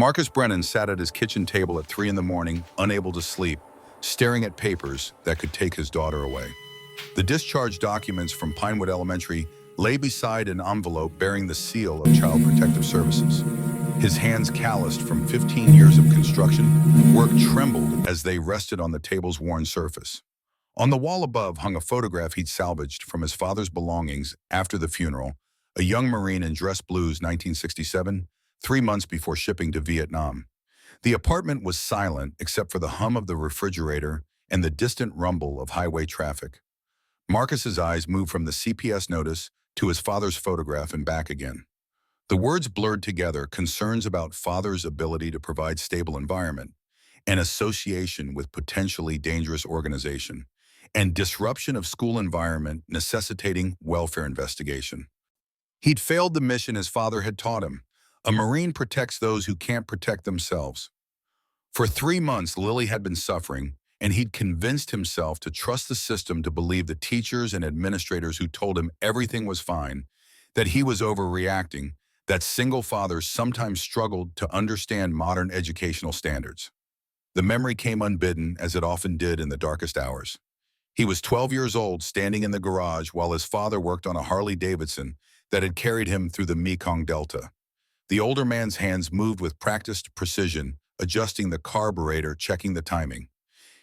Marcus Brennan sat at his kitchen table at 3 in the morning, unable to sleep, staring at papers that could take his daughter away. The discharge documents from Pinewood Elementary lay beside an envelope bearing the seal of Child Protective Services. His hands, calloused from 15 years of construction, work trembled as they rested on the table's worn surface. On the wall above hung a photograph he'd salvaged from his father's belongings after the funeral, a young Marine in dress blues 1967, 3 months before shipping to Vietnam. The apartment was silent except for the hum of the refrigerator and the distant rumble of highway traffic. Marcus's eyes moved from the CPS notice to his father's photograph and back again. The words blurred together, concerns about father's ability to provide stable environment, an association with potentially dangerous organization, and disruption of school environment necessitating welfare investigation. He'd failed the mission his father had taught him. A Marine protects those who can't protect themselves. For 3 months, Lily had been suffering, and he'd convinced himself to trust the system, to believe the teachers and administrators who told him everything was fine, that he was overreacting, that single fathers sometimes struggled to understand modern educational standards. The memory came unbidden, as it often did in the darkest hours. He was 12 years old, standing in the garage while his father worked on a Harley-Davidson that had carried him through the Mekong Delta. The older man's hands moved with practiced precision, adjusting the carburetor, checking the timing.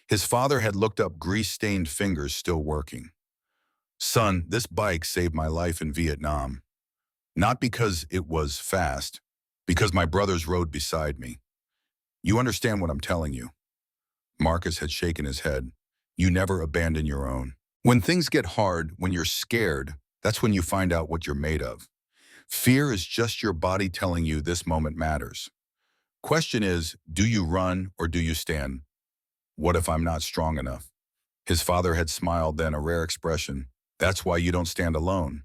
His father had looked up, grease-stained fingers still working. "Son, this bike saved my life in Vietnam. Not because it was fast, because my brothers rode beside me. You understand what I'm telling you?" Marcus had shaken his head. "You never abandon your own. When things get hard, when you're scared, that's when you find out what you're made of. Fear is just your body telling you this moment matters. Question is, do you run or do you stand? What if I'm not strong enough?" His father had smiled then, a rare expression. "That's why you don't stand alone.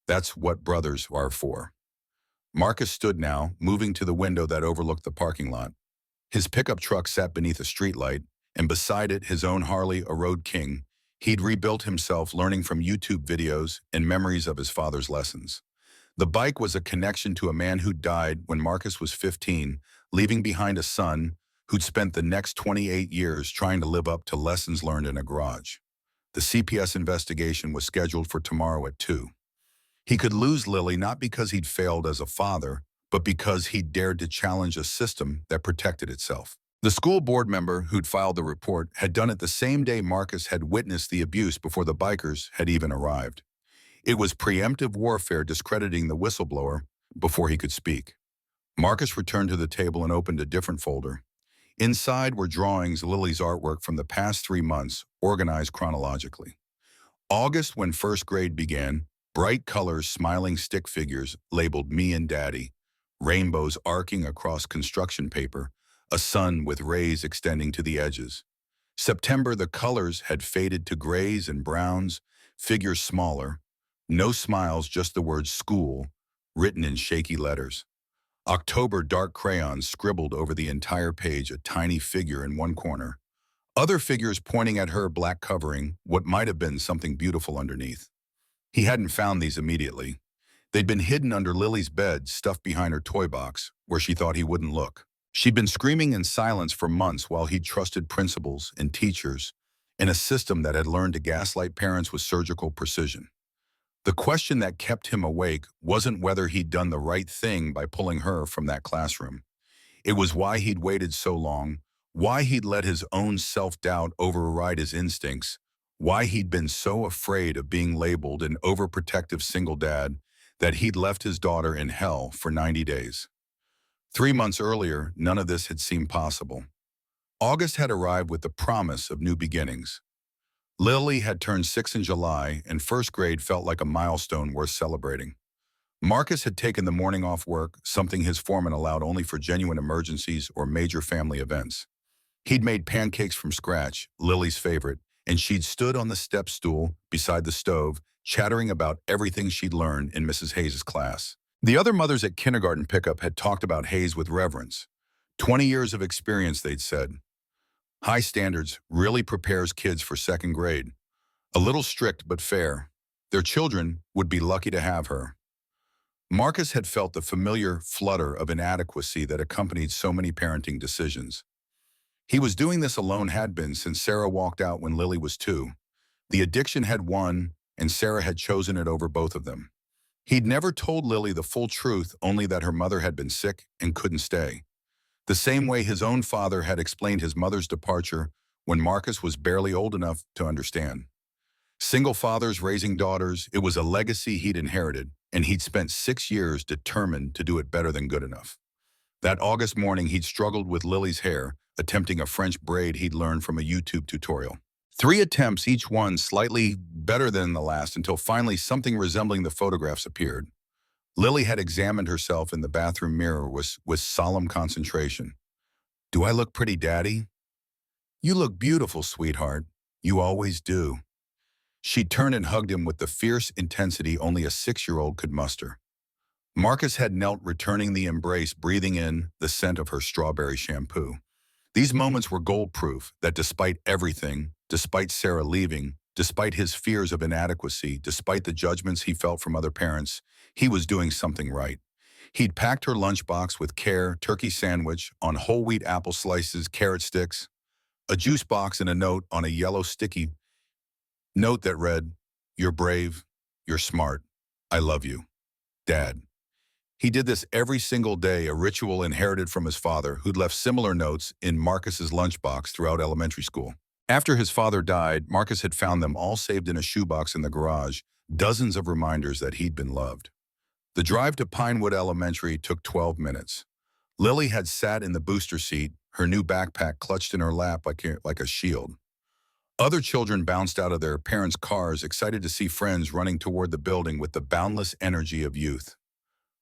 That's what brothers are for." Marcus stood now, moving to the window that overlooked the parking lot. His pickup truck sat beneath a streetlight, and beside it his own Harley, a Road King. He'd rebuilt himself, learning from YouTube videos and memories of his father's lessons. The bike was a connection to a man who died when Marcus was 15, leaving behind a son who'd spent the next 28 years trying to live up to lessons learned in a garage. The CPS investigation was scheduled for tomorrow at 2. He could lose Lily not because he'd failed as a father, but because he'd dared to challenge a system that protected itself. The school board member who'd filed the report had done it the same day Marcus had witnessed the abuse, before the bikers had even arrived. It was preemptive warfare, discrediting the whistleblower before he could speak. Marcus returned to the table and opened a different folder. Inside were drawings, Lily's artwork from the past 3 months, organized chronologically. August, when first grade began, bright colors, smiling stick figures labeled "Me and Daddy," rainbows arcing across construction paper, a sun with rays extending to the edges. September, the colors had faded to grays and browns, figures smaller. No smiles, just the word "school," written in shaky letters. October, dark crayons scribbled over the entire page, a tiny figure in one corner. Other figures pointing at her, black covering what might have been something beautiful underneath. He hadn't found these immediately. They'd been hidden under Lily's bed, stuffed behind her toy box, where she thought he wouldn't look. She'd been screaming in silence for months while he'd trusted principals and teachers in a system that had learned to gaslight parents with surgical precision. The question that kept him awake wasn't whether he'd done the right thing by pulling her from that classroom. It was why he'd waited so long, why he'd let his own self-doubt override his instincts, why he'd been so afraid of being labeled an overprotective single dad that he'd left his daughter in hell for 90 days. 3 months earlier, none of this had seemed possible. August had arrived with the promise of new beginnings. Lily had turned 6 in July, and first grade felt like a milestone worth celebrating. Marcus had taken the morning off work, something his foreman allowed only for genuine emergencies or major family events. He'd made pancakes from scratch, Lily's favorite, and she'd stood on the step stool beside the stove, chattering about everything she'd learned in Mrs. Hayes' class. The other mothers at kindergarten pickup had talked about Hayes with reverence. 20 years of experience, they'd said. High standards, really prepares kids for second grade. A little strict but fair. Their children would be lucky to have her. Marcus had felt the familiar flutter of inadequacy that accompanied so many parenting decisions. He was doing this alone had been since Sarah walked out when Lily was 2. The addiction had won, and Sarah had chosen it over both of them. He'd never told Lily the full truth, only that her mother had been sick and couldn't stay. The same way his own father had explained his mother's departure when Marcus was barely old enough to understand. Single fathers raising daughters, it was a legacy he'd inherited, and he'd spent 6 years determined to do it better than good enough. That August morning, he'd struggled with Lily's hair, attempting a French braid he'd learned from a YouTube tutorial. 3 attempts, each one slightly better than the last, until finally something resembling the photographs appeared. Lily had examined herself in the bathroom mirror with solemn concentration. "Do I look pretty, Daddy?" "You look beautiful, sweetheart. You always do." She turned and hugged him with the fierce intensity only a 6-year-old could muster. Marcus had knelt, returning the embrace, breathing in the scent of her strawberry shampoo. These moments were gold-proof that despite everything, despite Sarah leaving, despite his fears of inadequacy, despite the judgments he felt from other parents, he was doing something right. He'd packed her lunchbox with care, turkey sandwich on whole wheat apple slices, carrot sticks, a juice box, and a note on a yellow sticky note that read, "You're brave, you're smart, I love you, Dad." He did this every single day, a ritual inherited from his father, who'd left similar notes in Marcus's lunchbox throughout elementary school. After his father died, Marcus had found them all saved in a shoebox in the garage, dozens of reminders that he'd been loved. The drive to Pinewood Elementary took 12 minutes. Lily had sat in the booster seat, her new backpack clutched in her lap like a shield. Other children bounced out of their parents' cars, excited to see friends running toward the building with the boundless energy of youth.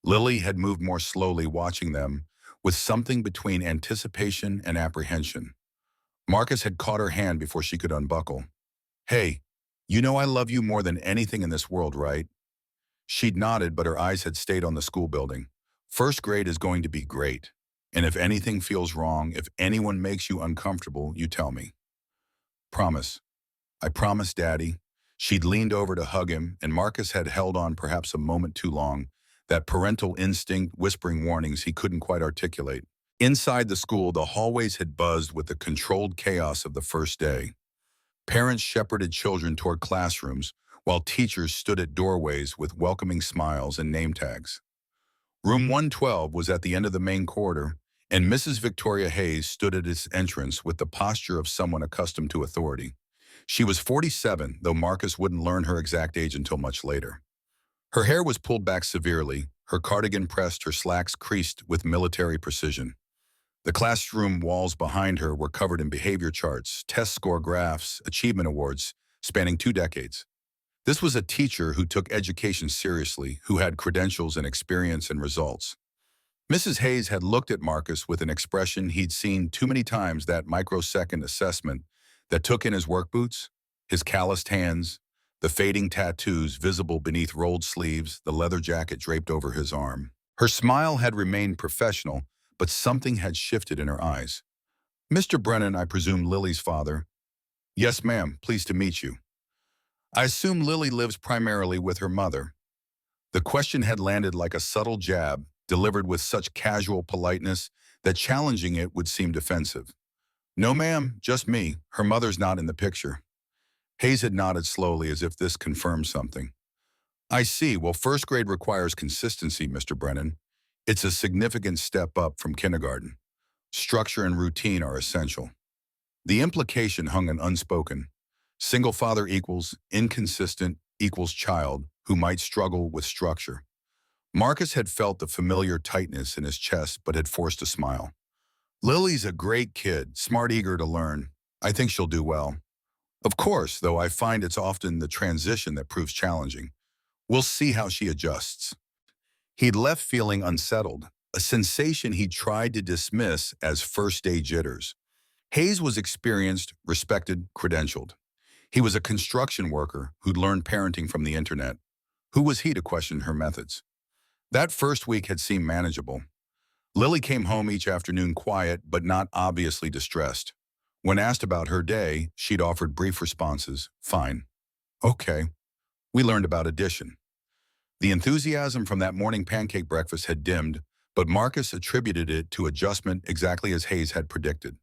Lily had moved more slowly, watching them, with something between anticipation and apprehension. Marcus had caught her hand before she could unbuckle. "Hey, you know I love you more than anything in this world, right?" She'd nodded, but her eyes had stayed on the school building. "First grade is going to be great. And if anything feels wrong, if anyone makes you uncomfortable, you tell me." "Promise." "I promise, Daddy." She'd leaned over to hug him, and Marcus had held on perhaps a moment too long, that parental instinct whispering warnings he couldn't quite articulate. Inside the school, the hallways had buzzed with the controlled chaos of the first day. Parents shepherded children toward classrooms, while teachers stood at doorways with welcoming smiles and name tags. Room 112 was at the end of the main corridor, and Mrs. Victoria Hayes stood at its entrance with the posture of someone accustomed to authority. She was 47, though Marcus wouldn't learn her exact age until much later. Her hair was pulled back severely, her cardigan pressed, her slacks creased with military precision. The classroom walls behind her were covered in behavior charts, test score graphs, achievement awards, spanning 2 decades. This was a teacher who took education seriously, who had credentials and experience and results. Mrs. Hayes had looked at Marcus with an expression he'd seen too many times, that microsecond assessment that took in his work boots, his calloused hands, the fading tattoos visible beneath rolled sleeves, the leather jacket draped over his arm. Her smile had remained professional, but something had shifted in her eyes. "Mr. Brennan, I presume Lily's father." "Yes, ma'am. Pleased to meet you." "I assume Lily lives primarily with her mother." The question had landed like a subtle jab, delivered with such casual politeness that challenging it would seem defensive. "No, ma'am, just me. Her mother's not in the picture." Hayes had nodded slowly, as if this confirmed something. "I see. Well, first grade requires consistency, Mr. Brennan. It's a significant step up from kindergarten. Structure and routine are essential." The implication hung unspoken. Single father equals inconsistent equals child who might struggle with structure. Marcus had felt the familiar tightness in his chest, but had forced a smile. "Lily's a great kid, smart, eager to learn. I think she'll do well. Of course, though, I find it's often the transition that proves challenging. We'll see how she adjusts." He'd left feeling unsettled, a sensation he tried to dismiss as first-day jitters. Hayes was experienced, respected, credentialed. He was a construction worker who'd learned parenting from the internet. Who was he to question her methods? That first week had seemed manageable. Lily came home each afternoon quiet but not obviously distressed. When asked about her day, she'd offered brief responses. "Fine. Okay. We learned about addition." The enthusiasm from that morning pancake breakfast had dimmed, but Marcus attributed it to adjustment exactly as Hayes had predicted.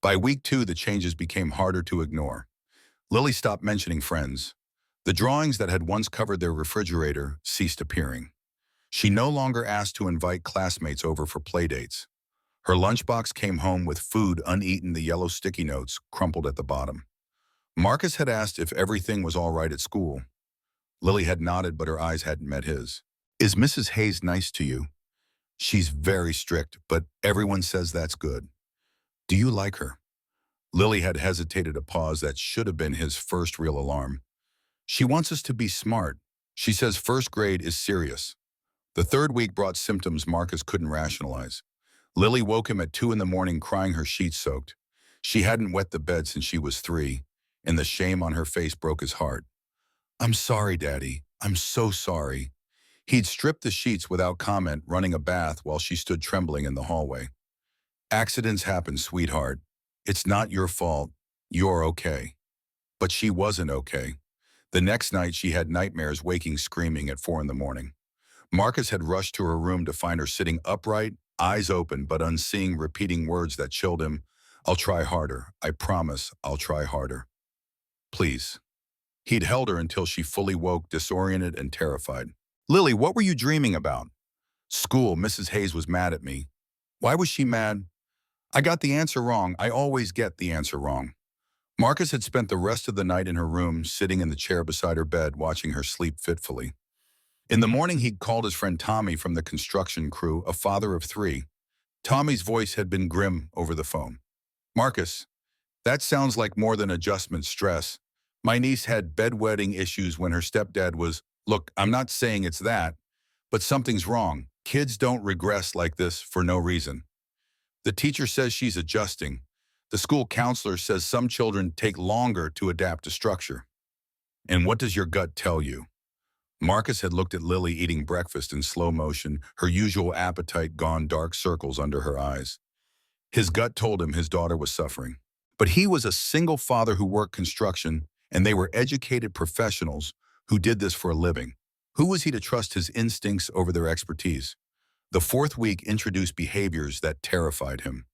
By week 2, the changes became harder to ignore. Lily stopped mentioning friends. The drawings that had once covered their refrigerator ceased appearing. She no longer asked to invite classmates over for playdates. Her lunchbox came home with food uneaten, the yellow sticky notes crumpled at the bottom. Marcus had asked if everything was all right at school. Lily had nodded, but her eyes hadn't met his. "Is Mrs. Hayes nice to you?" "She's very strict, but everyone says that's good." "Do you like her?" Lily had hesitated, a pause that should have been his first real alarm. "She wants us to be smart. She says first grade is serious." The third week brought symptoms Marcus couldn't rationalize. Lily woke him at 2 in the morning crying, her sheets soaked. She hadn't wet the bed since she was 3, and the shame on her face broke his heart. "I'm sorry, Daddy. I'm so sorry." He'd stripped the sheets without comment, running a bath while she stood trembling in the hallway. "Accidents happen, sweetheart. It's not your fault. You're okay." But she wasn't okay. The next night, she had nightmares, waking screaming at 4 in the morning. Marcus had rushed to her room to find her sitting upright, eyes open but unseeing, repeating words that chilled him. "I'll try harder. I promise I'll try harder. Please." He'd held her until she fully woke, disoriented and terrified. "Lily, what were you dreaming about?" "School. Mrs. Hayes was mad at me." "Why was she mad?" "I got the answer wrong. I always get the answer wrong." Marcus had spent the rest of the night in her room, sitting in the chair beside her bed, watching her sleep fitfully. In the morning, he'd called his friend Tommy from the construction crew, a father of 3. Tommy's voice had been grim over the phone. "Marcus, that sounds like more than adjustment stress. My niece had bedwetting issues when her stepdad was—" "Look, I'm not saying it's that, but something's wrong. Kids don't regress like this for no reason. The teacher says she's adjusting. The school counselor says some children take longer to adapt to structure." "And what does your gut tell you?" Marcus had looked at Lily eating breakfast in slow motion, her usual appetite gone, dark circles under her eyes. His gut told him his daughter was suffering. But he was a single father who worked construction, and they were educated professionals who did this for a living. Who was he to trust his instincts over their expertise? The fourth week introduced behaviors that terrified him.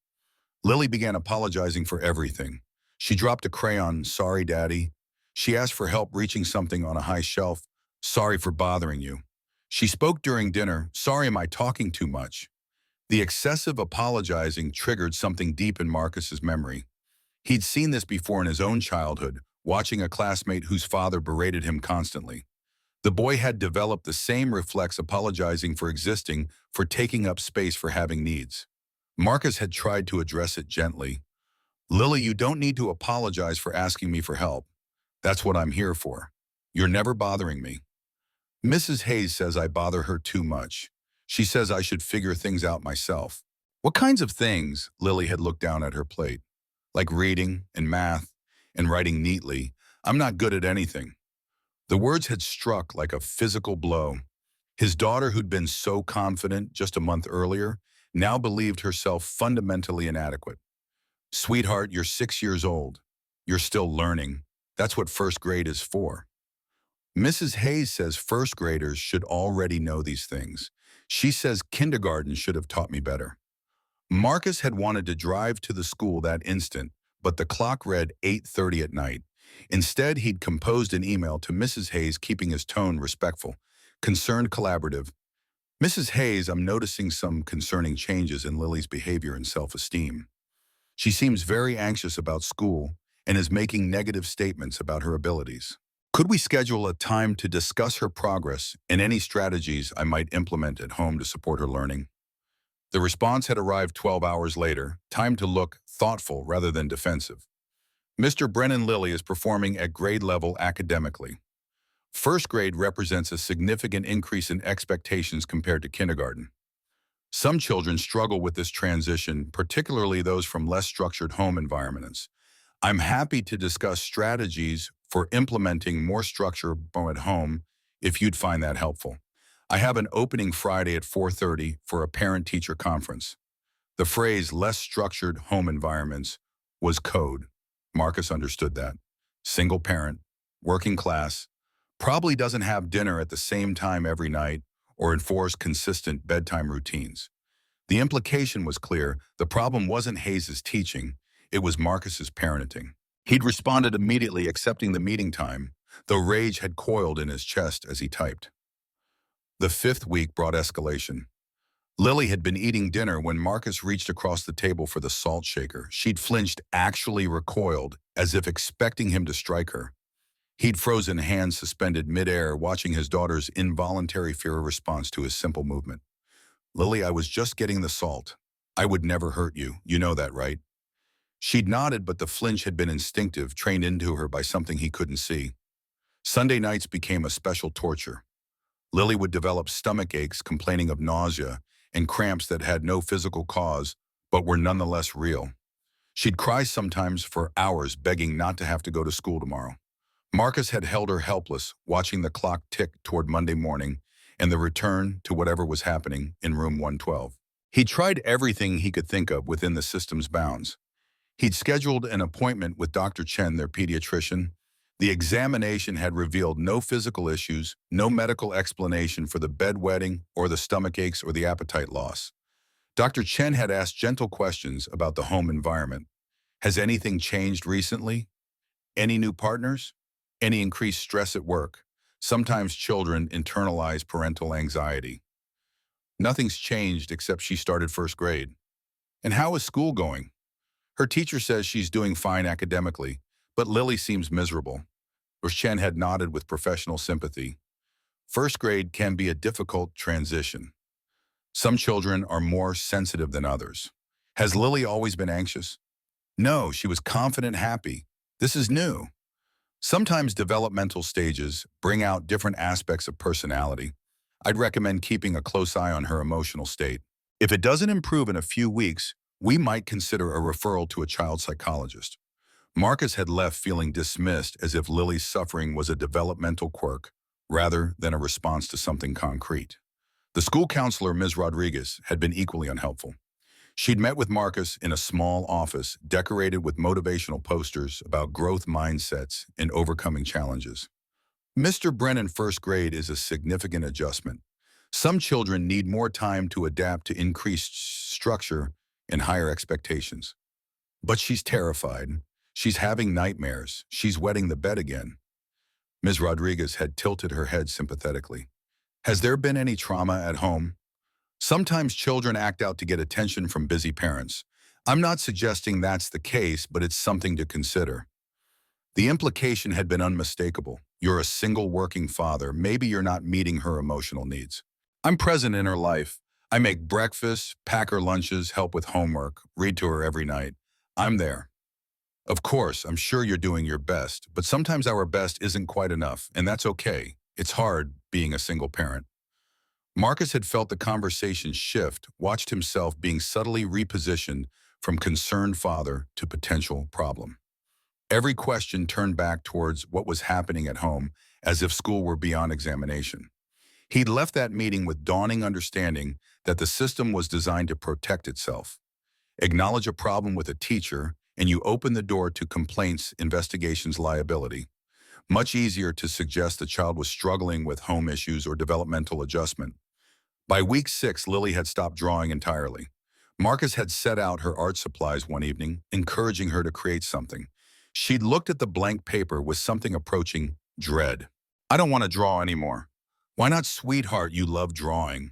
Lily began apologizing for everything. She dropped a crayon, "Sorry, Daddy." She asked for help reaching something on a high shelf. "Sorry for bothering you." She spoke during dinner. "Sorry, am I talking too much?" The excessive apologizing triggered something deep in Marcus's memory. He'd seen this before in his own childhood, watching a classmate whose father berated him constantly. The boy had developed the same reflex, apologizing for existing, for taking up space, for having needs. Marcus had tried to address it gently. "Lily, you don't need to apologize for asking me for help. That's what I'm here for. You're never bothering me." "Mrs. Hayes says I bother her too much. She says I should figure things out myself." "What kinds of things?" Lily had looked down at her plate. "Like reading and math and writing neatly. I'm not good at anything." The words had struck like a physical blow. His daughter, who'd been so confident just a month earlier, now believed herself fundamentally inadequate. "Sweetheart, you're 6 years old. You're still learning. That's what first grade is for." "Mrs. Hayes says first graders should already know these things. She says kindergarten should have taught me better." Marcus had wanted to drive to the school that instant, but the clock read 8:30 at night. Instead, he'd composed an email to Mrs. Hayes, keeping his tone respectful, concerned, collaborative. "Mrs. Hayes, I'm noticing some concerning changes in Lily's behavior and self-esteem. She seems very anxious about school and is making negative statements about her abilities. Could we schedule a time to discuss her progress and any strategies I might implement at home to support her learning?" The response had arrived 12 hours later, time to look thoughtful rather than defensive. "Mr. Brennan, Lily is performing at grade level academically. First grade represents a significant increase in expectations compared to kindergarten. Some children struggle with this transition, particularly those from less structured home environments. I'm happy to discuss strategies for implementing more structure at home if you'd find that helpful. I have an opening Friday at 4:30 for a parent-teacher conference." The phrase "less structured home environments" was code. Marcus understood that. Single parent, working class, Probably doesn't have dinner at the same time every night or enforce consistent bedtime routines. The implication was clear. The problem wasn't Hayes's teaching, it was Marcus's parenting. He'd responded immediately, accepting the meeting time, though rage had coiled in his chest as he typed. The fifth week brought escalation. Lily had been eating dinner when Marcus reached across the table for the salt shaker. She'd flinched, actually recoiled, as if expecting him to strike her. He'd frozen, hands suspended midair, watching his daughter's involuntary fear response to his simple movement. Lily, I was just getting the salt. I would never hurt you. You know that, right? She'd nodded, but the flinch had been instinctive, trained into her by something he couldn't see. Sunday nights became a special torture. Lily would develop stomach aches, complaining of nausea and cramps that had no physical cause, but were nonetheless real. She'd cry sometimes for hours, begging not to have to go to school tomorrow. Marcus had held her helpless, watching the clock tick toward Monday morning and the return to whatever was happening in room 112. He tried everything he could think of within the system's bounds. He'd scheduled an appointment with Dr. Chen, their pediatrician. The examination had revealed no physical issues, no medical explanation for the bedwetting or the stomach aches or the appetite loss. Dr. Chen had asked gentle questions about the home environment. Has anything changed recently? Any new partners? Any increased stress at work? Sometimes children internalize parental anxiety. Nothing's changed except she started first grade. And how is school going? Her teacher says she's doing fine academically, but Lily seems miserable. Chen had nodded with professional sympathy. First grade can be a difficult transition. Some children are more sensitive than others. Has Lily always been anxious? No, she was confident, happy. This is new. Sometimes developmental stages bring out different aspects of personality. I'd recommend keeping a close eye on her emotional state. If it doesn't improve in a few weeks, we might consider a referral to a child psychologist. Marcus had left feeling dismissed, as if Lily's suffering was a developmental quirk rather than a response to something concrete. The school counselor, Ms. Rodriguez, had been equally unhelpful. She'd met with Marcus in a small office decorated with motivational posters about growth mindsets and overcoming challenges. Mr. Brennan, first grade is a significant adjustment. Some children need more time to adapt to increased structure and higher expectations. But she's terrified. She's having nightmares. She's wetting the bed again. Ms. Rodriguez had tilted her head sympathetically. Has there been any trauma at home? Sometimes children act out to get attention from busy parents. I'm not suggesting that's the case, but it's something to consider. The implication had been unmistakable. You're a single working father. Maybe you're not meeting her emotional needs. I'm present in her life. I make breakfast, pack her lunches, help with homework, read to her every night. I'm there. Of course, I'm sure you're doing your best, but sometimes our best isn't quite enough, and that's okay. It's hard being a single parent. Marcus had felt the conversation shift, watched himself being subtly repositioned from concerned father to potential problem. Every question turned back towards what was happening at home, as if school were beyond examination. He'd left that meeting with dawning understanding that the system was designed to protect itself. Acknowledge a problem with a teacher, and you open the door to complaints, investigations, liability. Much easier to suggest the child was struggling with home issues or developmental adjustment. By week 6, Lily had stopped drawing entirely. Marcus had set out her art supplies one evening, encouraging her to create something. She'd looked at the blank paper with something approaching dread. I don't want to draw anymore. Why not, sweetheart? You love drawing.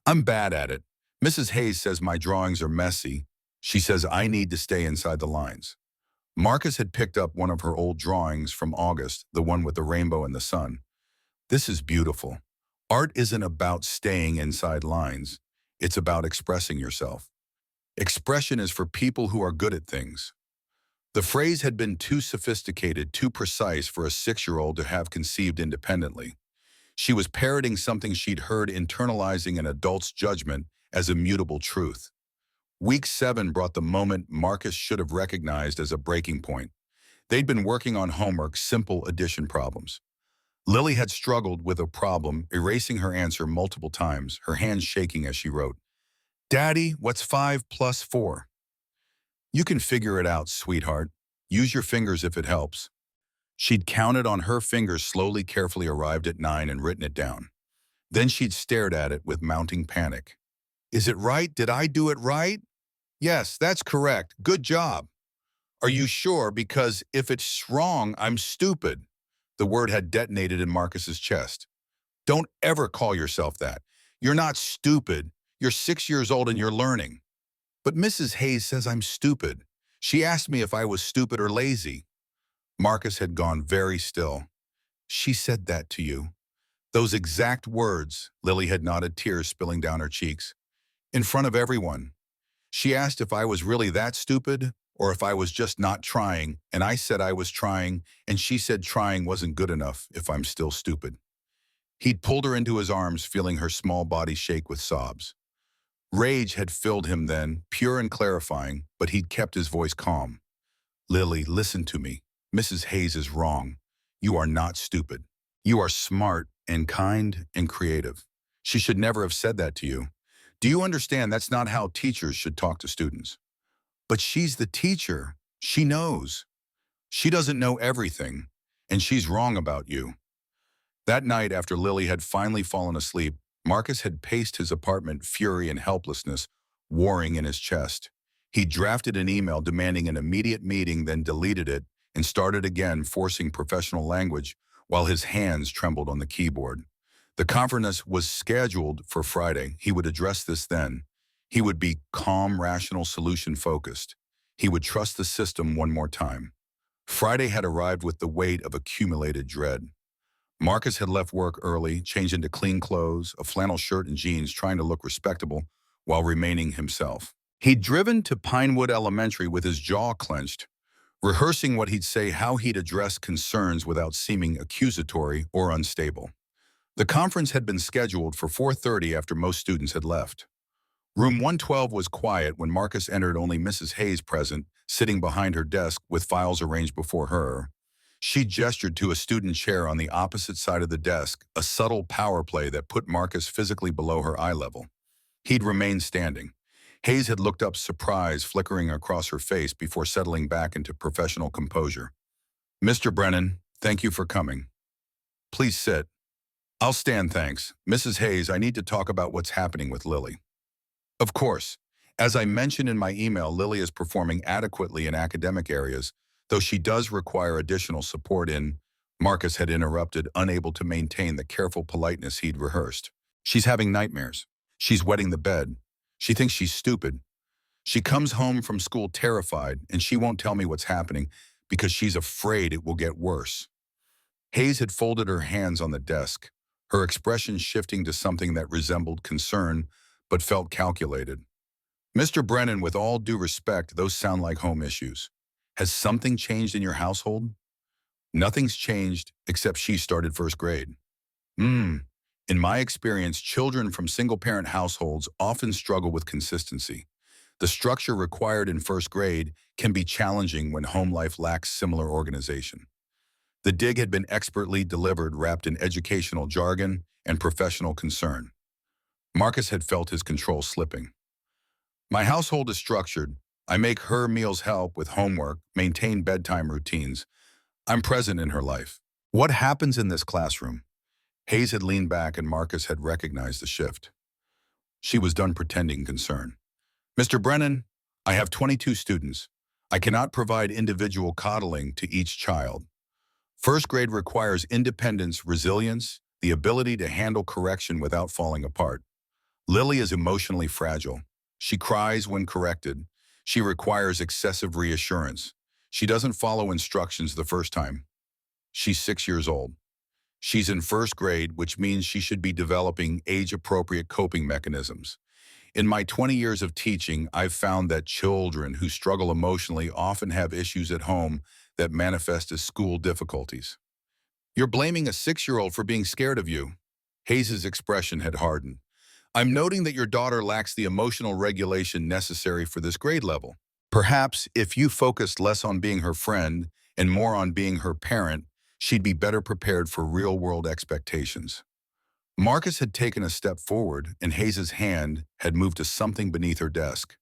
I'm bad at it. Mrs. Hayes says my drawings are messy. She says I need to stay inside the lines. Marcus had picked up one of her old drawings from August, the one with the rainbow and the sun. This is beautiful. Art isn't about staying inside lines. It's about expressing yourself. Expression is for people who are good at things. The phrase had been too sophisticated, too precise for a 6-year-old to have conceived independently. She was parroting something she'd heard, internalizing an adult's judgment as immutable truth. Week 7 brought the moment Marcus should have recognized as a breaking point. They'd been working on homework, simple addition problems. Lily had struggled with a problem, erasing her answer multiple times, her hands shaking as she wrote, "Daddy, what's 5 plus 4? You can figure it out, sweetheart. Use your fingers if it helps." She'd counted on her fingers, slowly, carefully arrived at 9 and written it down. Then she'd stared at it with mounting panic. Is it right? Did I do it right? Yes, that's correct. Good job. Are you sure? Because if it's wrong, I'm stupid. The word had detonated in Marcus's chest. Don't ever call yourself that. You're not stupid. You're 6 years old and you're learning. But Mrs. Hayes says I'm stupid. She asked me if I was stupid or lazy. Marcus had gone very still. She said that to you. Those exact words. Lily had nodded, tears spilling down her cheeks. In front of everyone. She asked if I was really that stupid or if I was just not trying, and I said I was trying, and she said trying wasn't good enough if I'm still stupid. He'd pulled her into his arms, feeling her small body shake with sobs. Rage had filled him then, pure and clarifying, but he'd kept his voice calm. Lily, listen to me. Mrs. Hayes is wrong. You are not stupid. You are smart and kind and creative. She should never have said that to you. Do you understand that's not how teachers should talk to students? But she's the teacher. She knows. She doesn't know everything, and she's wrong about you. That night, after Lily had finally fallen asleep, Marcus had paced his apartment, fury and helplessness warring in his chest. He drafted an email demanding an immediate meeting, then deleted it and started again, forcing professional language while his hands trembled on the keyboard. The conference was scheduled for Friday. He would address this then. He would be calm, rational, solution-focused. He would trust the system one more time. Friday had arrived with the weight of accumulated dread. Marcus had left work early, changed into clean clothes, a flannel shirt and jeans, trying to look respectable while remaining himself. He'd driven to Pinewood Elementary with his jaw clenched, rehearsing what he'd say, how he'd address concerns without seeming accusatory or unstable. The conference had been scheduled for 4:30 after most students had left. Room 112 was quiet when Marcus entered, only Mrs. Hayes present, sitting behind her desk with files arranged before her. She gestured to a student chair on the opposite side of the desk, a subtle power play that put Marcus physically below her eye level. He'd remained standing. Hayes had looked up, surprise flickering across her face before settling back into professional composure. Mr. Brennan, thank you for coming. Please sit. I'll stand, thanks. Mrs. Hayes, I need to talk about what's happening with Lily. Of course. As I mentioned in my email, Lily is performing adequately in academic areas, though she does require additional support in, Marcus had interrupted, unable to maintain the careful politeness he'd rehearsed. She's having nightmares. She's wetting the bed. She thinks she's stupid. She comes home from school terrified, and she won't tell me what's happening because she's afraid it will get worse. Hayes had folded her hands on the desk, her expression shifting to something that resembled concern but felt calculated. Mr. Brennan, with all due respect, those sound like home issues. Has something changed in your household? Nothing's changed, except she started first grade. In my experience, children from single-parent households often struggle with consistency. The structure required in first grade can be challenging when home life lacks similar organization. The dig had been expertly delivered, wrapped in educational jargon and professional concern. Marcus had felt his control slipping. My household is structured. I make her meals, help with homework, maintain bedtime routines. I'm present in her life. What happens in this classroom? Hayes had leaned back and Marcus had recognized the shift. She was done pretending concern. Mr. Brennan, I have 22 students. I cannot provide individual coddling to each child. First grade requires independence, resilience, the ability to handle correction without falling apart. Lily is emotionally fragile. She cries when corrected. She requires excessive reassurance. She doesn't follow instructions the first time. She's 6 years old. She's in first grade, which means she should be developing age-appropriate coping mechanisms. In my 20 years of teaching, I've found that children who struggle emotionally often have issues at home that manifest as school difficulties. You're blaming a 6-year-old for being scared of you. Hayes' expression had hardened. I'm noting that your daughter lacks the emotional regulation necessary for this grade level. Perhaps if you focused less on being her friend and more on being her parent, she'd be better prepared for real-world expectations. Marcus had taken a step forward, and Hayes' hand had moved to something beneath her desk.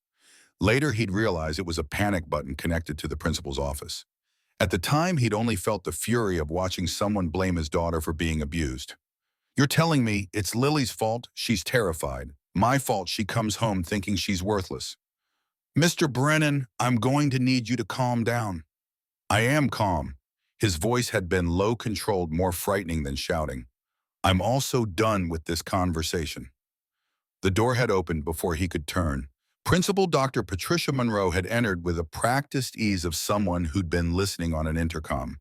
Later, he'd realized it was a panic button connected to the principal's office. At the time, he'd only felt the fury of watching someone blame his daughter for being abused. You're telling me it's Lily's fault she's terrified. My fault she comes home thinking she's worthless. Mr. Brennan, I'm going to need you to calm down. I am calm. His voice had been low-controlled, more frightening than shouting. I'm also done with this conversation. The door had opened before he could turn. Principal Dr. Patricia Monroe had entered with the practiced ease of someone who'd been listening on an intercom.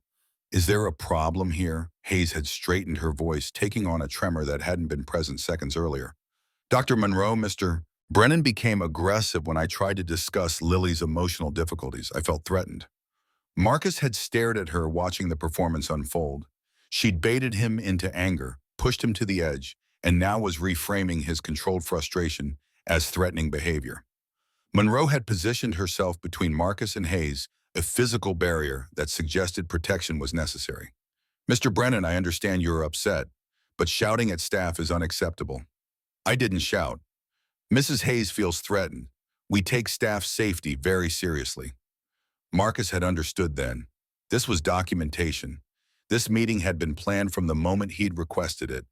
Is there a problem here? Hayes had straightened her voice, taking on a tremor that hadn't been present seconds earlier. Dr. Monroe, Mr. Brennan became aggressive when I tried to discuss Lily's emotional difficulties. I felt threatened. Marcus had stared at her, watching the performance unfold. She'd baited him into anger, pushed him to the edge, and now was reframing his controlled frustration as threatening behavior. Monroe had positioned herself between Marcus and Hayes, a physical barrier that suggested protection was necessary. Mr. Brennan, I understand you're upset, but shouting at staff is unacceptable. I didn't shout. Mrs. Hayes feels threatened. We take staff safety very seriously. Marcus had understood then. This was documentation. This meeting had been planned from the moment he'd requested it.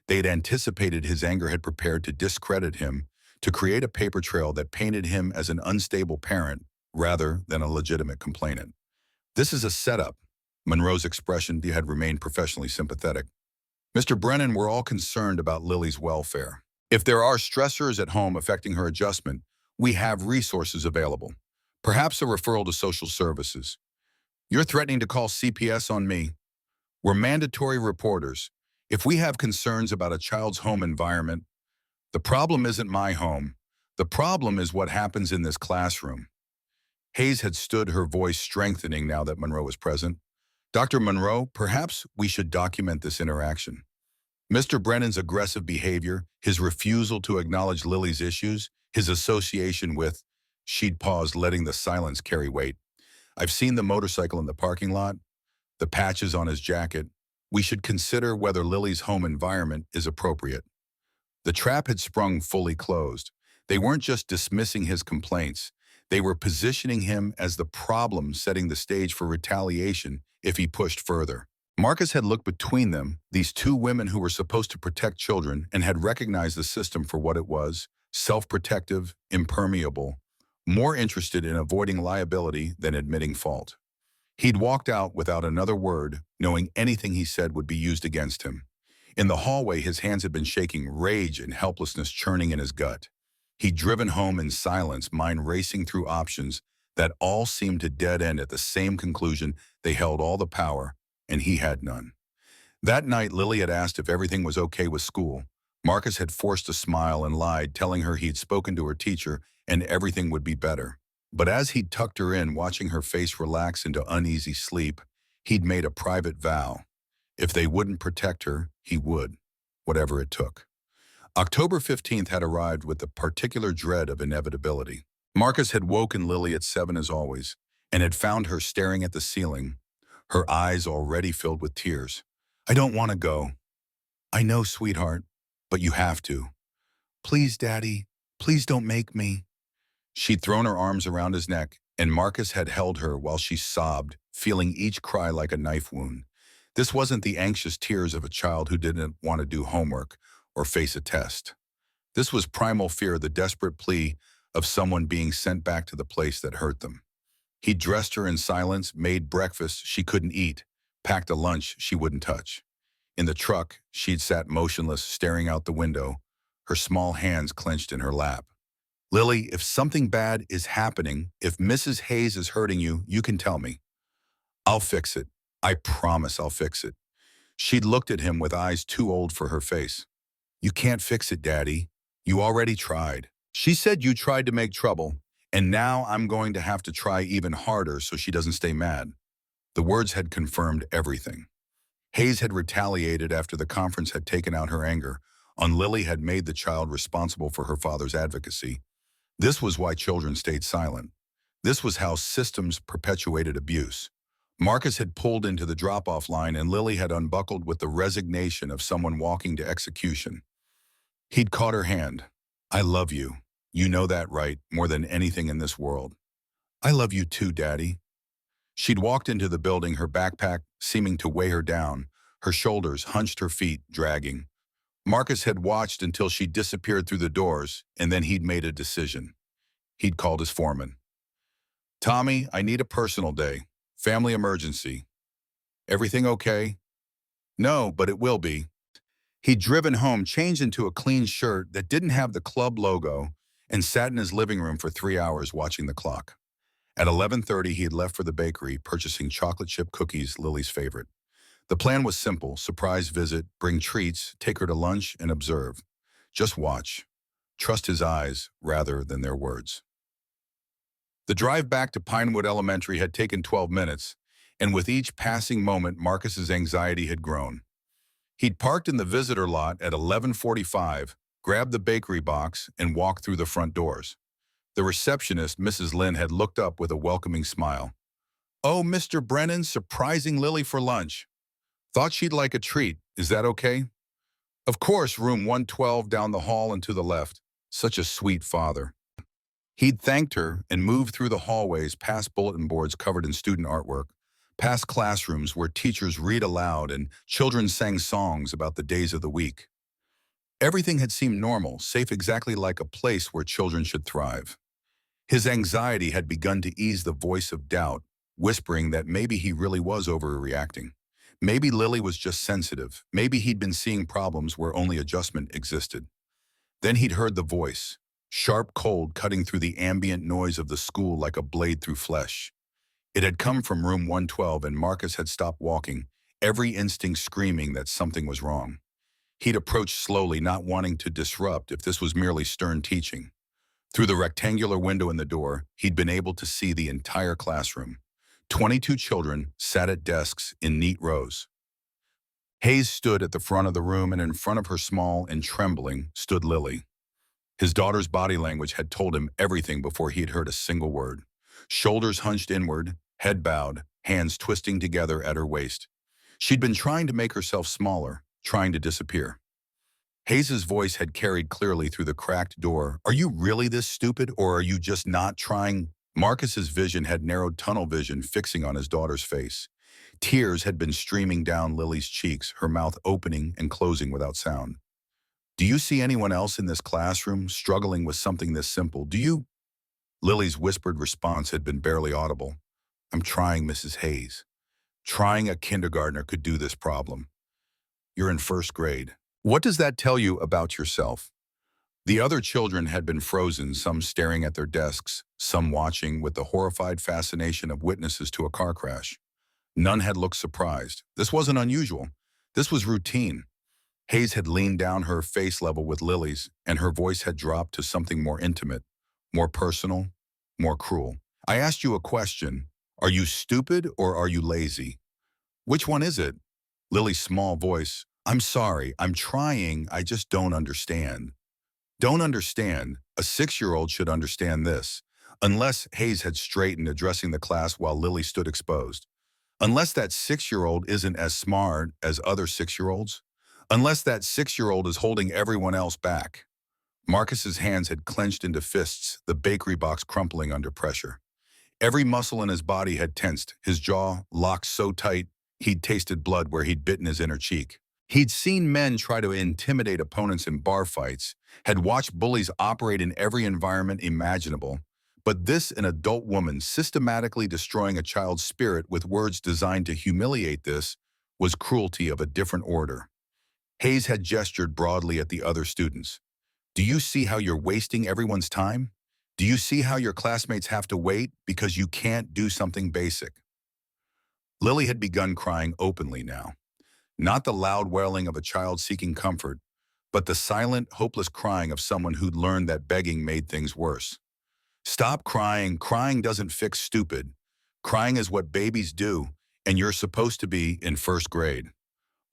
They'd anticipated his anger, had prepared to discredit him, to create a paper trail that painted him as an unstable parent rather than a legitimate complainant. This is a setup. Monroe's expression had remained professionally sympathetic. Mr. Brennan, we're all concerned about Lily's welfare. If there are stressors at home affecting her adjustment, we have resources available. Perhaps a referral to social services. You're threatening to call CPS on me. We're mandatory reporters. If we have concerns about a child's home environment, the problem isn't my home. The problem is what happens in this classroom. Hayes had stood, her voice strengthening now that Monroe was present. Dr. Monroe, perhaps we should document this interaction. Mr. Brennan's aggressive behavior, his refusal to acknowledge Lily's issues, his association with, she'd paused, letting the silence carry weight. I've seen the motorcycle in the parking lot, the patches on his jacket. We should consider whether Lily's home environment is appropriate. The trap had sprung fully closed. They weren't just dismissing his complaints. They were positioning him as the problem, setting the stage for retaliation if he pushed further. Marcus had looked between them, these two women who were supposed to protect children, and had recognized the system for what it was: self-protective, impermeable, more interested in avoiding liability than admitting fault. He'd walked out without another word, knowing anything he said would be used against him. In the hallway, his hands had been shaking, rage and helplessness churning in his gut. He'd driven home in silence, mind racing through options that all seemed to dead end at the same conclusion: they held all the power, and he had none. That night, Lily had asked if everything was okay with school. Marcus had forced a smile and lied, telling her he'd spoken to her teacher and everything would be better. But as he'd tucked her in, watching her face relax into uneasy sleep, he'd made a private vow. If they wouldn't protect her, he would, whatever it took. October 15th had arrived with the particular dread of inevitability. Marcus had woken Lily at 7 as always, and had found her staring at the ceiling, her eyes already filled with tears. I don't want to go. I know, sweetheart, but you have to. Please, Daddy, please don't make me. She'd thrown her arms around his neck, and Marcus had held her while she sobbed, feeling each cry like a knife wound. This wasn't the anxious tears of a child who didn't want to do homework or face a test. This was primal fear, the desperate plea of someone being sent back to the place that hurt them. He dressed her in silence, made breakfast she couldn't eat, packed a lunch she wouldn't touch. In the truck, she'd sat motionless, staring out the window, her small hands clenched in her lap. Lily, if something bad is happening, if Mrs. Hayes is hurting you, you can tell me. I'll fix it. I promise I'll fix it. She'd looked at him with eyes too old for her face. You can't fix it, Daddy. You already tried. She said you tried to make trouble, and now I'm going to have to try even harder so she doesn't stay mad. The words had confirmed everything. Hayes had retaliated after the conference had taken out her anger on Lily, had made the child responsible for her father's advocacy. This was why children stayed silent. This was how systems perpetuated abuse. Marcus had pulled into the drop-off line, and Lily had unbuckled with the resignation of someone walking to execution. He'd caught her hand. I love you. You know that, right? More than anything in this world. I love you too, Daddy. She'd walked into the building, her backpack seeming to weigh her down, her shoulders hunched, her feet dragging. Marcus had watched until she disappeared through the doors, and then he'd made a decision. He'd called his foreman. "Tommy, I need a personal day. Family emergency. Everything okay?" "No, but it will be." He'd driven home, changed into a clean shirt that didn't have the club logo, and sat in his living room for 3 hours watching the clock. At 11:30, he had left for the bakery, purchasing chocolate chip cookies, Lily's favorite. The plan was simple: surprise visit, bring treats, take her to lunch, and observe. Just watch. Trust his eyes rather than their words. The drive back to Pinewood Elementary had taken 12 minutes, and with each passing moment, Marcus's anxiety had grown. He'd parked in the visitor lot at 11:45, grabbed the bakery box, and walked through the front doors. The receptionist, Mrs. Lynn, had looked up with a welcoming smile. "Oh, Mr. Brennan, surprising Lily for lunch. Thought she'd like a treat. Is that okay?" "Of course, room 112 down the hall and to the left." Such a sweet father. He'd thanked her and moved through the hallways, past bulletin boards covered in student artwork, past classrooms where teachers read aloud and children sang songs about the days of the week. Everything had seemed normal, safe, exactly like a place where children should thrive. His anxiety had begun to ease, the voice of doubt, whispering that maybe he really was overreacting. Maybe Lily was just sensitive. Maybe he'd been seeing problems where only adjustment existed. Then he'd heard the voice, sharp, cold, cutting through the ambient noise of the school like a blade through flesh. It had come from room 112, and Marcus had stopped walking, every instinct screaming that something was wrong. He'd approached slowly, not wanting to disrupt if this was merely stern teaching. Through the rectangular window in the door, he'd been able to see the entire classroom. 22 children sat at desks in neat rows. Hayes stood at the front of the room, and in front of her, small and trembling, stood Lily. His daughter's body language had told him everything before he had heard a single word. Shoulders hunched inward, head bowed, hands twisting together at her waist. She'd been trying to make herself smaller, trying to disappear. Hayes's voice had carried clearly through the cracked door. "Are you really this stupid, or are you just not trying?" Marcus's vision had narrowed, tunnel vision, fixing on his daughter's face. Tears had been streaming down Lily's cheeks, her mouth opening and closing without sound. "Do you see anyone else in this classroom struggling with something this simple? Do you?" Lily's whispered response had been barely audible. "I'm trying, Mrs. Hayes. Trying. A kindergartner could do this problem. You're in first grade. What does that tell you about yourself?" The other children had been frozen, some staring at their desks, some watching with the horrified fascination of witnesses to a car crash. None had looked surprised. This wasn't unusual. This was routine. Hayes had leaned down, her face level with Lily's, and her voice had dropped to something more intimate, more personal, more cruel. "I asked you a question. Are you stupid or are you lazy? Which one is it?" Lily's small voice: "I'm sorry, I'm trying, I just don't understand." Don't understand? A 6-year-old should understand this. Unless Hayes had straightened, addressing the class while Lily stood exposed. Unless that 6-year-old isn't as smart as other 6-year-olds. Unless that 6-year-old is holding everyone else back. Marcus's hands had clenched into fists, the bakery box crumpling under pressure. Every muscle in his body had tensed, his jaw locked so tight he'd tasted blood where he'd bitten his inner cheek. He'd seen men try to intimidate opponents in bar fights, had watched bullies operate in every environment imaginable, but this, an adult woman systematically destroying a child's spirit with words designed to humiliate, this was cruelty of a different order. Hayes had gestured broadly at the other students. "Do you see how you're wasting everyone's time? Do you see how your classmates have to wait because you can't do something basic?" Lily had begun crying openly now. Not the loud wailing of a child seeking comfort, but the silent, hopeless crying of someone who'd learned that begging made things worse. "Stop crying. Crying doesn't fix stupid. Crying is what babies do, and you're supposed to be in first grade."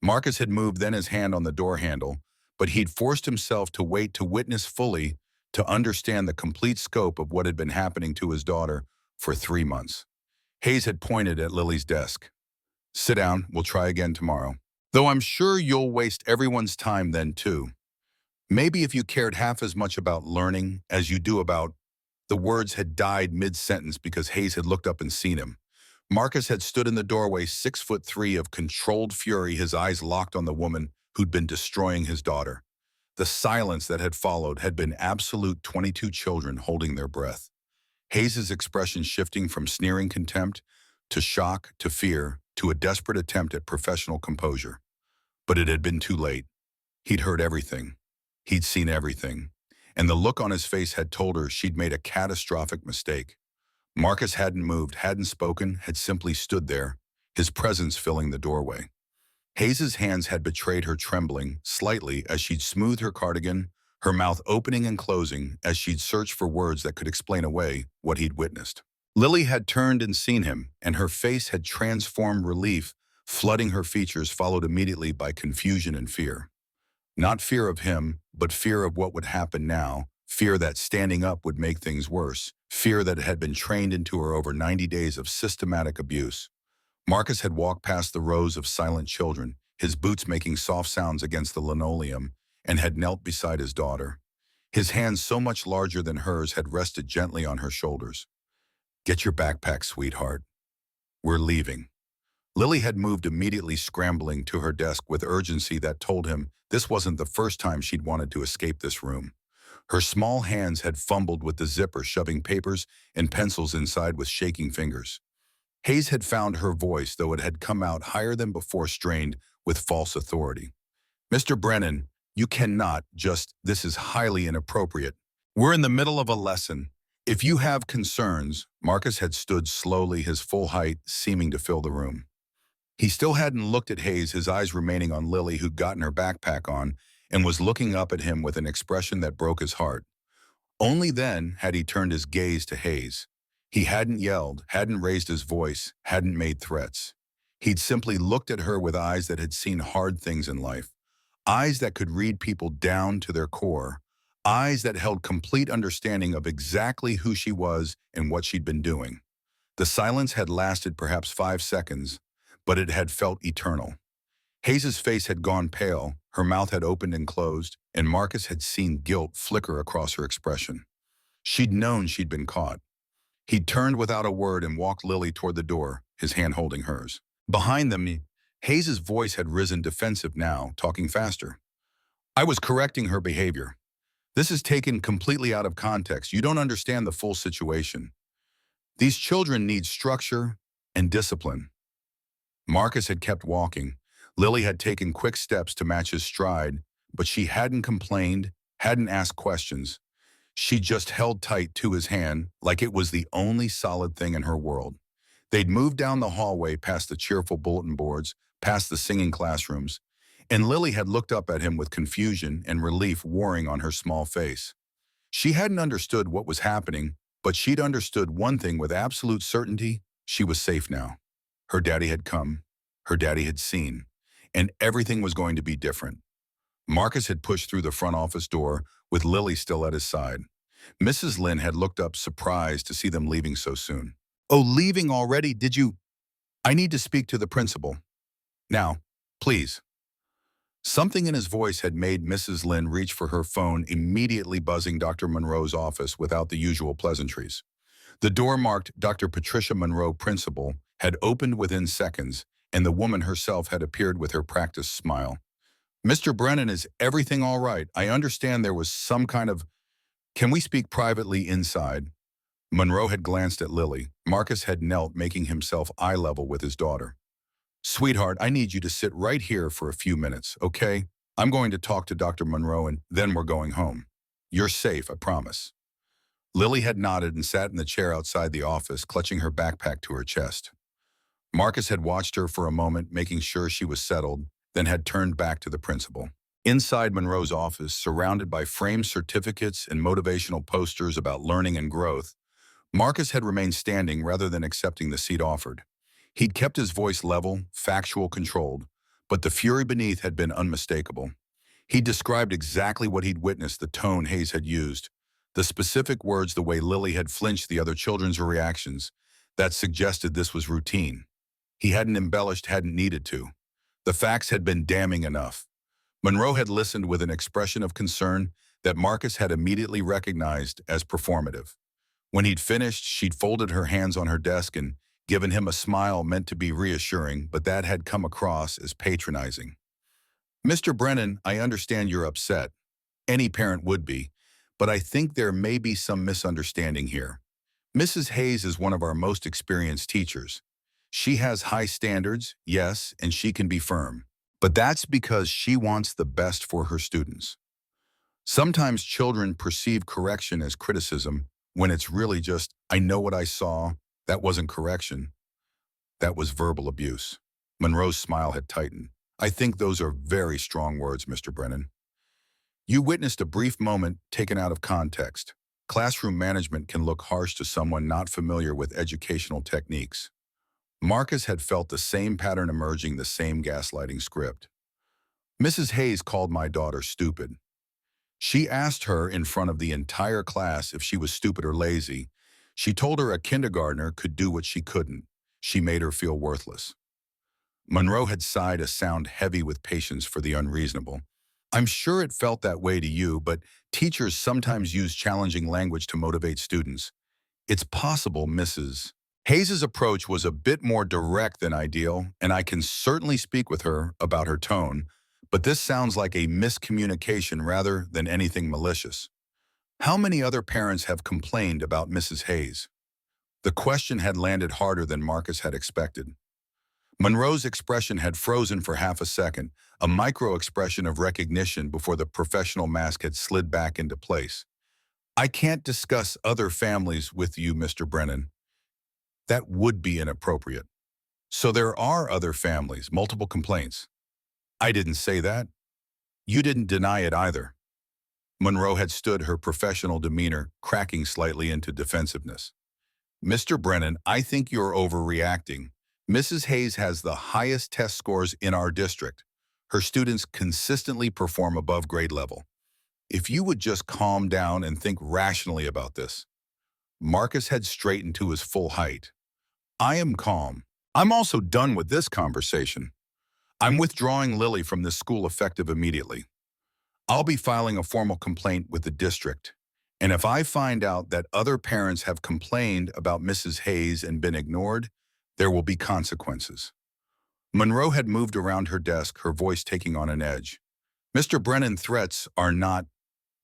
Marcus had moved then, his hand on the door handle, but he'd forced himself to wait to witness fully, to understand the complete scope of what had been happening to his daughter for 3 months. Hayes had pointed at Lily's desk. "Sit down, we'll try again tomorrow. Though I'm sure you'll waste everyone's time then too. Maybe if you cared half as much about learning as you do about—" The words had died mid-sentence because Hayes had looked up and seen him. Marcus had stood in the doorway, 6'3" of controlled fury, his eyes locked on the woman who'd been destroying his daughter. The silence that had followed had been absolute. 22 children holding their breath. Hayes's expression shifting from sneering contempt to shock to fear to a desperate attempt at professional composure. But it had been too late. He'd heard everything. He'd seen everything. And the look on his face had told her she'd made a catastrophic mistake. Marcus hadn't moved, hadn't spoken, had simply stood there, his presence filling the doorway. Hayes's hands had betrayed her, trembling slightly as she'd smoothed her cardigan, her mouth opening and closing as she'd searched for words that could explain away what he'd witnessed. Lily had turned and seen him, and her face had transformed, relief flooding her features, followed immediately by confusion and fear. Not fear of him, but fear of what would happen now, fear that standing up would make things worse, fear that had been trained into her over 90 days of systematic abuse. Marcus had walked past the rows of silent children, his boots making soft sounds against the linoleum, and had knelt beside his daughter. His hands, so much larger than hers, had rested gently on her shoulders. "Get your backpack, sweetheart. We're leaving." Lily had moved immediately, scrambling to her desk with urgency that told him this wasn't the first time she'd wanted to escape this room. Her small hands had fumbled with the zipper, shoving papers and pencils inside with shaking fingers. Hayes had found her voice, though it had come out higher than before, strained with false authority. "Mr. Brennan, you cannot just, this is highly inappropriate. We're in the middle of a lesson. If you have concerns." Marcus had stood slowly, his full height seeming to fill the room. He still hadn't looked at Hayes, his eyes remaining on Lily, who'd gotten her backpack on and was looking up at him with an expression that broke his heart. Only then had he turned his gaze to Hayes. He hadn't yelled, hadn't raised his voice, hadn't made threats. He'd simply looked at her with eyes that had seen hard things in life, eyes that could read people down to their core, eyes that held complete understanding of exactly who she was and what she'd been doing. The silence had lasted perhaps 5 seconds, but it had felt eternal. Hayes's face had gone pale, her mouth had opened and closed, and Marcus had seen guilt flicker across her expression. She'd known she'd been caught. He'd turned without a word and walked Lily toward the door, his hand holding hers. Behind them, Hayes's voice had risen, defensive now, talking faster. "I was correcting her behavior. This is taken completely out of context. You don't understand the full situation. These children need structure and discipline." Marcus had kept walking. Lily had taken quick steps to match his stride, but she hadn't complained, hadn't asked questions. She just held tight to his hand like it was the only solid thing in her world. They'd moved down the hallway, past the cheerful bulletin boards, past the singing classrooms, and Lily had looked up at him with confusion and relief warring on her small face. She hadn't understood what was happening, but she'd understood one thing with absolute certainty: she was safe now. Her daddy had come, her daddy had seen, and everything was going to be different. Marcus had pushed through the front office door, with Lily still at his side. Mrs. Lynn had looked up, surprised to see them leaving so soon. "Oh, leaving already? Did you—" "I need to speak to the principal. Now, please." Something in his voice had made Mrs. Lynn reach for her phone, immediately buzzing Dr. Monroe's office without the usual pleasantries. The door marked Dr. Patricia Monroe, principal, had opened within seconds, and the woman herself had appeared with her practiced smile. "Mr. Brennan, is everything all right? I understand there was some kind of— Can we speak privately inside?" Monroe had glanced at Lily. Marcus had knelt, making himself eye level with his daughter. "Sweetheart, I need you to sit right here for a few minutes, okay? I'm going to talk to Dr. Monroe and then we're going home. You're safe, I promise." Lily had nodded and sat in the chair outside the office, clutching her backpack to her chest. Marcus had watched her for a moment, making sure she was settled, then had turned back to the principal. Inside Monroe's office, surrounded by framed certificates and motivational posters about learning and growth, Marcus had remained standing rather than accepting the seat offered. He'd kept his voice level, factual, controlled, but the fury beneath had been unmistakable. He described exactly what he'd witnessed, the tone Hayes had used, the specific words, the way Lily had flinched, the other children's reactions, that suggested this was routine. He hadn't embellished, hadn't needed to. The facts had been damning enough. Monroe had listened with an expression of concern that Marcus had immediately recognized as performative. When he'd finished, she'd folded her hands on her desk and given him a smile meant to be reassuring, but that had come across as patronizing. Mr. Brennan, I understand you're upset. Any parent would be, but I think there may be some misunderstanding here. Mrs. Hayes is one of our most experienced teachers. She has high standards, yes, and she can be firm. But that's because she wants the best for her students. Sometimes children perceive correction as criticism when it's really just, I know what I saw, that wasn't correction, that was verbal abuse. Monroe's smile had tightened. I think those are very strong words, Mr. Brennan. You witnessed a brief moment taken out of context. Classroom management can look harsh to someone not familiar with educational techniques. Marcus had felt the same pattern emerging, the same gaslighting script. Mrs. Hayes called my daughter stupid. She asked her in front of the entire class if she was stupid or lazy. She told her a kindergartner could do what she couldn't. She made her feel worthless. Monroe had sighed, a sound heavy with patience for the unreasonable. I'm sure it felt that way to you, but teachers sometimes use challenging language to motivate students. It's possible Mrs. Hayes's approach was a bit more direct than ideal, and I can certainly speak with her about her tone, but this sounds like a miscommunication rather than anything malicious. How many other parents have complained about Mrs. Hayes? The question had landed harder than Marcus had expected. Monroe's expression had frozen for half a second, a micro-expression of recognition before the professional mask had slid back into place. I can't discuss other families with you, Mr. Brennan. That would be inappropriate. So there are other families, multiple complaints. I didn't say that. You didn't deny it either. Monroe had stood, her professional demeanor cracking slightly into defensiveness. Mr. Brennan, I think you're overreacting. Mrs. Hayes has the highest test scores in our district. Her students consistently perform above grade level. If you would just calm down and think rationally about this. Marcus had straightened to his full height. I am calm. I'm also done with this conversation. I'm withdrawing Lily from this school effective immediately. I'll be filing a formal complaint with the district. And if I find out that other parents have complained about Mrs. Hayes and been ignored, there will be consequences. Monroe had moved around her desk, her voice taking on an edge. Mr. Brennan, threats are not.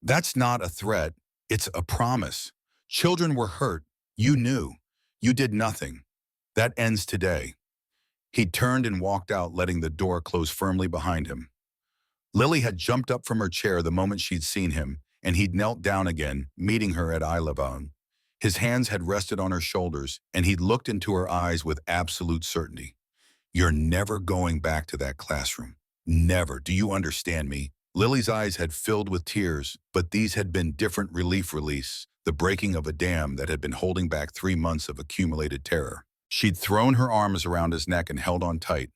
That's not a threat. It's a promise. Children were hurt. You knew. You did nothing. That ends today. He turned and walked out, letting the door close firmly behind him. Lily had jumped up from her chair the moment she'd seen him, and he'd knelt down again, meeting her at eye level. His hands had rested on her shoulders, and he'd looked into her eyes with absolute certainty. You're never going back to that classroom. Never. Do you understand me? Lily's eyes had filled with tears, but these had been different release, the breaking of a dam that had been holding back 3 months of accumulated terror. She'd thrown her arms around his neck and held on tight.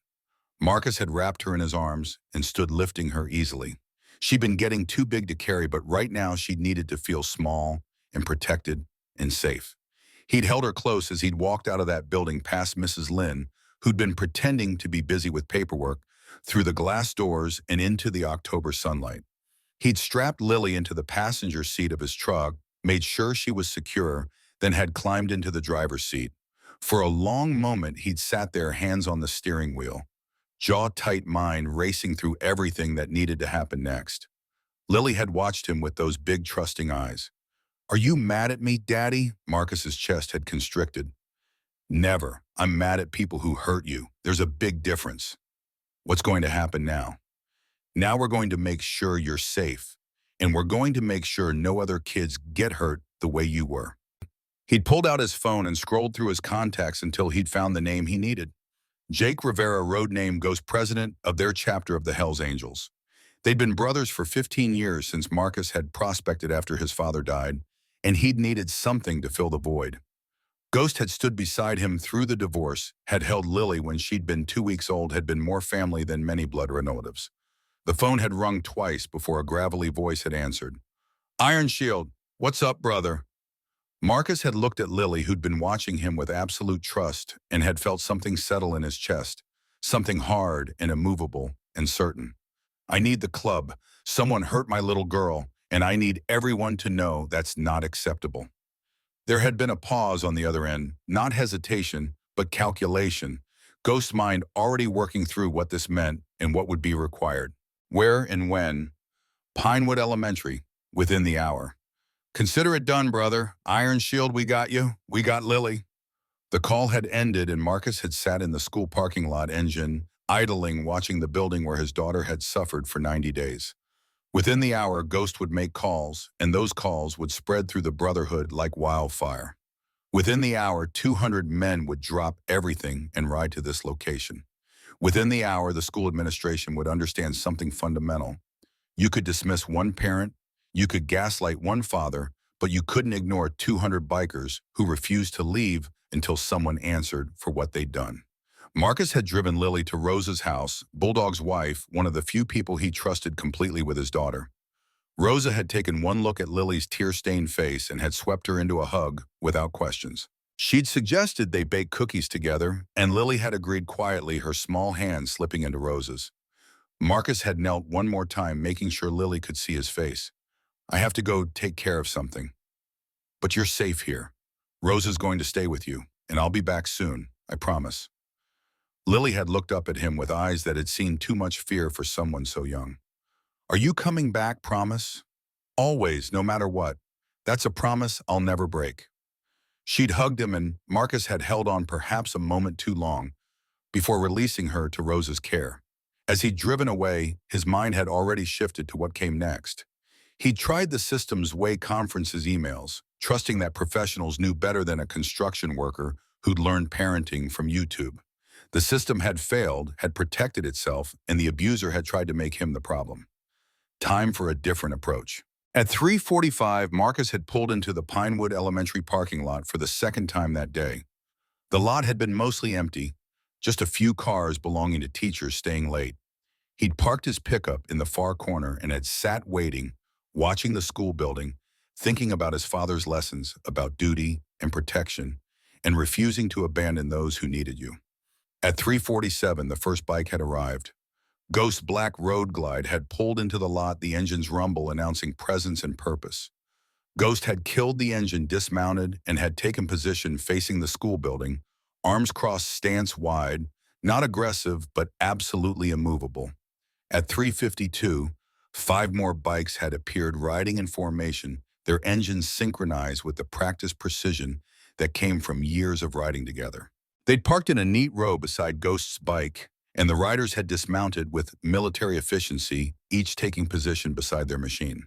Marcus had wrapped her in his arms and stood lifting her easily. She'd been getting too big to carry, but right now she needed to feel small and protected and safe. He'd held her close as he'd walked out of that building past Mrs. Lynn, who'd been pretending to be busy with paperwork, through the glass doors and into the October sunlight. He'd strapped Lily into the passenger seat of his truck, made sure she was secure, then had climbed into the driver's seat. For a long moment, he'd sat there, hands on the steering wheel, jaw-tight, mind racing through everything that needed to happen next. Lily had watched him with those big, trusting eyes. Are you mad at me, Daddy? Marcus's chest had constricted. Never. I'm mad at people who hurt you. There's a big difference. What's going to happen now? Now we're going to make sure you're safe, and we're going to make sure no other kids get hurt the way you were. He'd pulled out his phone and scrolled through his contacts until he'd found the name he needed. Jake Rivera, road name goes president of their chapter of the Hells Angels. They'd been brothers for 15 years since Marcus had prospected after his father died, and he'd needed something to fill the void. Ghost had stood beside him through the divorce, had held Lily when she'd been 2 weeks old, had been more family than many blood relatives. The phone had rung twice before a gravelly voice had answered. Iron Shield, what's up, brother? Marcus had looked at Lily, who'd been watching him with absolute trust, and had felt something settle in his chest, something hard and immovable and certain. I need the club. Someone hurt my little girl, and I need everyone to know that's not acceptable. There had been a pause on the other end, not hesitation, but calculation, Ghost's mind already working through what this meant and what would be required. Where and when? Pinewood Elementary, within the hour. Consider it done, brother. Iron Shield, we got you. We got Lily. The call had ended and Marcus had sat in the school parking lot engine, idling, watching the building where his daughter had suffered for 90 days. Within the hour, Ghost would make calls, and those calls would spread through the Brotherhood like wildfire. Within the hour, 200 men would drop everything and ride to this location. Within the hour, the school administration would understand something fundamental. You could dismiss one parent, you could gaslight one father, but you couldn't ignore 200 bikers who refused to leave until someone answered for what they'd done. Marcus had driven Lily to Rosa's house, Bulldog's wife, one of the few people he trusted completely with his daughter. Rosa had taken one look at Lily's tear-stained face and had swept her into a hug without questions. She'd suggested they bake cookies together, and Lily had agreed quietly, her small hand slipping into Rosa's. Marcus had knelt one more time, making sure Lily could see his face. I have to go take care of something. But you're safe here. Rosa's going to stay with you, and I'll be back soon, I promise. Lily had looked up at him with eyes that had seen too much fear for someone so young. Are you coming back, promise? Always, no matter what. That's a promise I'll never break. She'd hugged him and Marcus had held on perhaps a moment too long before releasing her to Rosa's care. As he'd driven away, his mind had already shifted to what came next. He'd tried the system's way conferences emails, trusting that professionals knew better than a construction worker who'd learned parenting from YouTube. The system had failed, had protected itself, and the abuser had tried to make him the problem. Time for a different approach. At 3:45, Marcus had pulled into the Pinewood Elementary parking lot for the second time that day. The lot had been mostly empty, just a few cars belonging to teachers staying late. He'd parked his pickup in the far corner and had sat waiting, watching the school building, thinking about his father's lessons about duty and protection, and refusing to abandon those who needed you. At 3:47, the first bike had arrived. Ghost's black road glide had pulled into the lot, the engine's rumble announcing presence and purpose. Ghost had killed the engine, dismounted, and had taken position facing the school building, arms crossed, stance wide, not aggressive, but absolutely immovable. At 3:52, 5 more bikes had appeared, riding in formation, their engines synchronized with the practiced precision that came from years of riding together. They'd parked in a neat row beside Ghost's bike, and the riders had dismounted with military efficiency, each taking position beside their machine.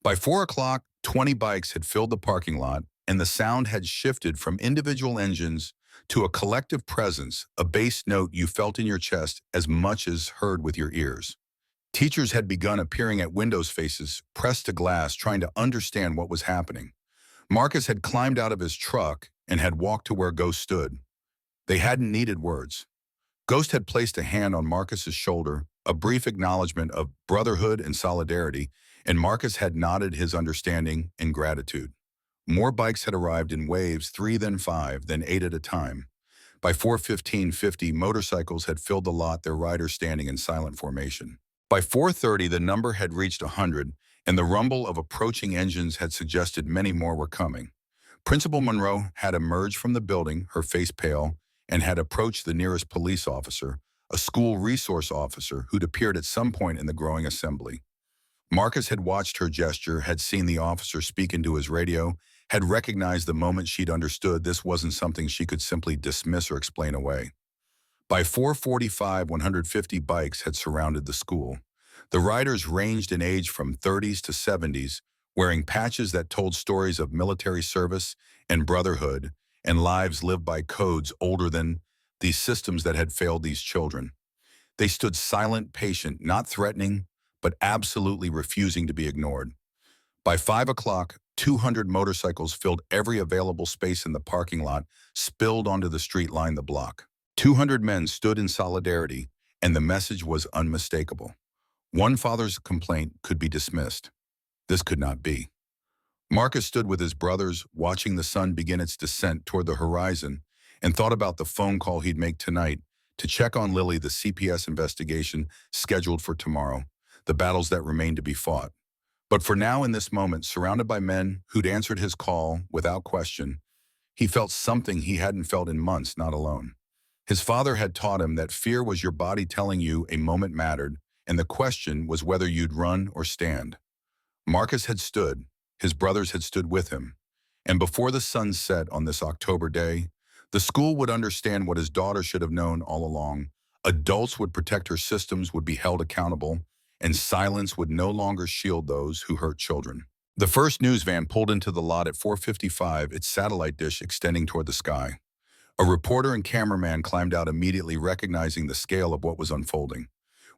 By 4 o'clock, 20 bikes had filled the parking lot, and the sound had shifted from individual engines to a collective presence, a bass note you felt in your chest as much as heard with your ears. Teachers had begun appearing at windows, faces pressed to glass, trying to understand what was happening. Marcus had climbed out of his truck and had walked to where Ghost stood. They hadn't needed words. Ghost had placed a hand on Marcus's shoulder, a brief acknowledgement of brotherhood and solidarity, and Marcus had nodded his understanding and gratitude. More bikes had arrived in waves, 3, then 5, then 8 at a time. By 4:15, motorcycles had filled the lot, their riders standing in silent formation. By 4:30, the number had reached 100, and the rumble of approaching engines had suggested many more were coming. Principal Monroe had emerged from the building, her face pale, and had approached the nearest police officer, a school resource officer who'd appeared at some point in the growing assembly. Marcus had watched her gesture, had seen the officer speak into his radio, had recognized the moment she'd understood this wasn't something she could simply dismiss or explain away. By 4:45, 150 bikes had surrounded the school. The riders ranged in age from 30s to 70s, wearing patches that told stories of military service and brotherhood and lives lived by codes older than these systems that had failed these children. They stood silent, patient, not threatening, but absolutely refusing to be ignored. By 5 o'clock, 200 motorcycles filled every available space in the parking lot, spilled onto the street, lined the block. 200 men stood in solidarity, and the message was unmistakable. One father's complaint could be dismissed. This could not be. Marcus stood with his brothers, watching the sun begin its descent toward the horizon, and thought about the phone call he'd make tonight to check on Lily, the CPS investigation scheduled for tomorrow, the battles that remained to be fought. But for now, in this moment, surrounded by men who'd answered his call without question, He felt something he hadn't felt in months, not alone. His father had taught him that fear was your body telling you a moment mattered, and the question was whether you'd run or stand. Marcus had stood, his brothers had stood with him, and before the sun set on this October day, the school would understand what his daughter should have known all along. Adults would protect her, systems would be held accountable, and silence would no longer shield those who hurt children. The first news van pulled into the lot at 4:55, its satellite dish extending toward the sky. A reporter and cameraman climbed out immediately, recognizing the scale of what was unfolding.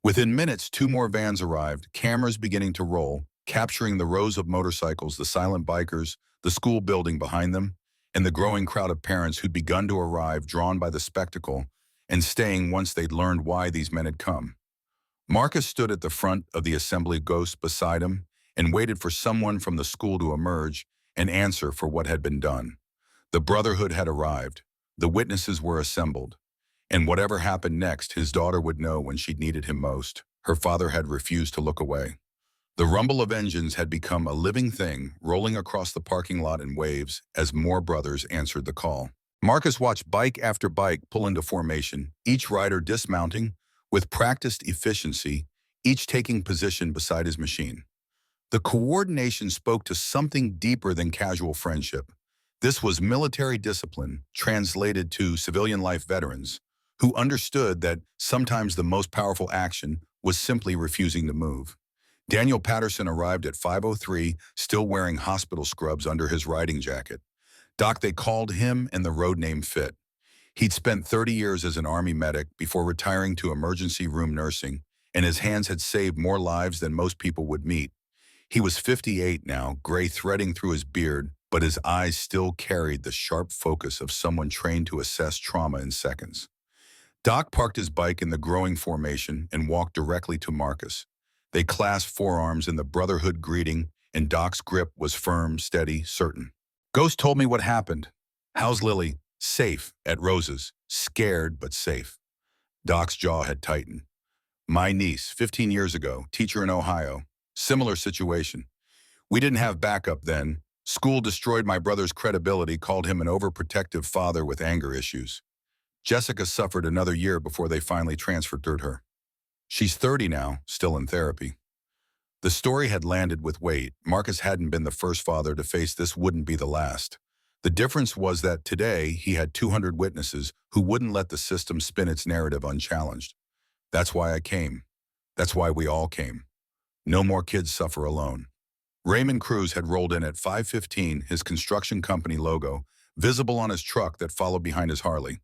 Within minutes, two more vans arrived, cameras beginning to roll, capturing the rows of motorcycles, the silent bikers, the school building behind them, and the growing crowd of parents who'd begun to arrive, drawn by the spectacle and staying once they'd learned why these men had come. Marcus stood at the front of the assembly, Ghost beside him, and waited for someone from the school to emerge and answer for what had been done. The brotherhood had arrived. The witnesses were assembled. And whatever happened next, his daughter would know when she'd needed him most. Her father had refused to look away. The rumble of engines had become a living thing, rolling across the parking lot in waves as more brothers answered the call. Marcus watched bike after bike pull into formation, each rider dismounting with practiced efficiency, each taking position beside his machine. The coordination spoke to something deeper than casual friendship. This was military discipline translated to civilian life veterans who understood that sometimes the most powerful action was simply refusing to move. Daniel Patterson arrived at 5:03, still wearing hospital scrubs under his riding jacket. Doc, they called him, and the road name fit. He'd spent 30 years as an Army medic before retiring to emergency room nursing, and his hands had saved more lives than most people would meet. He was 58 now, gray threading through his beard, but his eyes still carried the sharp focus of someone trained to assess trauma in seconds. Doc parked his bike in the growing formation and walked directly to Marcus. They clasped forearms in the brotherhood greeting, and Doc's grip was firm, steady, certain. Ghost told me what happened. How's Lily? Safe, at Rose's. Scared, but safe. Doc's jaw had tightened. My niece, 15 years ago, teacher in Ohio. Similar situation. We didn't have backup then. School destroyed my brother's credibility, called him an overprotective father with anger issues. Jessica suffered another year before they finally transferred her. She's 30 now, still in therapy. The story had landed with weight. Marcus hadn't been the first father to face this, wouldn't be the last. The difference was that today he had 200 witnesses who wouldn't let the system spin its narrative unchallenged. That's why I came. That's why we all came. No more kids suffer alone. Raymond Cruz had rolled in at 5:15, his construction company logo visible on his truck that followed behind his Harley.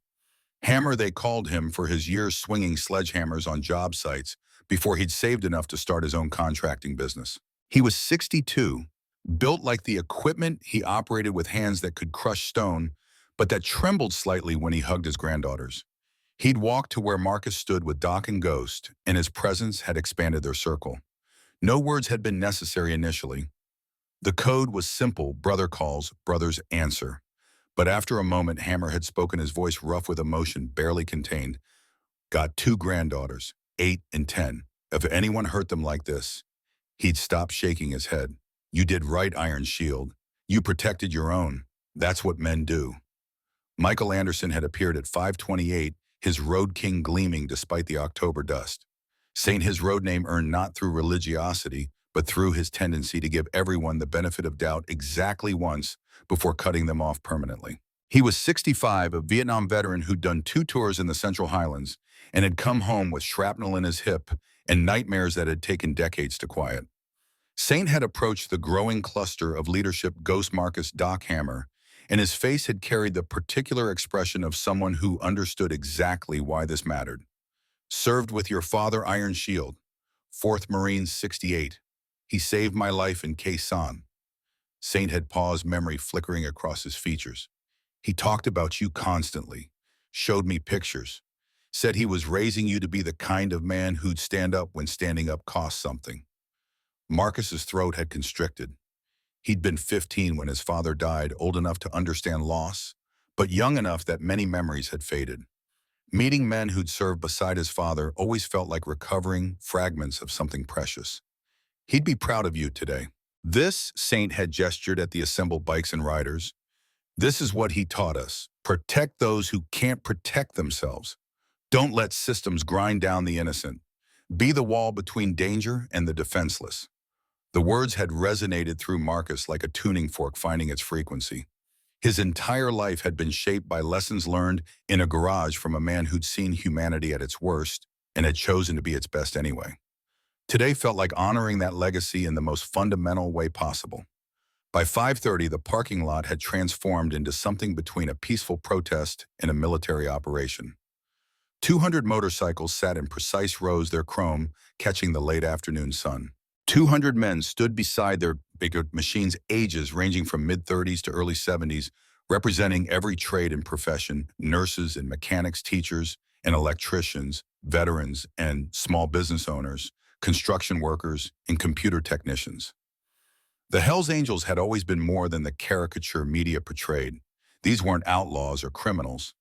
Hammer, they called him for his years swinging sledgehammers on job sites before he'd saved enough to start his own contracting business. He was 62, built like the equipment he operated with hands that could crush stone, but that trembled slightly when he hugged his granddaughters. He'd walked to where Marcus stood with Doc and Ghost, and his presence had expanded their circle. No words had been necessary initially. The code was simple: brother calls, brothers answer. But after a moment, Hammer had spoken, his voice rough with emotion barely contained. Got two granddaughters, 8 and 10. If anyone hurt them like this, he'd stop shaking his head. You did right, Iron Shield. You protected your own. That's what men do. Michael Anderson had appeared at 5:28, his road king gleaming despite the October dust. Saint, his road name earned not through religiosity, but through his tendency to give everyone the benefit of doubt exactly once before cutting them off permanently. He was 65, a Vietnam veteran who'd done 2 tours in the Central Highlands and had come home with shrapnel in his hip and nightmares that had taken decades to quiet. Saint had approached the growing cluster of leadership, Ghost, Marcus, Doc, Hammer, and his face had carried the particular expression of someone who understood exactly why this mattered. Served with your father, Iron Shield. 4th Marines, 68. He saved my life in Khe Sanh. Saint had paused, memory flickering across his features. He talked about you constantly, showed me pictures, said he was raising you to be the kind of man who'd stand up when standing up cost something. Marcus's throat had constricted. He'd been 15 when his father died, old enough to understand loss, but young enough that many memories had faded. Meeting men who'd served beside his father always felt like recovering fragments of something precious. He'd be proud of you today. This, Saint had gestured at the assembled bikes and riders. This is what he taught us. Protect those who can't protect themselves. Don't let systems grind down the innocent. Be the wall between danger and the defenseless. The words had resonated through Marcus like a tuning fork finding its frequency. His entire life had been shaped by lessons learned in a garage from a man who'd seen humanity at its worst and had chosen to be its best anyway. Today felt like honoring that legacy in the most fundamental way possible. By 5:30, the parking lot had transformed into something between a peaceful protest and a military operation. 200 motorcycles sat in precise rows, their chrome catching the late afternoon sun. 200 men stood beside their bigger machines, ages ranging from mid-30s to early 70s, representing every trade and profession: nurses and mechanics, teachers and electricians, veterans and small business owners, construction workers and computer technicians. The Hells Angels had always been more than the caricature media portrayed. These weren't outlaws or criminals.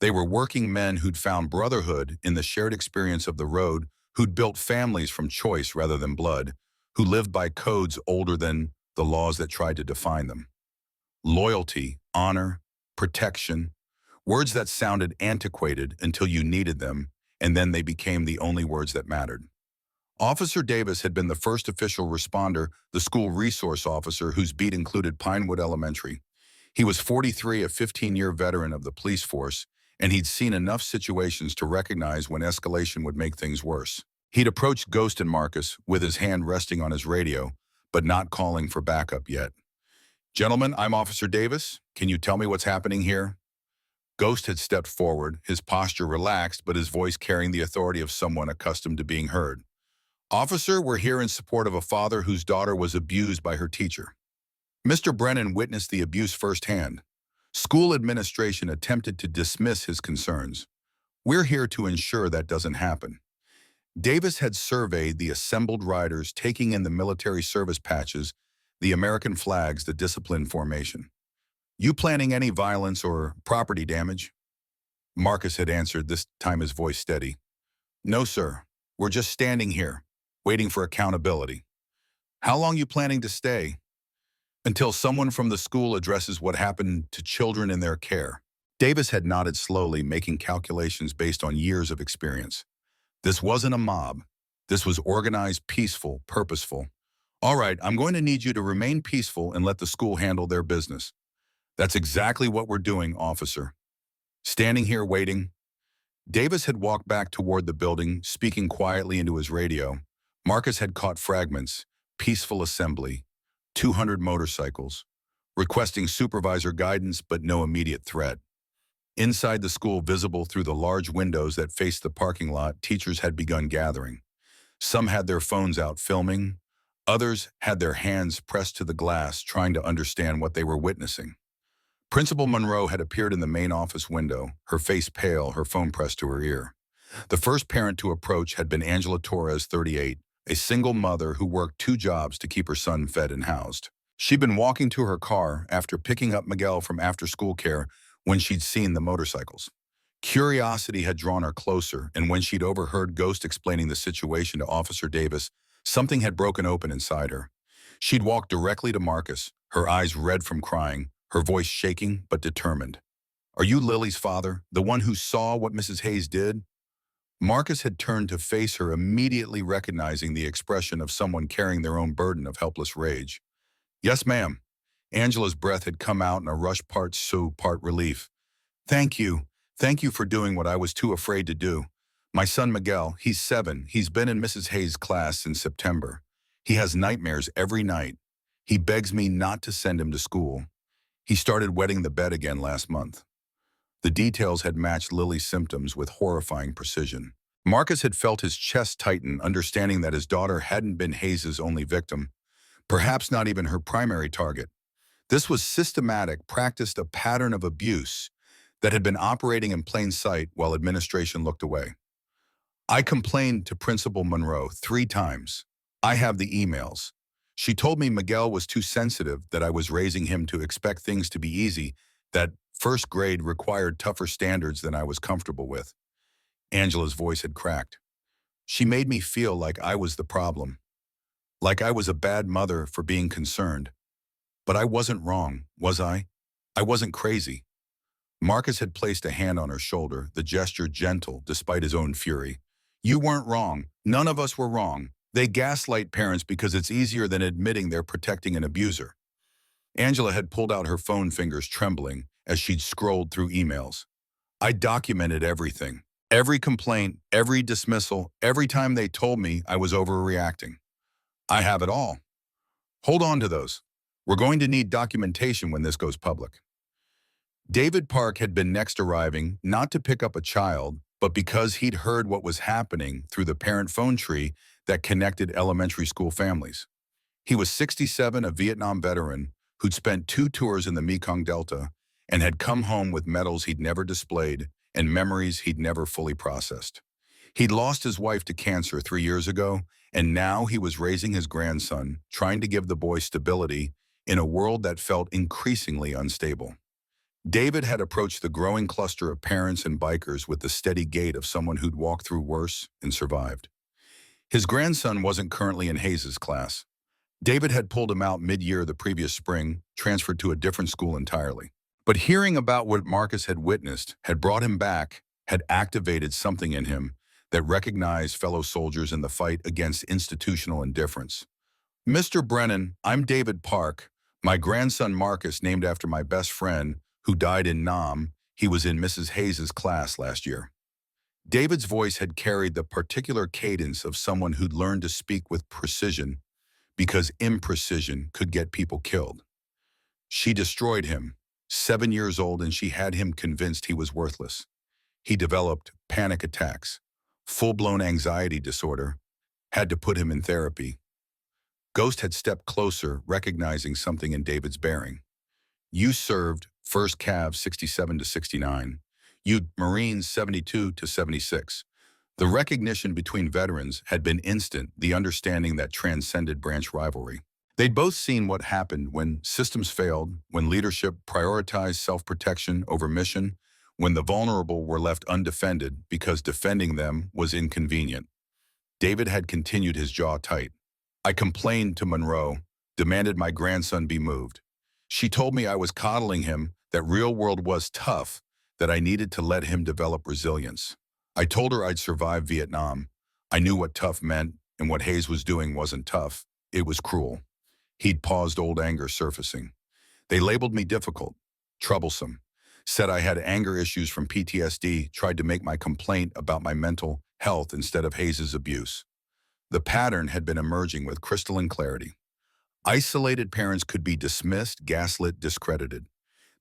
They were working men who'd found brotherhood in the shared experience of the road, who'd built families from choice rather than blood, who lived by codes older than the laws that tried to define them. Loyalty, honor, protection, words that sounded antiquated until you needed them, and then they became the only words that mattered. Officer Davis had been the first official responder, the school resource officer whose beat included Pinewood Elementary. He was 43, a 15-year veteran of the police force, and he'd seen enough situations to recognize when escalation would make things worse. He'd approached Ghost and Marcus with his hand resting on his radio, but not calling for backup yet. "Gentlemen, I'm Officer Davis. Can you tell me what's happening here?" Ghost had stepped forward, his posture relaxed, but his voice carrying the authority of someone accustomed to being heard. "Officer, we're here in support of a father whose daughter was abused by her teacher. Mr. Brennan witnessed the abuse firsthand. School administration attempted to dismiss his concerns. We're here to ensure that doesn't happen." Davis had surveyed the assembled riders, taking in the military service patches, the American flags, the discipline formation. "You planning any violence or property damage?" Marcus had answered, this time his voice steady. "No, sir. We're just standing here, waiting for accountability." "How long you planning to stay?" "Until someone from the school addresses what happened to children in their care." Davis had nodded slowly, making calculations based on years of experience. This wasn't a mob. This was organized, peaceful, purposeful. "All right, I'm going to need you to remain peaceful and let the school handle their business." "That's exactly what we're doing, officer." Standing here waiting, Davis had walked back toward the building, speaking quietly into his radio. Marcus had caught fragments: peaceful assembly, 200 motorcycles, requesting supervisor guidance but no immediate threat. Inside the school, visible through the large windows that faced the parking lot, teachers had begun gathering. Some had their phones out filming. Others had their hands pressed to the glass, trying to understand what they were witnessing. Principal Monroe had appeared in the main office window, her face pale, her phone pressed to her ear. The first parent to approach had been Angela Torres, 38, a single mother who worked 2 jobs to keep her son fed and housed. She'd been walking to her car after picking up Miguel from after-school care when she'd seen the motorcycles. Curiosity had drawn her closer, and when she'd overheard Ghost explaining the situation to Officer Davis, something had broken open inside her. She'd walked directly to Marcus, her eyes red from crying, her voice shaking but determined. "Are you Lily's father, the one who saw what Mrs. Hayes did?" Marcus had turned to face her, immediately recognizing the expression of someone carrying their own burden of helpless rage. "Yes, ma'am." Angela's breath had come out in a rush, part sob, part relief. "Thank you. Thank you for doing what I was too afraid to do. My son Miguel, he's 7. He's been in Mrs. Hayes' class since September. He has nightmares every night. He begs me not to send him to school. He started wetting the bed again last month." The details had matched Lily's symptoms with horrifying precision. Marcus had felt his chest tighten, understanding that his daughter hadn't been Hayes' only victim, perhaps not even her primary target. This was systematic, practiced, a pattern of abuse that had been operating in plain sight while administration looked away. "I complained to Principal Monroe 3 times. I have the emails. She told me Miguel was too sensitive, that I was raising him to expect things to be easy, that first grade required tougher standards than I was comfortable with." Angela's voice had cracked. "She made me feel like I was the problem, like I was a bad mother for being concerned. But I wasn't wrong, was I? I wasn't crazy. Marcus had placed a hand on her shoulder, the gesture gentle despite his own fury. You weren't wrong. None of us were wrong. They gaslight parents because it's easier than admitting they're protecting an abuser. Angela had pulled out her phone, fingers trembling, as she'd scrolled through emails. I documented everything. Every complaint, every dismissal, every time they told me I was overreacting. I have it all. Hold on to those. We're going to need documentation when this goes public. David Park had been next arriving, not to pick up a child, but because he'd heard what was happening through the parent phone tree that connected elementary school families. He was 67, a Vietnam veteran who'd spent 2 tours in the Mekong Delta and had come home with medals he'd never displayed and memories he'd never fully processed. He'd lost his wife to cancer 3 years ago, and now he was raising his grandson, trying to give the boy stability in a world that felt increasingly unstable. David had approached the growing cluster of parents and bikers with the steady gait of someone who'd walked through worse and survived. His grandson wasn't currently in Hayes' class. David had pulled him out mid-year the previous spring, transferred to a different school entirely. But hearing about what Marcus had witnessed had brought him back, had activated something in him that recognized fellow soldiers in the fight against institutional indifference. Mr. Brennan, I'm David Park. My grandson Marcus, named after my best friend, who died in Nam. He was in Mrs. Hayes' class last year. David's voice had carried the particular cadence of someone who'd learned to speak with precision because imprecision could get people killed. She destroyed him, 7 years old, and she had him convinced he was worthless. He developed panic attacks, full-blown anxiety disorder, had to put him in therapy. Ghost had stepped closer, recognizing something in David's bearing. You served 1st Cav 67 to 69. You Marines 72 to 76. The recognition between veterans had been instant, the understanding that transcended branch rivalry. They'd both seen what happened when systems failed, when leadership prioritized self-protection over mission, when the vulnerable were left undefended because defending them was inconvenient. David had continued, his jaw tight. I complained to Monroe, demanded my grandson be moved. She told me I was coddling him, that real world was tough, that I needed to let him develop resilience. I told her I'd survived Vietnam. I knew what tough meant, and what Hayes was doing wasn't tough. It was cruel. He'd paused, old anger surfacing. They labeled me difficult, troublesome, said I had anger issues from PTSD, tried to make my complaint about my mental health instead of Hayes' abuse. The pattern had been emerging with crystalline clarity. Isolated parents could be dismissed, gaslit, discredited.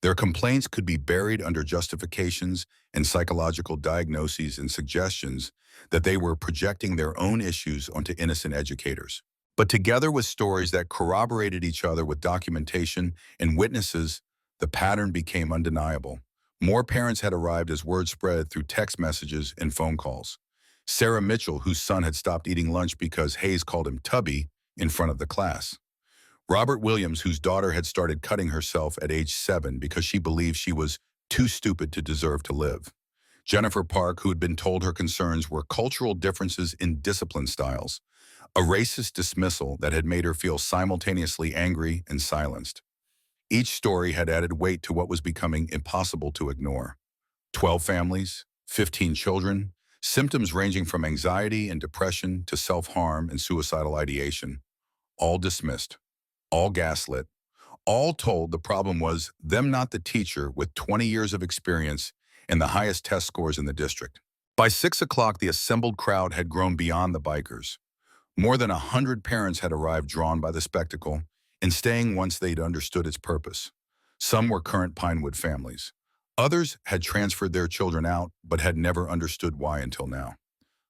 Their complaints could be buried under justifications and psychological diagnoses and suggestions that they were projecting their own issues onto innocent educators. But together with stories that corroborated each other with documentation and witnesses, the pattern became undeniable. More parents had arrived as word spread through text messages and phone calls. Sarah Mitchell, whose son had stopped eating lunch because Hayes called him Tubby in front of the class. Robert Williams, whose daughter had started cutting herself at age 7 because she believed she was too stupid to deserve to live. Jennifer Park, who had been told her concerns were cultural differences in discipline styles, a racist dismissal that had made her feel simultaneously angry and silenced. Each story had added weight to what was becoming impossible to ignore. 12 families, 15 children, symptoms ranging from anxiety and depression to self-harm and suicidal ideation, all dismissed. All gaslit, all told the problem was them, not the teacher with 20 years of experience and the highest test scores in the district. By 6 o'clock, the assembled crowd had grown beyond the bikers. More than 100 parents had arrived, drawn by the spectacle and staying once they'd understood its purpose. Some were current Pinewood families. Others had transferred their children out but had never understood why until now.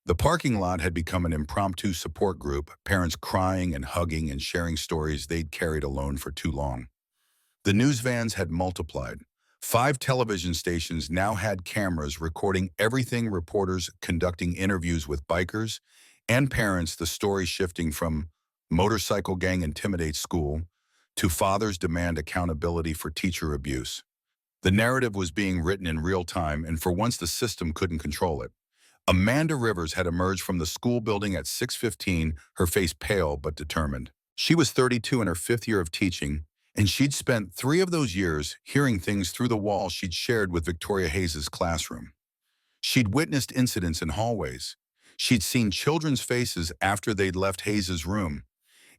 The parking lot had become an impromptu support group, parents crying and hugging and sharing stories they'd carried alone for too long. The news vans had multiplied. 5 television stations now had cameras recording everything, reporters conducting interviews with bikers and parents, the story shifting from motorcycle gang intimidates school to fathers demand accountability for teacher abuse. The narrative was being written in real time, and for once the system couldn't control it. Amanda Rivers had emerged from the school building at 6:15, her face pale but determined. She was 32 in her 5th year of teaching, And she'd spent 3 of those years hearing things through the walls she'd shared with Victoria Hayes's classroom. She'd witnessed incidents in hallways. She'd seen children's faces after they'd left Hayes's room.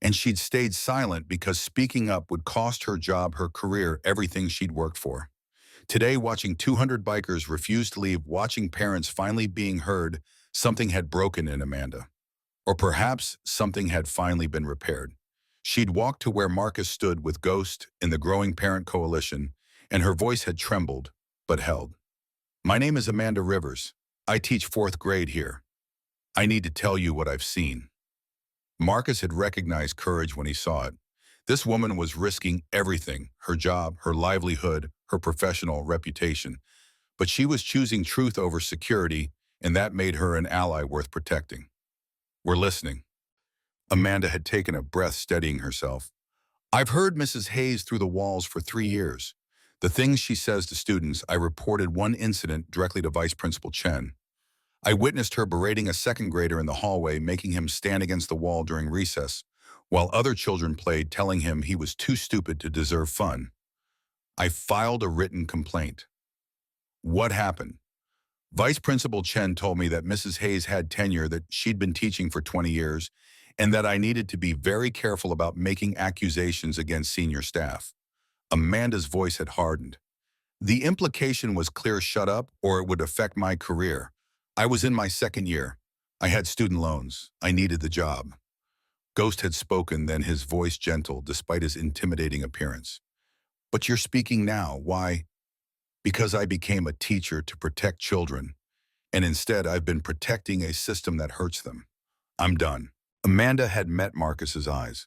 And she'd stayed silent because speaking up would cost her job, her career, everything she'd worked for. Today, watching 200 bikers refuse to leave, watching parents finally being heard, something had broken in Amanda. Or perhaps something had finally been repaired. She'd walked to where Marcus stood with Ghost in the growing parent coalition, and her voice had trembled, but held. My name is Amanda Rivers. I teach fourth grade here. I need to tell you what I've seen. Marcus had recognized courage when he saw it. This woman was risking everything, her job, her livelihood, her professional reputation. But she was choosing truth over security, and that made her an ally worth protecting. We're listening. Amanda had taken a breath, steadying herself. I've heard Mrs. Hayes through the walls for 3 years. The things she says to students. I reported one incident directly to Vice Principal Chen. I witnessed her berating a second grader in the hallway, making him stand against the wall during recess, while other children played, telling him he was too stupid to deserve fun. I filed a written complaint. What happened? Vice Principal Chen told me that Mrs. Hayes had tenure, that she'd been teaching for 20 years, and that I needed to be very careful about making accusations against senior staff. Amanda's voice had hardened. The implication was clear: shut up, or it would affect my career. I was in my second year. I had student loans. I needed the job. Ghost had spoken, then his voice gentle despite his intimidating appearance. But you're speaking now. Why? Because I became a teacher to protect children, and instead I've been protecting a system that hurts them. I'm done. Amanda had met Marcus's eyes.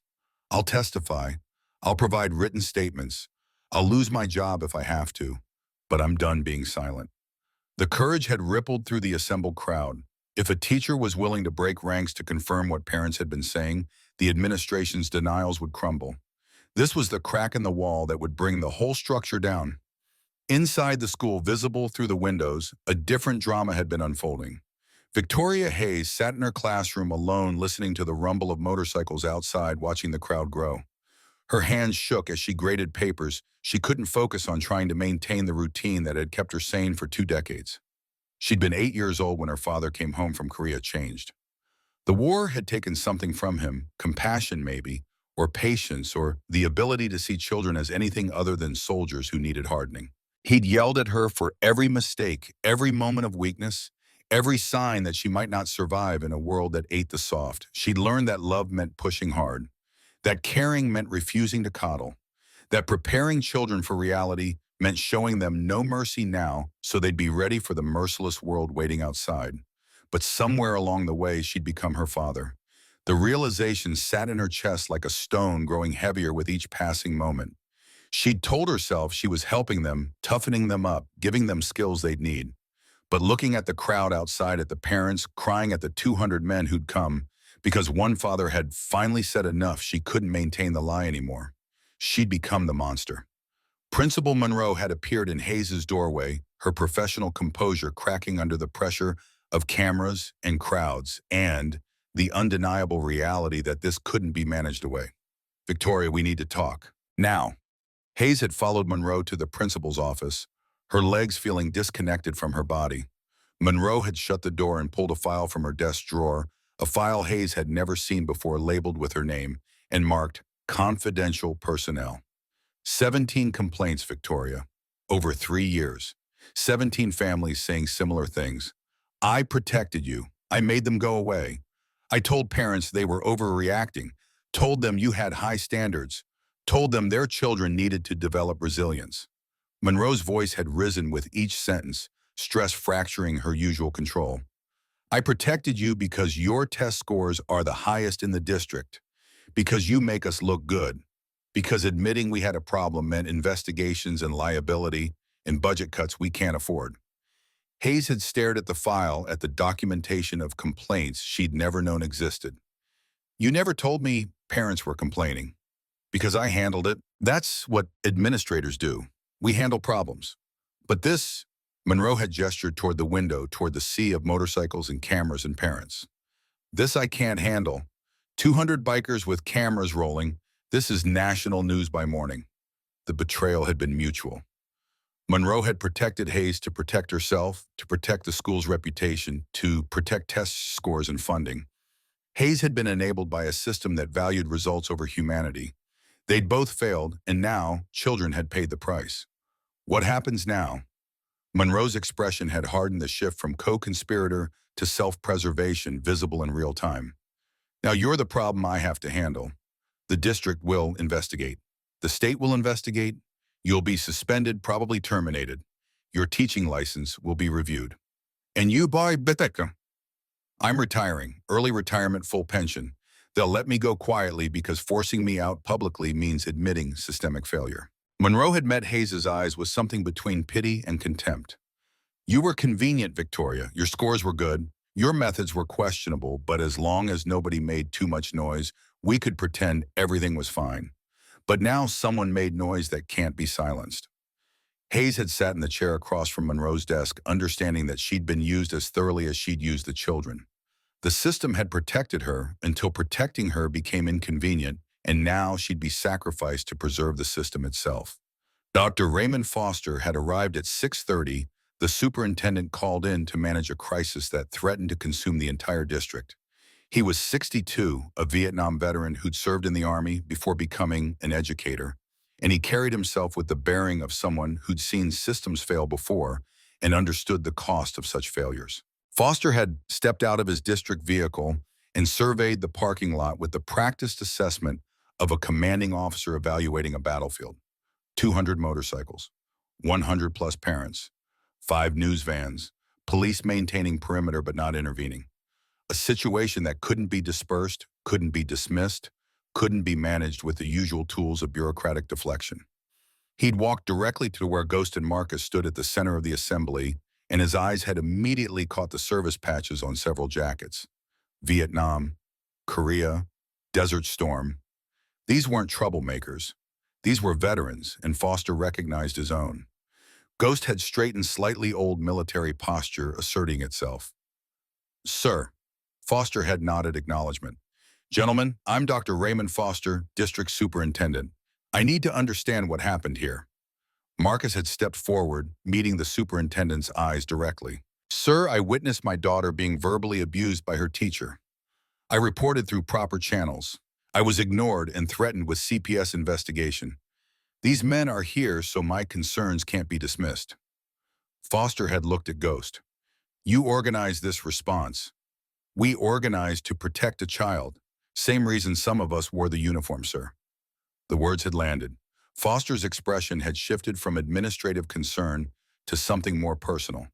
I'll testify. I'll provide written statements. I'll lose my job if I have to, but I'm done being silent. The courage had rippled through the assembled crowd. If a teacher was willing to break ranks to confirm what parents had been saying, the administration's denials would crumble. This was the crack in the wall that would bring the whole structure down. Inside the school, visible through the windows, a different drama had been unfolding. Victoria Hayes sat in her classroom alone, listening to the rumble of motorcycles outside, watching the crowd grow. Her hands shook as she graded papers. She couldn't focus on trying to maintain the routine that had kept her sane for 2 decades. She'd been 8 years old when her father came home from Korea. Changed. The war had taken something from him, compassion maybe, or patience, or the ability to see children as anything other than soldiers who needed hardening. He'd yelled at her for every mistake, every moment of weakness, every sign that she might not survive in a world that ate the soft. She'd learned that love meant pushing hard, that caring meant refusing to coddle, that preparing children for reality meant showing them no mercy now so they'd be ready for the merciless world waiting outside. But somewhere along the way, she'd become her father. The realization sat in her chest like a stone, growing heavier with each passing moment. She'd told herself she was helping them, toughening them up, giving them skills they'd need. But looking at the crowd outside, at the parents, crying at the 200 men who'd come, because one father had finally said enough, she couldn't maintain the lie anymore. She'd become the monster. Principal Monroe had appeared in Hayes's doorway, her professional composure cracking under the pressure of cameras and crowds, and the undeniable reality that this couldn't be managed away. Victoria, we need to talk. Now. Hayes had followed Monroe to the principal's office, her legs feeling disconnected from her body. Monroe had shut the door and pulled a file from her desk drawer, a file Hayes had never seen before, labeled with her name and marked Confidential Personnel. 17 complaints, Victoria, over 3 years. 17 families saying similar things. I protected you. I made them go away. I told parents they were overreacting, told them you had high standards, told them their children needed to develop resilience. Monroe's voice had risen with each sentence, stress fracturing her usual control. I protected you because your test scores are the highest in the district, because you make us look good, because admitting we had a problem meant investigations and liability and budget cuts we can't afford. Hayes had stared at the file, at the documentation of complaints she'd never known existed. You never told me parents were complaining. Because I handled it. That's what administrators do. We handle problems. But this, Monroe had gestured toward the window, toward the sea of motorcycles and cameras and parents. This I can't handle. 200 bikers with cameras rolling. This is national news by morning. The betrayal had been mutual. Monroe had protected Hayes to protect herself, to protect the school's reputation, to protect test scores and funding. Hayes had been enabled by a system that valued results over humanity. They'd both failed, and now children had paid the price. What happens now? Monroe's expression had hardened the shift from co-conspirator to self-preservation visible in real time. Now you're the problem I have to handle. The district will investigate. The state will investigate. You'll be suspended, probably terminated. Your teaching license will be reviewed. And you, boy, Beteka. I'm retiring. Early retirement, full pension. They'll let me go quietly because forcing me out publicly means admitting systemic failure. Monroe had met Hayes's eyes with something between pity and contempt. You were convenient, Victoria. Your scores were good. Your methods were questionable, but as long as nobody made too much noise, we could pretend everything was fine. But now someone made noise that can't be silenced. Hayes had sat in the chair across from Monroe's desk, understanding that she'd been used as thoroughly as she'd used the children. The system had protected her until protecting her became inconvenient, and now she'd be sacrificed to preserve the system itself. Dr. Raymond Foster had arrived at 6:30. The superintendent called in to manage a crisis that threatened to consume the entire district. He was 62, a Vietnam veteran who'd served in the Army before becoming an educator, and he carried himself with the bearing of someone who'd seen systems fail before and understood the cost of such failures. Foster had stepped out of his district vehicle and surveyed the parking lot with the practiced assessment of a commanding officer evaluating a battlefield. 200 motorcycles, 100 plus parents, 5 news vans, police maintaining perimeter but not intervening. A situation that couldn't be dispersed, couldn't be dismissed, couldn't be managed with the usual tools of bureaucratic deflection. He'd walked directly to where Ghost and Marcus stood at the center of the assembly, and his eyes had immediately caught the service patches on several jackets. Vietnam, Korea, Desert Storm. These weren't troublemakers. These were veterans, and Foster recognized his own. Ghost had straightened slightly old military posture, asserting itself. Sir. Foster had nodded acknowledgement. Gentlemen, I'm Dr. Raymond Foster, District Superintendent. I need to understand what happened here. Marcus had stepped forward, meeting the superintendent's eyes directly. Sir, I witnessed my daughter being verbally abused by her teacher. I reported through proper channels. I was ignored and threatened with CPS investigation. These men are here, so my concerns can't be dismissed. Foster had looked at Ghost. You organized this response. We organized to protect a child. Same reason some of us wore the uniform, sir. The words had landed. Foster's expression had shifted from administrative concern to something more personal.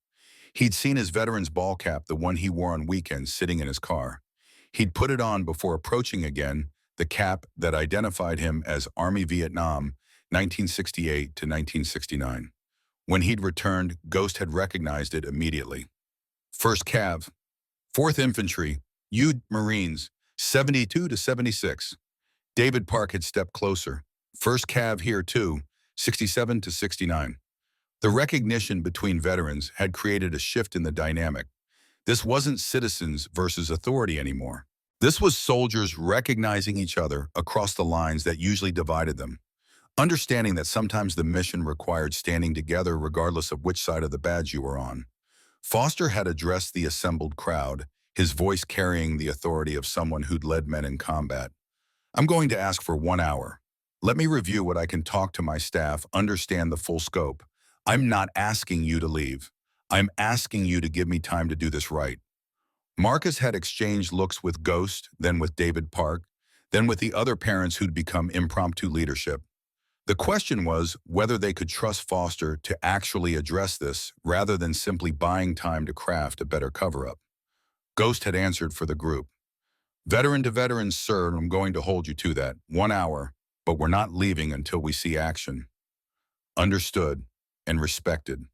He'd seen his veteran's ball cap, the one he wore on weekends, sitting in his car. He'd put it on before approaching again, the cap that identified him as Army Vietnam, 1968 to 1969. When he'd returned, Ghost had recognized it immediately. 1st Cav, 4th Infantry, U Marines, 72 to 76. David Park had stepped closer. 1st Cav here too, 67 to 69. The recognition between veterans had created a shift in the dynamic. This wasn't citizens versus authority anymore. This was soldiers recognizing each other across the lines that usually divided them, understanding that sometimes the mission required standing together regardless of which side of the badge you were on. Foster had addressed the assembled crowd, his voice carrying the authority of someone who'd led men in combat. I'm going to ask for 1 hour. Let me review what I can, talk to my staff, understand the full scope. I'm not asking you to leave. I'm asking you to give me time to do this right. Marcus had exchanged looks with Ghost, then with David Park, then with the other parents who'd become impromptu leadership. The question was whether they could trust Foster to actually address this rather than simply buying time to craft a better cover-up. Ghost had answered for the group. Veteran to veteran, sir, I'm going to hold you to that. 1 hour, but we're not leaving until we see action. Understood and respected.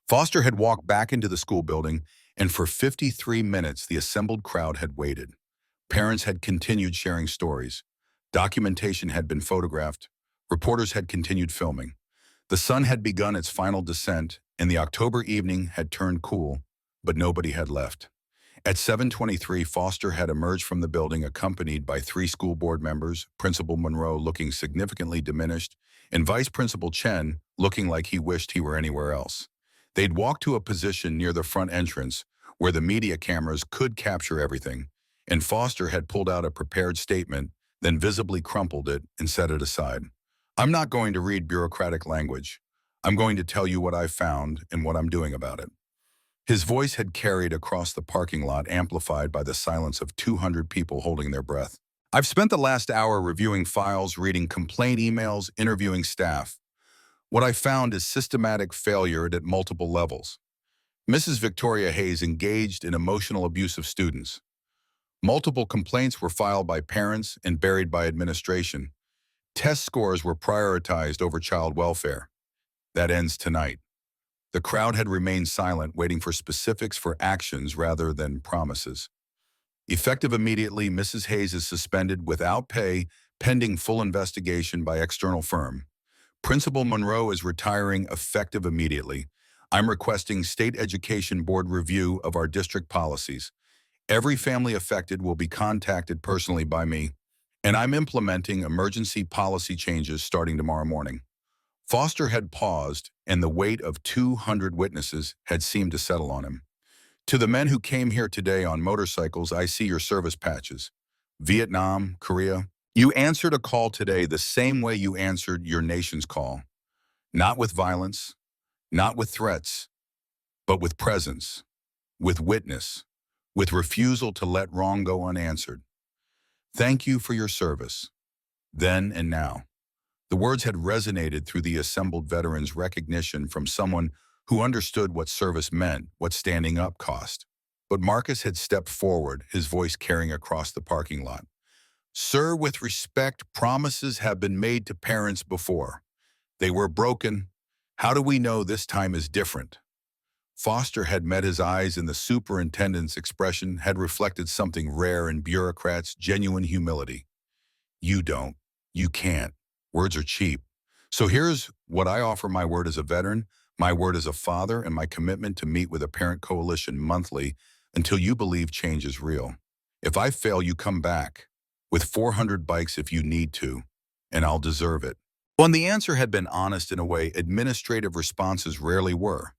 Foster had walked back into the school building, and for 53 minutes the assembled crowd had waited. Parents had continued sharing stories. Documentation had been photographed. Reporters had continued filming. The sun had begun its final descent, and the October evening had turned cool, but nobody had left. At 7:23, Foster had emerged from the building accompanied by three school board members, Principal Monroe looking significantly diminished, and Vice Principal Chen looking like he wished he were anywhere else. They'd walked to a position near the front entrance where the media cameras could capture everything, and Foster had pulled out a prepared statement, then visibly crumpled it and set it aside. "I'm not going to read bureaucratic language. I'm going to tell you what I found and what I'm doing about it." His voice had carried across the parking lot, amplified by the silence of 200 people holding their breath. "I've spent the last hour reviewing files, reading complaint emails, interviewing staff. What I found is systematic failure at multiple levels. Mrs. Victoria Hayes engaged in emotional abuse of students. Multiple complaints were filed by parents and buried by administration. Test scores were prioritized over child welfare. That ends tonight." The crowd had remained silent, waiting for specifics for actions rather than promises. "Effective immediately, Mrs. Hayes is suspended without pay, pending full investigation by external firm. Principal Monroe is retiring effective immediately. I'm requesting State Education Board review of our district policies. Every family affected will be contacted personally by me, and I'm implementing emergency policy changes starting tomorrow morning." Foster had paused, and the weight of 200 witnesses had seemed to settle on him. "To the men who came here today on motorcycles, I see your service patches. Vietnam, Korea. You answered a call today the same way you answered your nation's call. Not with violence, not with threats, but with presence, with witness, with refusal to let wrong go unanswered. Thank you for your service, then and now." The words had resonated through the assembled veterans' recognition from someone who understood what service meant, what standing up cost. But Marcus had stepped forward, his voice carrying across the parking lot. "Sir, with respect, promises have been made to parents before. They were broken. How do we know this time is different?" Foster had met his eyes, and the superintendent's expression had reflected something rare in bureaucrats: genuine humility. "You don't. You can't. Words are cheap. So here's what I offer: my word as a veteran, my word as a father, and my commitment to meet with a parent coalition monthly until you believe change is real. If I fail, you come back with 400 bikes if you need to, and I'll deserve it." When the answer had been honest in a way administrative responses rarely were.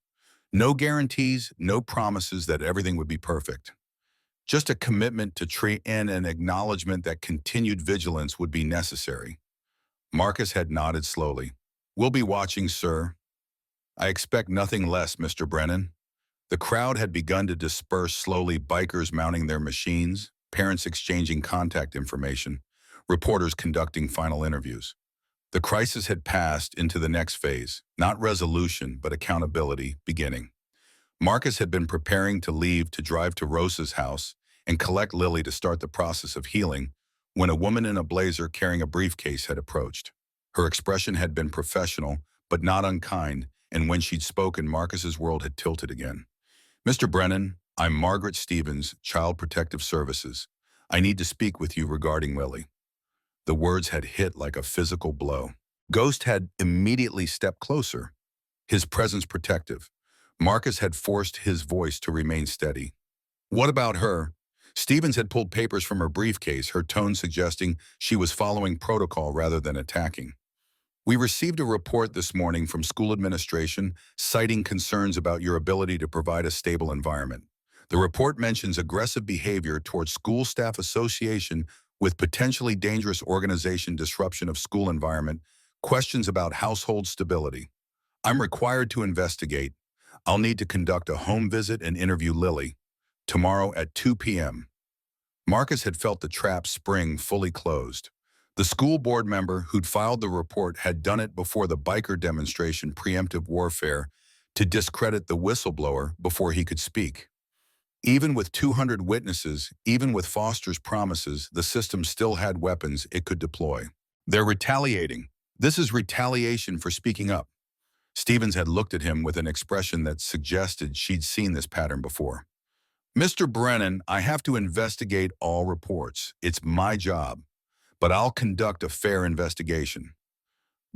No guarantees, no promises that everything would be perfect. Just a commitment to treat and an acknowledgement that continued vigilance would be necessary. Marcus had nodded slowly. "We'll be watching, sir. I expect nothing less, Mr. Brennan." The crowd had begun to disperse slowly, bikers mounting their machines, parents exchanging contact information, reporters conducting final interviews. The crisis had passed into the next phase, not resolution, but accountability beginning. Marcus had been preparing to leave to drive to Rosa's house and collect Lily to start the process of healing when a woman in a blazer carrying a briefcase had approached. Her expression had been professional, but not unkind, and when she'd spoken, Marcus's world had tilted again. "Mr. Brennan, I'm Margaret Stevens, Child Protective Services. I need to speak with you regarding Lily." The words had hit like a physical blow. Ghost had immediately stepped closer, his presence protective. Marcus had forced his voice to remain steady. "What about her?" Stevens had pulled papers from her briefcase, her tone suggesting she was following protocol rather than attacking. "We received a report this morning from school administration citing concerns about your ability to provide a stable environment. The report mentions aggressive behavior towards school staff association with potentially dangerous organization, disruption of school environment, questions about household stability. I'm required to investigate. I'll need to conduct a home visit and interview Lily tomorrow at 2 p.m. Marcus had felt the trap spring fully closed. The school board member who'd filed the report had done it before the biker demonstration, preemptive warfare, to discredit the whistleblower before he could speak. Even with 200 witnesses, even with Foster's promises, the system still had weapons it could deploy. "They're retaliating. This is retaliation for speaking up." Stevens had looked at him with an expression that suggested she'd seen this pattern before. "Mr. Brennan, I have to investigate all reports. It's my job, but I'll conduct a fair investigation."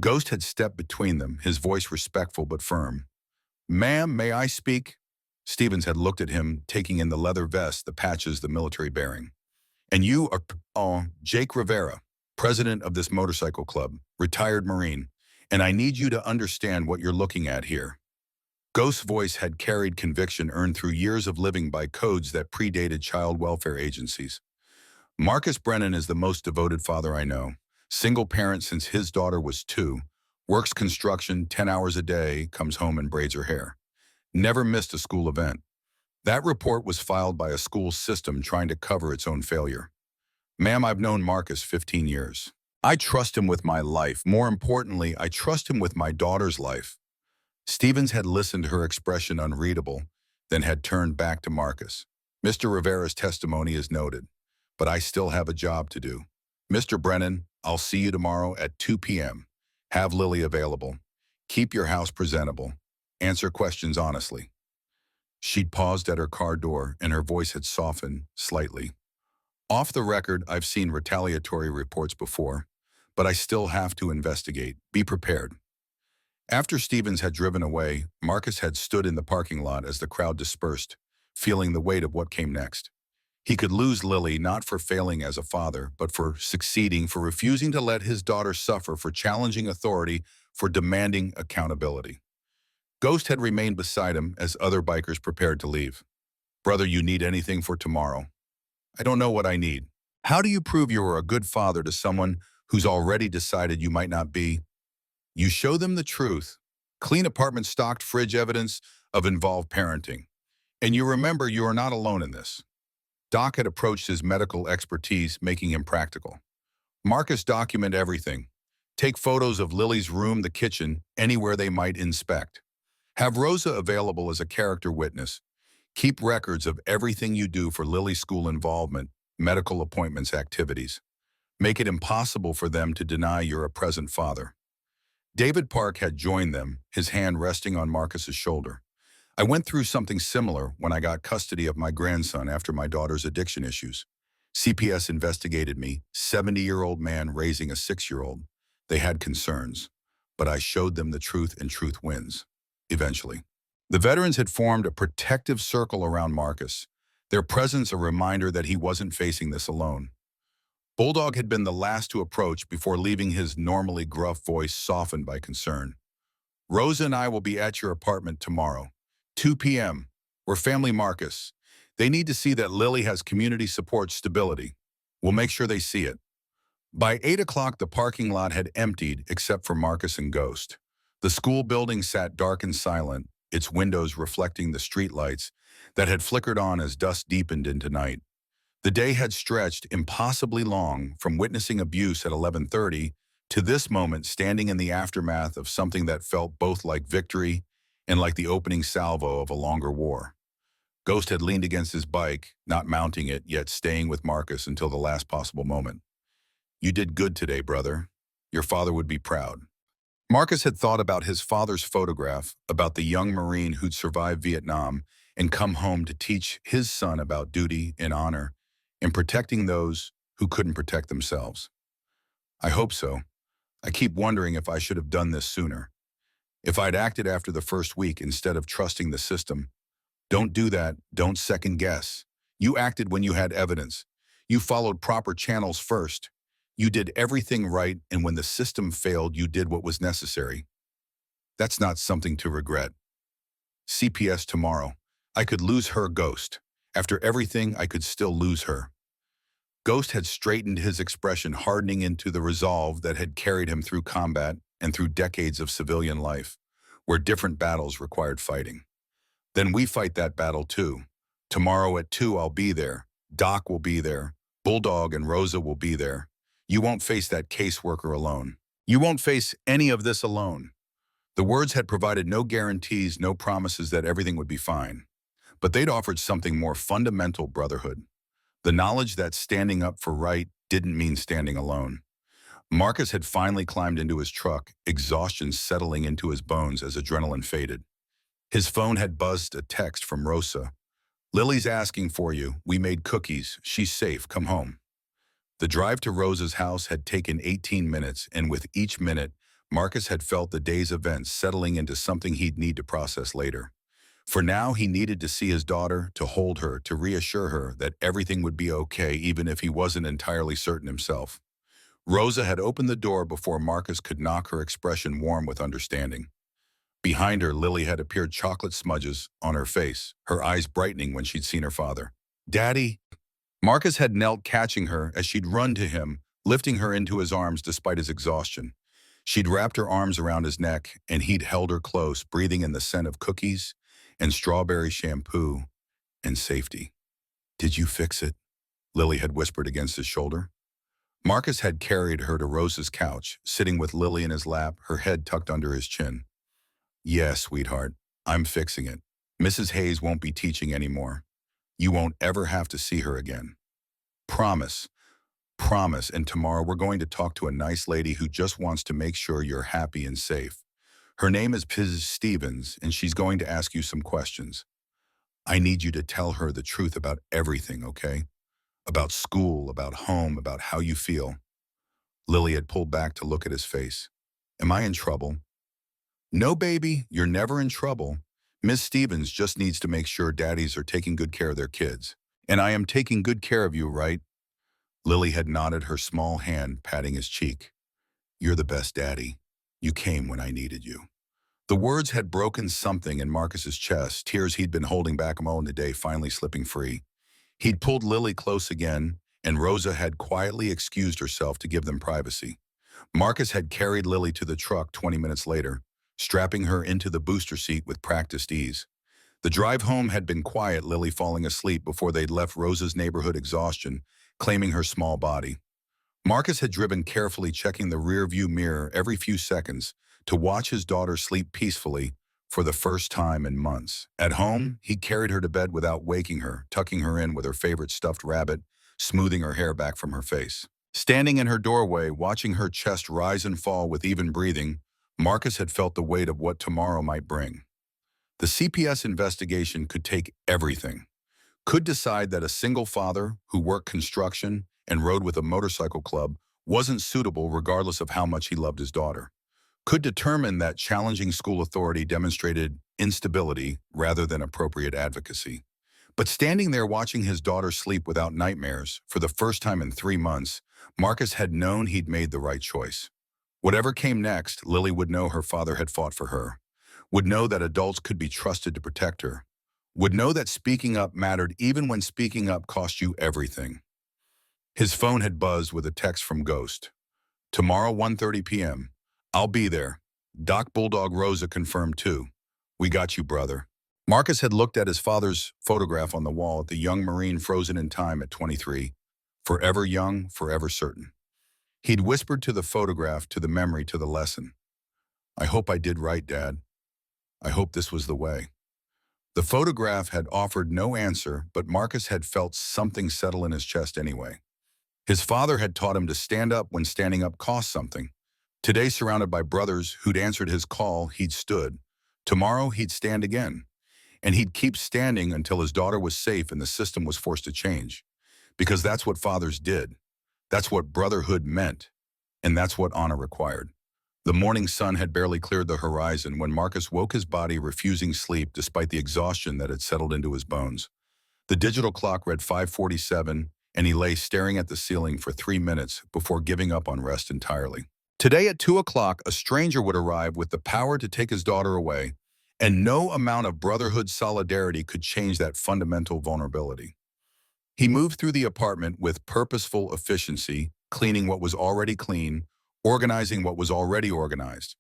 Ghost had stepped between them, his voice respectful but firm. "Ma'am, may I speak?" Stevens had looked at him, taking in the leather vest, the patches, the military bearing. And you are, Jake Rivera, president of this motorcycle club, retired Marine, and I need you to understand what you're looking at here. Ghost's voice had carried conviction earned through years of living by codes that predated child welfare agencies. Marcus Brennan is the most devoted father I know. Single parent since his daughter was 2, works construction 10 hours a day, comes home and braids her hair. Never missed a school event. That report was filed by a school system trying to cover its own failure. Ma'am, I've known Marcus 15 years. I trust him with my life. More importantly, I trust him with my daughter's life. Stevens had listened, her expression unreadable, then had turned back to Marcus. Mr. Rivera's testimony is noted, but I still have a job to do. Mr. Brennan, I'll see you tomorrow at 2 p.m. Have Lily available. Keep your house presentable. Answer questions honestly. She'd paused at her car door, and her voice had softened slightly. Off the record, I've seen retaliatory reports before, but I still have to investigate. Be prepared. After Stevens had driven away, Marcus had stood in the parking lot as the crowd dispersed, feeling the weight of what came next. He could lose Lily not for failing as a father, but for succeeding, for refusing to let his daughter suffer, for challenging authority, for demanding accountability. Ghost had remained beside him as other bikers prepared to leave. Brother, you need anything for tomorrow? I don't know what I need. How do you prove you are a good father to someone who's already decided you might not be? You show them the truth. Clean apartment, stocked fridge, evidence of involved parenting. And you remember you are not alone in this. Doc had approached his medical expertise, making him practical. Marcus, document everything. Take photos of Lily's room, the kitchen, anywhere they might inspect. Have Rosa available as a character witness. Keep records of everything you do for Lily's school involvement, medical appointments, activities. Make it impossible for them to deny you're a present father. David Park had joined them, his hand resting on Marcus's shoulder. I went through something similar when I got custody of my grandson after my daughter's addiction issues. CPS investigated me, 70-year-old man raising a 6-year-old. They had concerns, but I showed them the truth, and truth wins, eventually. The veterans had formed a protective circle around Marcus, their presence a reminder that he wasn't facing this alone. Bulldog had been the last to approach before leaving, his normally gruff voice softened by concern. Rosa and I will be at your apartment tomorrow, 2 p.m. We're family, Marcus. They need to see that Lily has community support, stability. We'll make sure they see it. By 8 o'clock, the parking lot had emptied except for Marcus and Ghost. The school building sat dark and silent, its windows reflecting the streetlights that had flickered on as dusk deepened into night. The day had stretched impossibly long, from witnessing abuse at 11:30 to this moment, standing in the aftermath of something that felt both like victory and like the opening salvo of a longer war. Ghost had leaned against his bike, not mounting it, yet staying with Marcus until the last possible moment. You did good today, brother. Your father would be proud. Marcus had thought about his father's photograph, about the young Marine who'd survived Vietnam and come home to teach his son about duty and honor and protecting those who couldn't protect themselves. I hope so. I keep wondering if I should have done this sooner. If I'd acted after the first week instead of trusting the system. Don't do that. Don't second guess. You acted when you had evidence. You followed proper channels first. You did everything right, and when the system failed, you did what was necessary. That's not something to regret. CPS tomorrow. I could lose her, Ghost. After everything, I could still lose her. Ghost had straightened, his expression hardening into the resolve that had carried him through combat and through decades of civilian life, where different battles required fighting. Then we fight that battle too. Tomorrow at 2, I'll be there. Doc will be there. Bulldog and Rosa will be there. You won't face that caseworker alone. You won't face any of this alone. The words had provided no guarantees, no promises that everything would be fine. But they'd offered something more fundamental: brotherhood. The knowledge that standing up for right didn't mean standing alone. Marcus had finally climbed into his truck, exhaustion settling into his bones as adrenaline faded. His phone had buzzed, a text from Rosa. Lily's asking for you. We made cookies. She's safe. Come home. The drive to Rosa's house had taken 18 minutes, and with each minute, Marcus had felt the day's events settling into something he'd need to process later. For now, he needed to see his daughter, to hold her, to reassure her that everything would be okay even if he wasn't entirely certain himself. Rosa had opened the door before Marcus could knock, her expression warm with understanding. Behind her, Lily had appeared, chocolate smudges on her face, her eyes brightening when she'd seen her father. "Daddy!" Marcus had knelt, catching her as she'd run to him, lifting her into his arms despite his exhaustion. She'd wrapped her arms around his neck, and he'd held her close, breathing in the scent of cookies and strawberry shampoo and safety. "Did you fix it?" Lily had whispered against his shoulder. Marcus had carried her to Rosa's couch, sitting with Lily in his lap, her head tucked under his chin. "Yes, sweetheart, I'm fixing it. Mrs. Hayes won't be teaching anymore. You won't ever have to see her again. Promise. Promise, and tomorrow we're going to talk to a nice lady who just wants to make sure you're happy and safe. Her name is Mrs. Stevens, and she's going to ask you some questions. I need you to tell her the truth about everything, okay? About school, about home, about how you feel." Lily had pulled back to look at his face. "Am I in trouble?" "No, baby, you're never in trouble. Miss Stevens just needs to make sure daddies are taking good care of their kids. And I am taking good care of you, right?" Lily had nodded, her small hand patting his cheek. "You're the best daddy. You came when I needed you." The words had broken something in Marcus's chest, tears he'd been holding back all in the day finally slipping free. He'd pulled Lily close again, and Rosa had quietly excused herself to give them privacy. Marcus had carried Lily to the truck 20 minutes later, strapping her into the booster seat with practiced ease. The drive home had been quiet, Lily falling asleep before they'd left Rosa's neighborhood, exhaustion claiming her small body. Marcus had driven carefully, checking the rearview mirror every few seconds to watch his daughter sleep peacefully for the first time in months. At home, he carried her to bed without waking her, tucking her in with her favorite stuffed rabbit, smoothing her hair back from her face. Standing in her doorway, watching her chest rise and fall with even breathing, Marcus had felt the weight of what tomorrow might bring. The CPS investigation could take everything. Could decide that a single father who worked construction and rode with a motorcycle club wasn't suitable regardless of how much he loved his daughter. Could determine that challenging school authority demonstrated instability rather than appropriate advocacy. But standing there watching his daughter sleep without nightmares for the first time in 3 months, Marcus had known he'd made the right choice. Whatever came next, Lily would know her father had fought for her, would know that adults could be trusted to protect her, would know that speaking up mattered even when speaking up cost you everything. His phone had buzzed with a text from Ghost. "Tomorrow 1:30 p.m. I'll be there. Doc Bulldog Rosa confirmed too. We got you, brother." Marcus had looked at his father's photograph on the wall, at the young Marine frozen in time at 23. Forever young, forever certain. He'd whispered to the photograph, to the memory, to the lesson. "I hope I did right, Dad. I hope this was the way." The photograph had offered no answer, but Marcus had felt something settle in his chest anyway. His father had taught him to stand up when standing up cost something. Today, surrounded by brothers who'd answered his call, he'd stood. Tomorrow, he'd stand again. And he'd keep standing until his daughter was safe and the system was forced to change. Because that's what fathers did. That's what brotherhood meant. And that's what honor required. The morning sun had barely cleared the horizon when Marcus woke, his body refusing sleep despite the exhaustion that had settled into his bones. The digital clock read 5:47, and he lay staring at the ceiling for 3 minutes before giving up on rest entirely. Today at 2 o'clock, a stranger would arrive with the power to take his daughter away, and no amount of brotherhood solidarity could change that fundamental vulnerability. He moved through the apartment with purposeful efficiency, cleaning what was already clean, organizing what was already organized.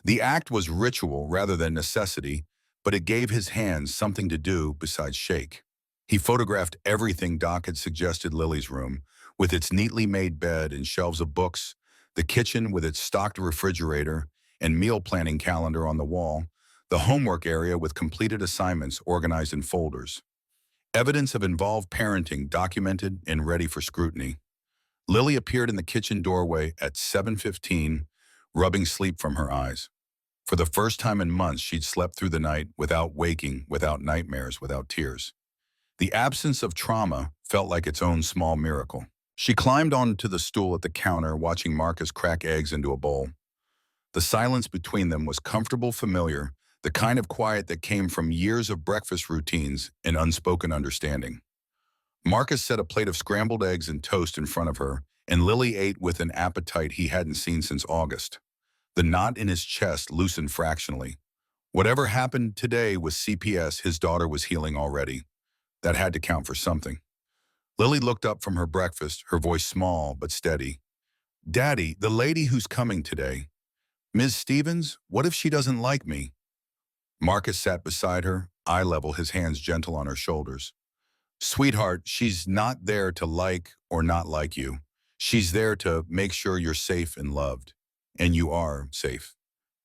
The act was ritual rather than necessity, but it gave his hands something to do besides shake. He photographed everything Doc had suggested: Lily's room, with its neatly made bed and shelves of books, the kitchen with its stocked refrigerator and meal planning calendar on the wall, the homework area with completed assignments organized in folders. Evidence of involved parenting documented and ready for scrutiny. Lily appeared in the kitchen doorway at 7:15, rubbing sleep from her eyes. For the first time in months, she'd slept through the night without waking, without nightmares, without tears. The absence of trauma felt like its own small miracle. She climbed onto the stool at the counter, watching Marcus crack eggs into a bowl. The silence between them was comfortable, familiar, the kind of quiet that came from years of breakfast routines and unspoken understanding. Marcus set a plate of scrambled eggs and toast in front of her, and Lily ate with an appetite he hadn't seen since August. The knot in his chest loosened fractionally. Whatever happened today with CPS, his daughter was healing already. That had to count for something. Lily looked up from her breakfast, her voice small but steady. "Daddy, the lady who's coming today. Ms. Stevens, what if she doesn't like me?" Marcus sat beside her, eye level, his hands gentle on her shoulders. "Sweetheart, she's not there to like or not like you. She's there to make sure you're safe and loved. And you are safe.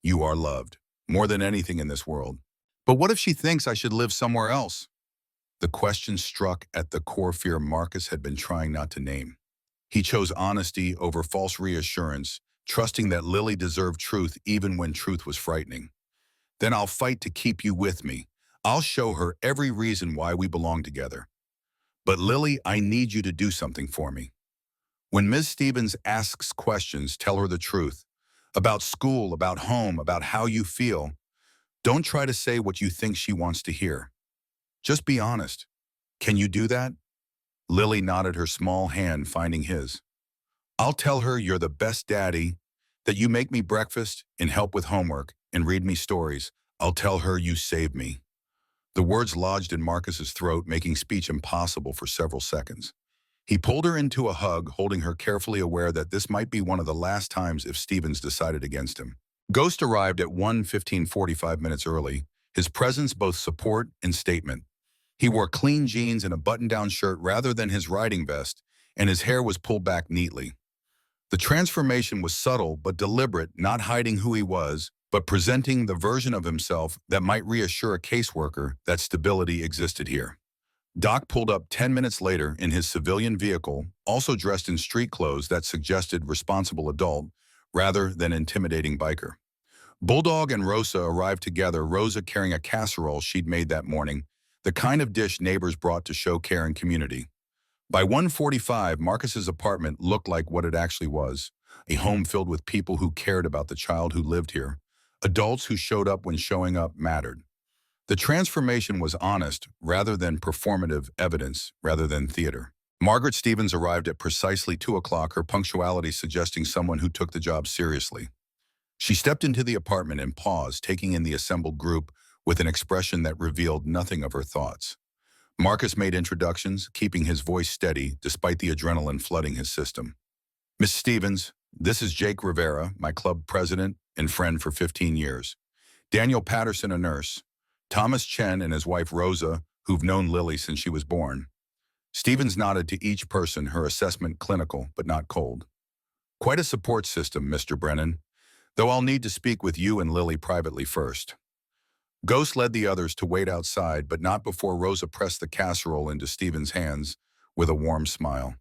You are loved. More than anything in this world. But what if she thinks I should live somewhere else?" The question struck at the core fear Marcus had been trying not to name. He chose honesty over false reassurance, trusting that Lily deserved truth even when truth was frightening. "Then I'll fight to keep you with me. I'll show her every reason why we belong together. But Lily, I need you to do something for me. When Ms. Stevens asks questions, tell her the truth. About school, about home, about how you feel. Don't try to say what you think she wants to hear. Just be honest. Can you do that?" Lily nodded, her small hand finding his. "I'll tell her you're the best daddy, that you make me breakfast and help with homework and read me stories. I'll tell her you saved me." The words lodged in Marcus's throat, making speech impossible for several seconds. He pulled her into a hug, holding her carefully, aware that this might be one of the last times if Stevens decided against him. Ghost arrived at 1:15, 45 minutes early, his presence both support and statement. He wore clean jeans and a button-down shirt rather than his riding vest, and his hair was pulled back neatly. The transformation was subtle but deliberate, not hiding who he was, but presenting the version of himself that might reassure a caseworker that stability existed here. Doc pulled up 10 minutes later in his civilian vehicle, also dressed in street clothes that suggested responsible adult rather than intimidating biker. Bulldog and Rosa arrived together, Rosa carrying a casserole she'd made that morning, the kind of dish neighbors brought to show care and community. By 1:45, Marcus's apartment looked like what it actually was, a home filled with people who cared about the child who lived here, adults who showed up when showing up mattered. The transformation was honest rather than performative, evidence rather than theater. Margaret Stevens arrived at precisely 2 o'clock, her punctuality suggesting someone who took the job seriously. She stepped into the apartment and paused, taking in the assembled group with an expression that revealed nothing of her thoughts. Marcus made introductions, keeping his voice steady despite the adrenaline flooding his system. "Miss Stevens, this is Jake Rivera, my club president and friend for 15 years. Daniel Patterson, a nurse. Thomas Chen and his wife Rosa, who've known Lily since she was born." Stevens nodded to each person, her assessment clinical but not cold. "Quite a support system, Mr. Brennan, though I'll need to speak with you and Lily privately first." Ghost led the others to wait outside, but not before Rosa pressed the casserole into Stevens' hands with a warm smile.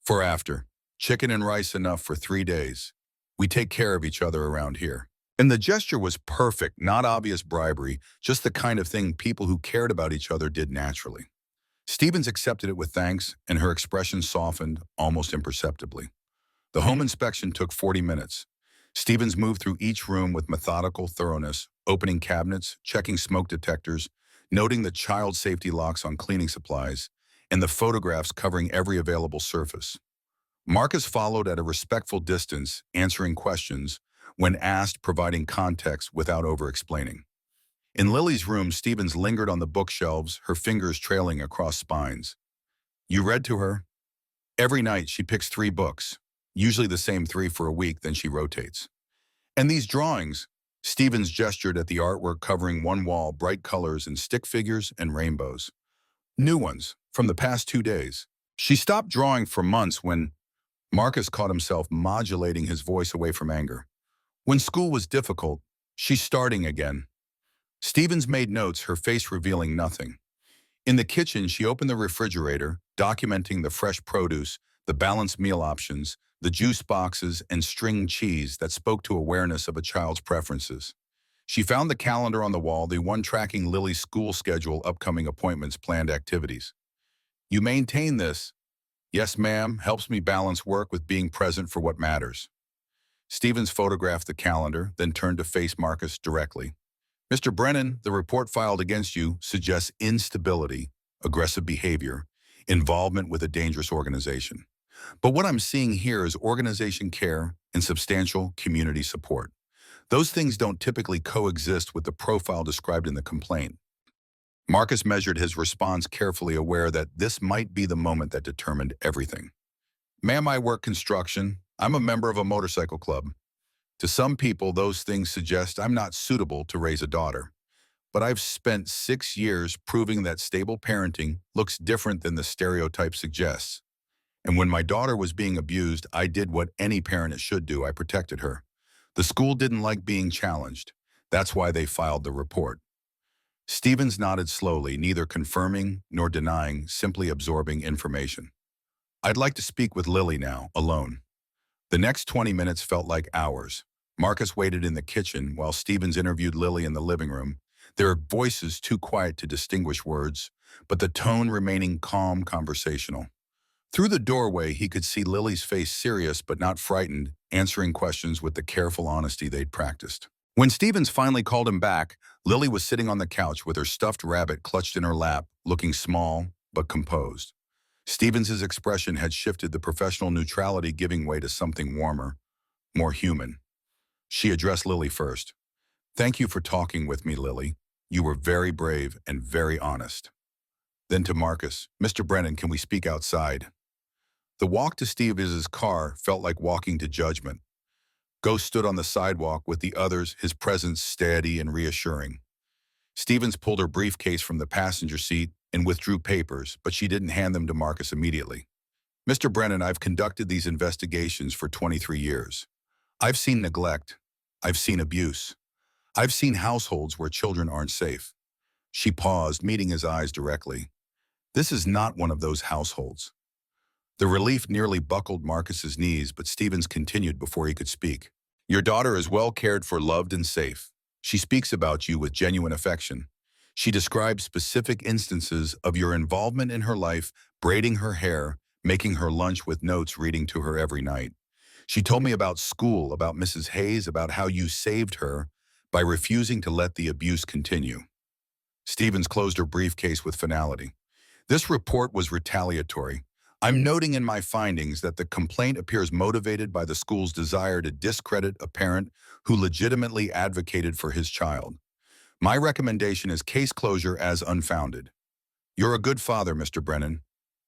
"For after. Chicken and rice enough for 3 days. We take care of each other around here." And the gesture was perfect, not obvious bribery, just the kind of thing people who cared about each other did naturally. Stevens accepted it with thanks, and her expression softened almost imperceptibly. The home inspection took 40 minutes. Stevens moved through each room with methodical thoroughness, opening cabinets, checking smoke detectors, noting the child safety locks on cleaning supplies, and the photographs covering every available surface. Marcus followed at a respectful distance, answering questions, when asked, providing context without over-explaining. In Lily's room, Stevens lingered on the bookshelves, her fingers trailing across spines. "You read to her?" "Every night she picks 3 books, usually the same 3 for a week, then she rotates." "And these drawings?" Stevens gestured at the artwork covering one wall, bright colors and stick figures and rainbows. "New ones, from the past 2 days. She stopped drawing for months when—" Marcus caught himself modulating his voice away from anger. "When school was difficult, she's starting again." Stevens made notes, her face revealing nothing. In the kitchen, she opened the refrigerator, documenting the fresh produce, the balanced meal options, the juice boxes, and string cheese that spoke to awareness of a child's preferences. She found the calendar on the wall, the one tracking Lily's school schedule, upcoming appointments, planned activities. "You maintain this?" "Yes, ma'am. Helps me balance work with being present for what matters." Stevens photographed the calendar, then turned to face Marcus directly. Mr. Brennan, the report filed against you suggests instability, aggressive behavior, involvement with a dangerous organization. But what I'm seeing here is organization care and substantial community support. Those things don't typically coexist with the profile described in the complaint. Marcus measured his response carefully, aware that this might be the moment that determined everything. Ma'am, I work construction. I'm a member of a motorcycle club. To some people, those things suggest I'm not suitable to raise a daughter. But I've spent 6 years proving that stable parenting looks different than the stereotype suggests. And when my daughter was being abused, I did what any parent should do. I protected her. The school didn't like being challenged. That's why they filed the report. Stevens nodded slowly, neither confirming nor denying, simply absorbing information. I'd like to speak with Lily now, alone. The next 20 minutes felt like hours. Marcus waited in the kitchen while Stevens interviewed Lily in the living room, their voices too quiet to distinguish words, but the tone remaining calm, conversational. Through the doorway, he could see Lily's face, serious but not frightened, answering questions with the careful honesty they'd practiced. When Stevens finally called him back, Lily was sitting on the couch with her stuffed rabbit clutched in her lap, looking small but composed. Stevens's expression had shifted, the professional neutrality giving way to something warmer, more human. She addressed Lily first. Thank you for talking with me, Lily. You were very brave and very honest. Then to Marcus, Mr. Brennan, can we speak outside? The walk to Stevens's car felt like walking to judgment. Ghost stood on the sidewalk with the others, his presence steady and reassuring. Stevens pulled her briefcase from the passenger seat and withdrew papers, but she didn't hand them to Marcus immediately. Mr. Brennan, I've conducted these investigations for 23 years. I've seen neglect. I've seen abuse. I've seen households where children aren't safe. She paused, meeting his eyes directly. This is not one of those households. The relief nearly buckled Marcus's knees, but Stevens continued before he could speak. Your daughter is well cared for, loved and safe. She speaks about you with genuine affection. She describes specific instances of your involvement in her life, braiding her hair, making her lunch with notes, reading to her every night. She told me about school, about Mrs. Hayes, about how you saved her by refusing to let the abuse continue. Stevens closed her briefcase with finality. This report was retaliatory. I'm noting in my findings that the complaint appears motivated by the school's desire to discredit a parent who legitimately advocated for his child. My recommendation is case closure as unfounded. You're a good father, Mr. Brennan.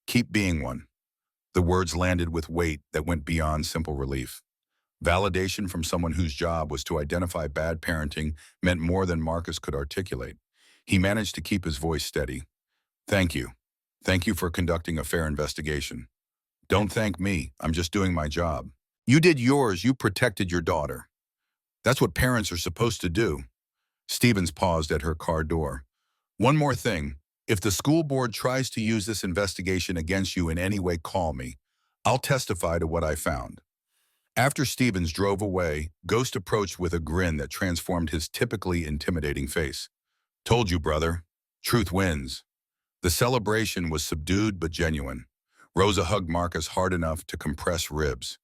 Keep being one. The words landed with weight that went beyond simple relief. Validation from someone whose job was to identify bad parenting meant more than Marcus could articulate. He managed to keep his voice steady. Thank you. Thank you for conducting a fair investigation. Don't thank me. I'm just doing my job. You did yours. You protected your daughter. That's what parents are supposed to do. Stevens paused at her car door. One more thing. If the school board tries to use this investigation against you in any way, call me. I'll testify to what I found. After Stevens drove away, Ghost approached with a grin that transformed his typically intimidating face. Told you, brother. Truth wins. The celebration was subdued but genuine. Rosa hugged Marcus hard enough to compress ribs.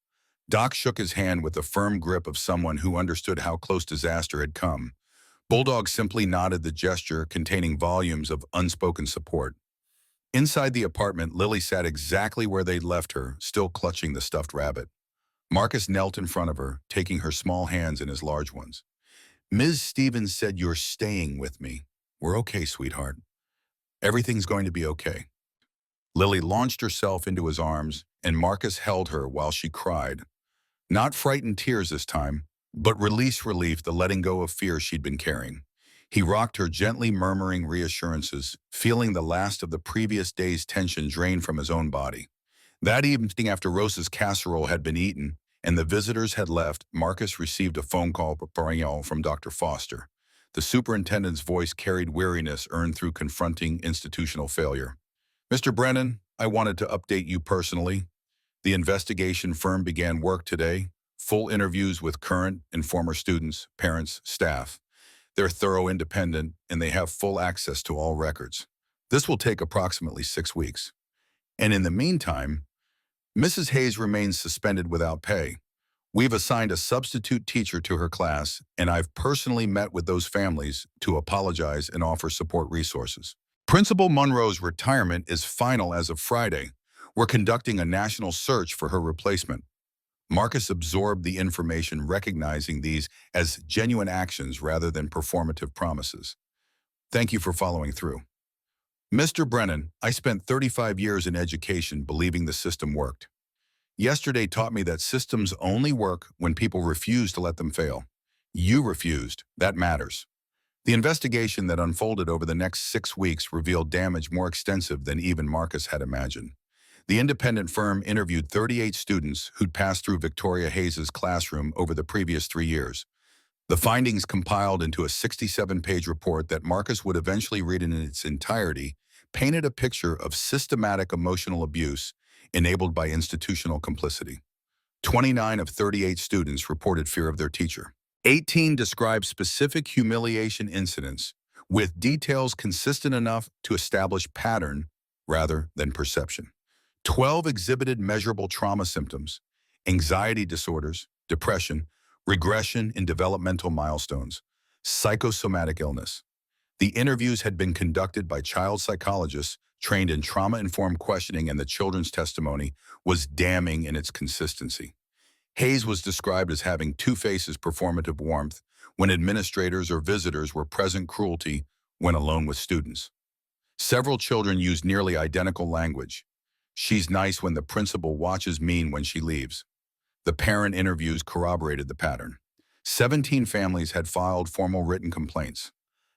Doc shook his hand with the firm grip of someone who understood how close disaster had come. Bulldog simply nodded, the gesture containing volumes of unspoken support. Inside the apartment, Lily sat exactly where they'd left her, still clutching the stuffed rabbit. Marcus knelt in front of her, taking her small hands in his large ones. Ms. Stevens said you're staying with me. We're okay, sweetheart. Everything's going to be okay. Lily launched herself into his arms, and Marcus held her while she cried. Not frightened tears this time, but relief, the letting go of fear she'd been carrying. He rocked her, gently murmuring reassurances, feeling the last of the previous day's tension drain from his own body. That evening, after Rosa's casserole had been eaten and the visitors had left, Marcus received a phone call from Dr. Foster. The superintendent's voice carried weariness earned through confronting institutional failure. Mr. Brennan, I wanted to update you personally. The investigation firm began work today. Full interviews with current and former students, parents, staff. They're thorough, independent, and they have full access to all records. This will take approximately 6 weeks. And in the meantime, Mrs. Hayes remains suspended without pay. We've assigned a substitute teacher to her class, and I've personally met with those families to apologize and offer support resources. Principal Monroe's retirement is final as of Friday. We're conducting a national search for her replacement. Marcus absorbed the information, recognizing these as genuine actions rather than performative promises. Thank you for following through. Mr. Brennan, I spent 35 years in education believing the system worked. Yesterday taught me that systems only work when people refuse to let them fail. You refused. That matters. The investigation that unfolded over the next 6 weeks revealed damage more extensive than even Marcus had imagined. The independent firm interviewed 38 students who'd passed through Victoria Hayes's classroom over the previous 3 years. The findings, compiled into a 67-page report that Marcus would eventually read in its entirety, painted a picture of systematic emotional abuse enabled by institutional complicity. 29 of 38 students reported fear of their teacher. 18 described specific humiliation incidents, with details consistent enough to establish pattern rather than perception. 12 exhibited measurable trauma symptoms, anxiety disorders, depression, regression in developmental milestones, psychosomatic illness. The interviews had been conducted by child psychologists trained in trauma-informed questioning, and the children's testimony was damning in its consistency. Hayes was described as having two faces: performative warmth when administrators or visitors were present, cruelty when alone with students. Several children used nearly identical language. She's nice when the principal watches, mean when she leaves. The parent interviews corroborated the pattern. 17 families had filed formal written complaints.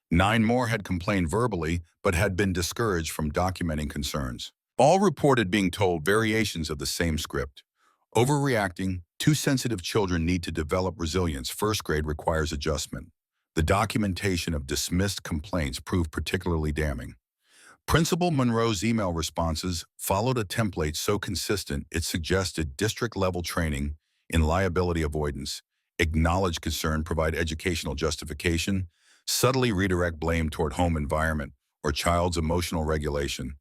9 more had complained verbally but had been discouraged from documenting concerns. All reported being told variations of the same script. Overreacting, too sensitive children need to develop resilience. First grade requires adjustment. The documentation of dismissed complaints proved particularly damning. Principal Monroe's email responses followed a template so consistent it suggested district-level training in liability avoidance, acknowledge concern, provide educational justification, subtly redirect blame toward home environment or child's emotional regulation,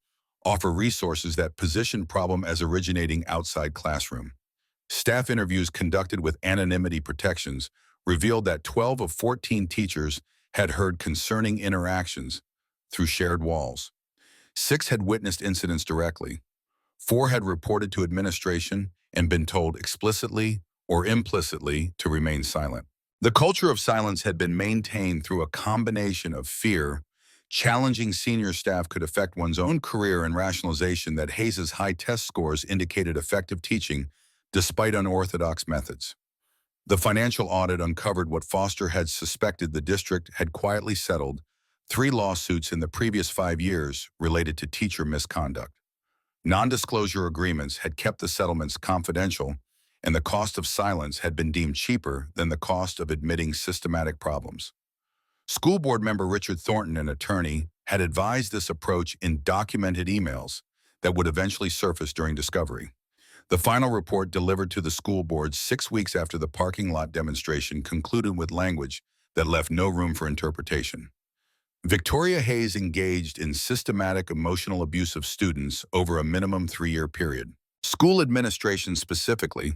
offer resources that position problem as originating outside classroom. Staff interviews conducted with anonymity protections revealed that 12 of 14 teachers had heard concerning interactions through shared walls. 6 had witnessed incidents directly. 4 had reported to administration and been told explicitly or implicitly to remain silent. The culture of silence had been maintained through a combination of fear, challenging senior staff could affect one's own career, and rationalization that Hayes's high test scores indicated effective teaching despite unorthodox methods. The financial audit uncovered what Foster had suspected: the district had quietly settled 3 lawsuits in the previous 5 years related to teacher misconduct. Non-disclosure agreements had kept the settlements confidential, and the cost of silence had been deemed cheaper than the cost of admitting systematic problems. School board member Richard Thornton, an attorney, had advised this approach in documented emails that would eventually surface during discovery. The final report, delivered to the school board 6 weeks after the parking lot demonstration, concluded with language that left no room for interpretation. Victoria Hayes engaged in systematic emotional abuse of students over a minimum 3-year period. School administration, specifically,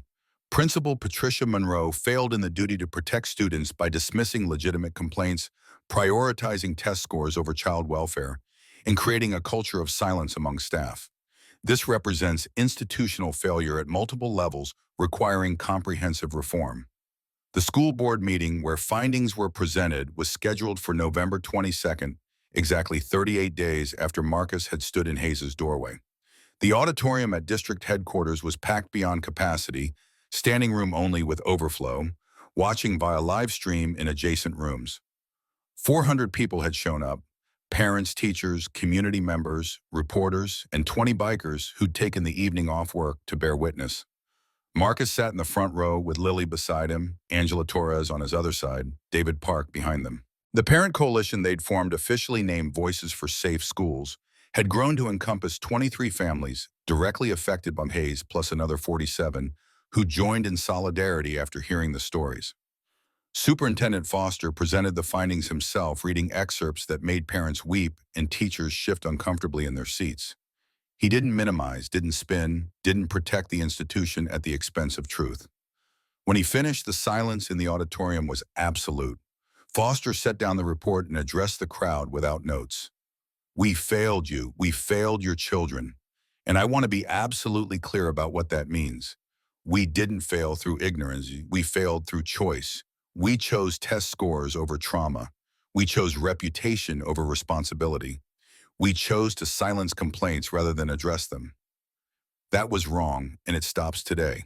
Principal Patricia Monroe, failed in the duty to protect students by dismissing legitimate complaints, prioritizing test scores over child welfare, and creating a culture of silence among staff. This represents institutional failure at multiple levels, requiring comprehensive reform. The school board meeting where findings were presented was scheduled for November 22nd, exactly 38 days after Marcus had stood in Hayes's doorway. The auditorium at district headquarters was packed beyond capacity, standing room only with overflow, watching via live stream in adjacent rooms. 400 people had shown up: parents, teachers, community members, reporters, and 20 bikers who'd taken the evening off work to bear witness. Marcus sat in the front row with Lily beside him, Angela Torres on his other side, David Park behind them. The parent coalition they'd formed, officially named Voices for Safe Schools, had grown to encompass 23 families directly affected by Hayes, plus another 47 who joined in solidarity after hearing the stories. Superintendent Foster presented the findings himself, reading excerpts that made parents weep and teachers shift uncomfortably in their seats. He didn't minimize, didn't spin, didn't protect the institution at the expense of truth. When he finished, the silence in the auditorium was absolute. Foster set down the report and addressed the crowd without notes. We failed you. We failed your children. And I want to be absolutely clear about what that means. We didn't fail through ignorance. We failed through choice. We chose test scores over trauma. We chose reputation over responsibility. We chose to silence complaints rather than address them. That was wrong, and it stops today.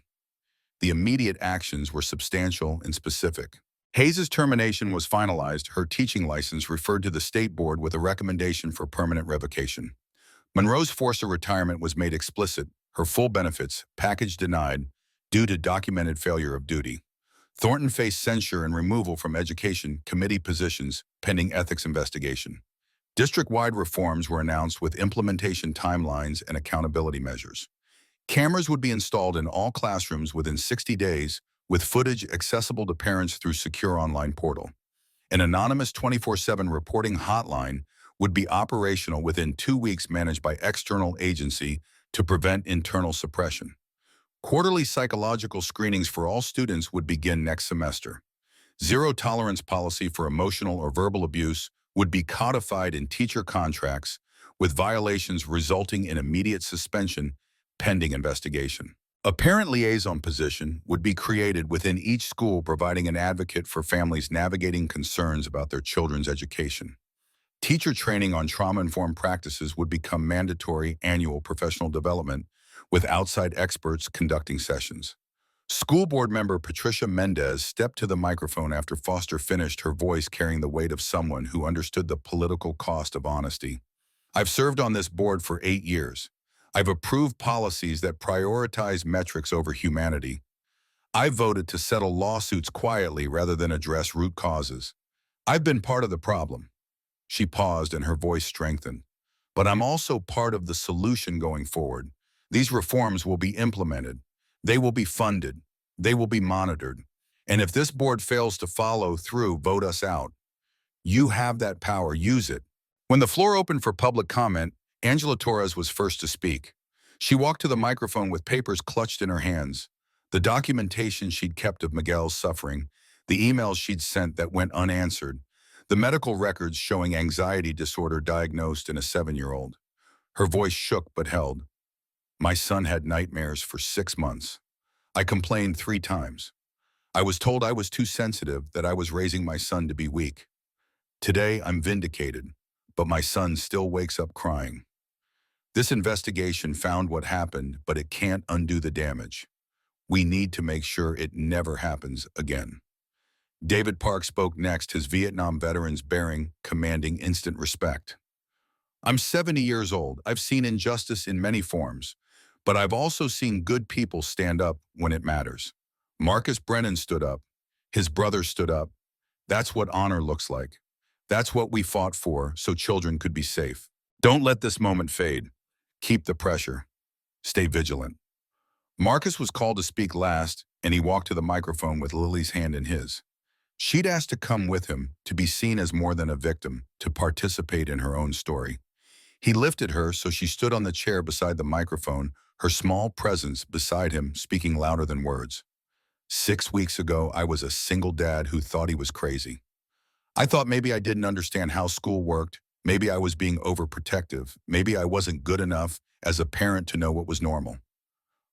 The immediate actions were substantial and specific. Hayes' termination was finalized. Her teaching license referred to the state board with a recommendation for permanent revocation. Monroe's forced retirement was made explicit, her full benefits package denied due to documented failure of duty. Thornton faced censure and removal from education committee positions pending ethics investigation. District-wide reforms were announced with implementation timelines and accountability measures. Cameras would be installed in all classrooms within 60 days, with footage accessible to parents through secure online portal. An anonymous 24/7 reporting hotline would be operational within 2 weeks, managed by external agency to prevent internal suppression. Quarterly psychological screenings for all students would begin next semester. Zero-tolerance policy for emotional or verbal abuse would be codified in teacher contracts, with violations resulting in immediate suspension pending investigation. A parent liaison position would be created within each school, providing an advocate for families navigating concerns about their children's education. Teacher training on trauma-informed practices would become mandatory annual professional development, with outside experts conducting sessions. School board member Patricia Mendez stepped to the microphone after Foster finished, her voice carrying the weight of someone who understood the political cost of honesty. I've served on this board for 8 years. I've approved policies that prioritize metrics over humanity. I've voted to settle lawsuits quietly rather than address root causes. I've been part of the problem. She paused and her voice strengthened. But I'm also part of the solution going forward. These reforms will be implemented. They will be funded. They will be monitored. And if this board fails to follow through, vote us out. You have that power. Use it. When the floor opened for public comment, Angela Torres was first to speak. She walked to the microphone with papers clutched in her hands. The documentation she'd kept of Miguel's suffering, the emails she'd sent that went unanswered, the medical records showing anxiety disorder diagnosed in a 7-year-old. Her voice shook but held. My son had nightmares for 6 months. I complained 3 times. I was told I was too sensitive, that I was raising my son to be weak. Today, I'm vindicated, but my son still wakes up crying. This investigation found what happened, but it can't undo the damage. We need to make sure it never happens again. David Park spoke next, his Vietnam veteran's bearing commanding instant respect. I'm 70 years old. I've seen injustice in many forms, but I've also seen good people stand up when it matters. Marcus Brennan stood up. His brother stood up. That's what honor looks like. That's what we fought for, so children could be safe. Don't let this moment fade. Keep the pressure. Stay vigilant. Marcus was called to speak last, and he walked to the microphone with Lily's hand in his. She'd asked to come with him, to be seen as more than a victim, to participate in her own story. He lifted her so she stood on the chair beside the microphone, her small presence beside him speaking louder than words. 6 weeks ago, I was a single dad who thought he was crazy. I thought maybe I didn't understand how school worked. Maybe I was being overprotective. Maybe I wasn't good enough as a parent to know what was normal.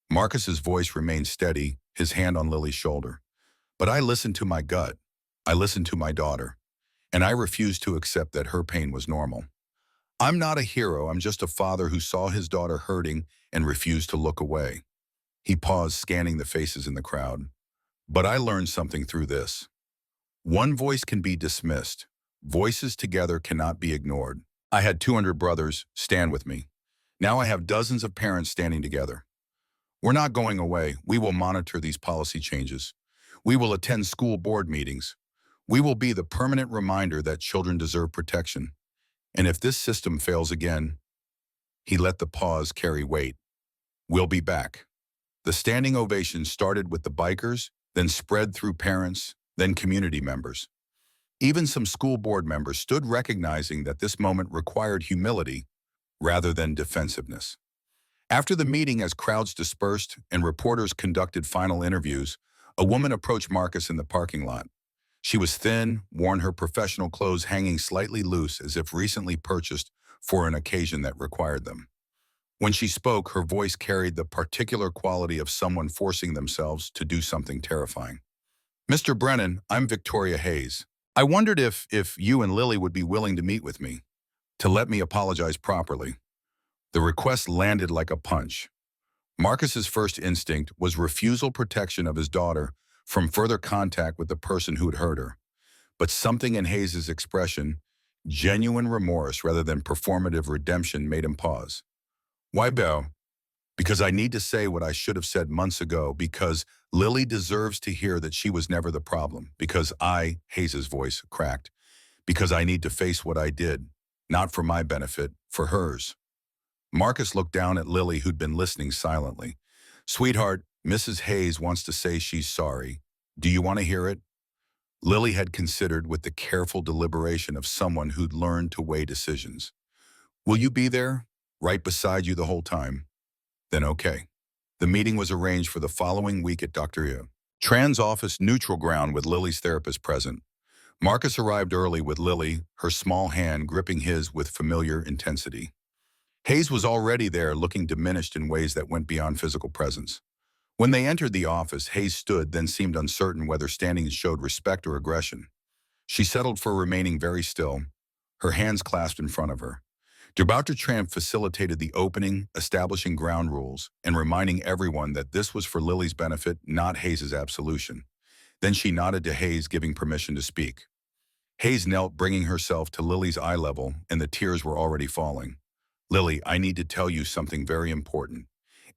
Marcus's voice remained steady, his hand on Lily's shoulder. But I listened to my gut. I listened to my daughter. And I refused to accept that her pain was normal. I'm not a hero. I'm just a father who saw his daughter hurting and refused to look away. He paused, scanning the faces in the crowd. But I learned something through this. One voice can be dismissed. Voices together cannot be ignored. I had 200 brothers stand with me. Now I have dozens of parents standing together. We're not going away. We will monitor these policy changes. We will attend school board meetings. We will be the permanent reminder that children deserve protection. And if this system fails again, he let the pause carry weight. We'll be back. The standing ovation started with the bikers, then spread through parents, then community members. Even some school board members stood, recognizing that this moment required humility rather than defensiveness. After the meeting, as crowds dispersed and reporters conducted final interviews, A woman approached Marcus in the parking lot. She was thin, worn her professional clothes hanging slightly loose as if recently purchased for an occasion that required them. When she spoke, her voice carried the particular quality of someone forcing themselves to do something terrifying. Mr. Brennan, I'm Victoria Hayes. I wondered if you and Lily would be willing to meet with me, to let me apologize properly. The request landed like a punch. Marcus's first instinct was refusal protection of his daughter from further contact with the person who'd hurt her. But something in Hayes's expression, genuine remorse rather than performative redemption, made him pause. Why bow? Because I need to say what I should have said months ago, because Lily deserves to hear that she was never the problem, because Hayes's voice cracked, because I need to face what I did, not for my benefit, for hers. Marcus looked down at Lily, who'd been listening silently. Sweetheart, Mrs. Hayes wants to say she's sorry. Do you want to hear it? Lily had considered with the careful deliberation of someone who'd learned to weigh decisions. Will you be there? Right beside you the whole time? Then okay. The meeting was arranged for the following week at Dr. Tran's office, neutral ground, with Lily's therapist present. Marcus arrived early with Lily, her small hand gripping his with familiar intensity. Hayes was already there, looking diminished in ways that went beyond physical presence. When they entered the office, Hayes stood, then seemed uncertain whether standing showed respect or aggression. She settled for remaining very still, her hands clasped in front of her. Dr. Tran facilitated the opening, establishing ground rules, and reminding everyone that this was for Lily's benefit, not Hayes's absolution. Then she nodded to Hayes, giving permission to speak. Hayes knelt, bringing herself to Lily's eye level, and the tears were already falling. Lily, I need to tell you something very important.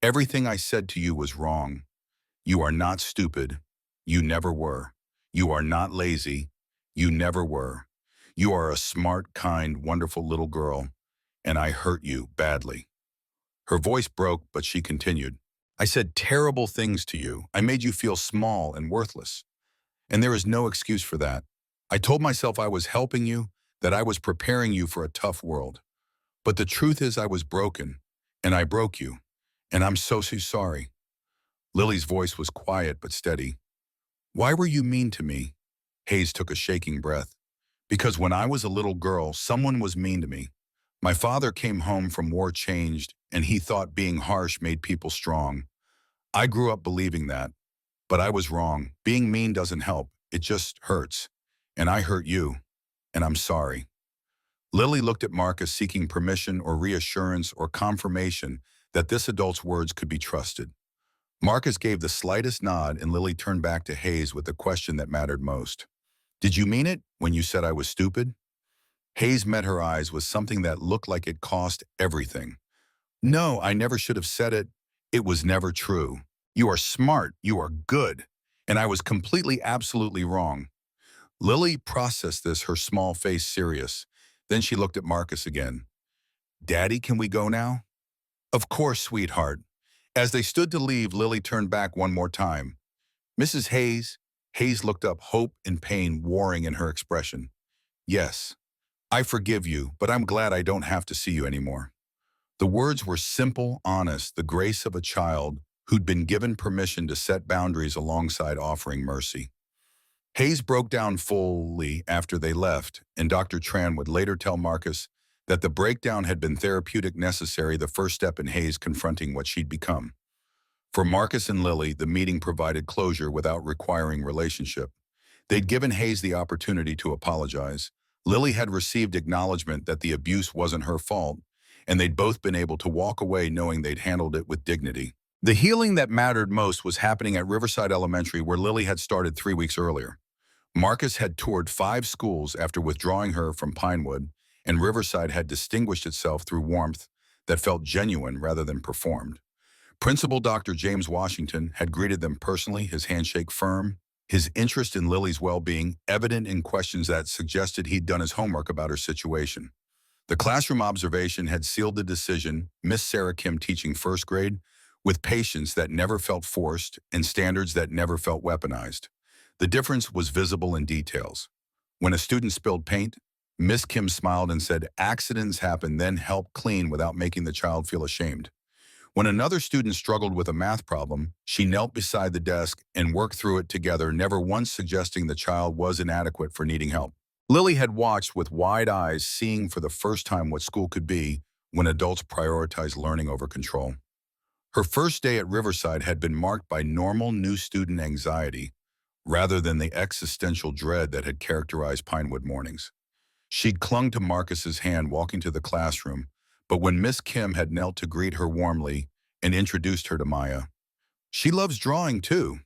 Everything I said to you was wrong. You are not stupid. You never were. You are not lazy. You never were. You are a smart, kind, wonderful little girl, and I hurt you badly. Her voice broke, but she continued. I said terrible things to you. I made you feel small and worthless. And there is no excuse for that. I told myself I was helping you, that I was preparing you for a tough world. But the truth is I was broken, and I broke you, and I'm so sorry. Lily's voice was quiet but steady. Why were you mean to me? Hayes took a shaking breath. Because when I was a little girl, someone was mean to me. My father came home from war changed, and he thought being harsh made people strong. I grew up believing that, but I was wrong. Being mean doesn't help, it just hurts. And I hurt you, and I'm sorry. Lily looked at Marcus, seeking permission or reassurance or confirmation that this adult's words could be trusted. Marcus gave the slightest nod, and Lily turned back to Hayes with the question that mattered most. Did you mean it when you said I was stupid? Hayes met her eyes with something that looked like it cost everything. No, I never should have said it. It was never true. You are smart. You are good. And I was completely, absolutely wrong. Lily processed this, her small face serious. Then she looked at Marcus again. Daddy, can we go now? Of course, sweetheart. As they stood to leave, Lily turned back one more time. Mrs. Hayes? Hayes looked up, hope and pain warring in her expression. Yes, I forgive you, but I'm glad I don't have to see you anymore. The words were simple, honest, the grace of a child who'd been given permission to set boundaries alongside offering mercy. Hayes broke down fully after they left, and Dr. Tran would later tell Marcus that the breakdown had been therapeutic, necessary, the first step in Hayes confronting what she'd become. For Marcus and Lily, the meeting provided closure without requiring relationship. They'd given Hayes the opportunity to apologize. Lily had received acknowledgement that the abuse wasn't her fault, and they'd both been able to walk away knowing they'd handled it with dignity. The healing that mattered most was happening at Riverside Elementary, where Lily had started 3 weeks earlier. Marcus had toured 5 schools after withdrawing her from Pinewood, and Riverside had distinguished itself through warmth that felt genuine rather than performed. Principal Dr. James Washington had greeted them personally, his handshake firm, his interest in Lily's well-being evident in questions that suggested he'd done his homework about her situation. The classroom observation had sealed the decision, Miss Sarah Kim teaching first grade, with patience that never felt forced and standards that never felt weaponized. The difference was visible in details. When a student spilled paint, Miss Kim smiled and said, accidents happen, then help clean without making the child feel ashamed. When another student struggled with a math problem, she knelt beside the desk and worked through it together, never once suggesting the child was inadequate for needing help. Lily had watched with wide eyes, seeing for the first time what school could be when adults prioritize learning over control. Her first day at Riverside had been marked by normal new student anxiety, rather than the existential dread that had characterized Pinewood mornings. She'd clung to Marcus's hand walking to the classroom, but when Miss Kim had knelt to greet her warmly and introduced her to Maya, "She loves drawing too,"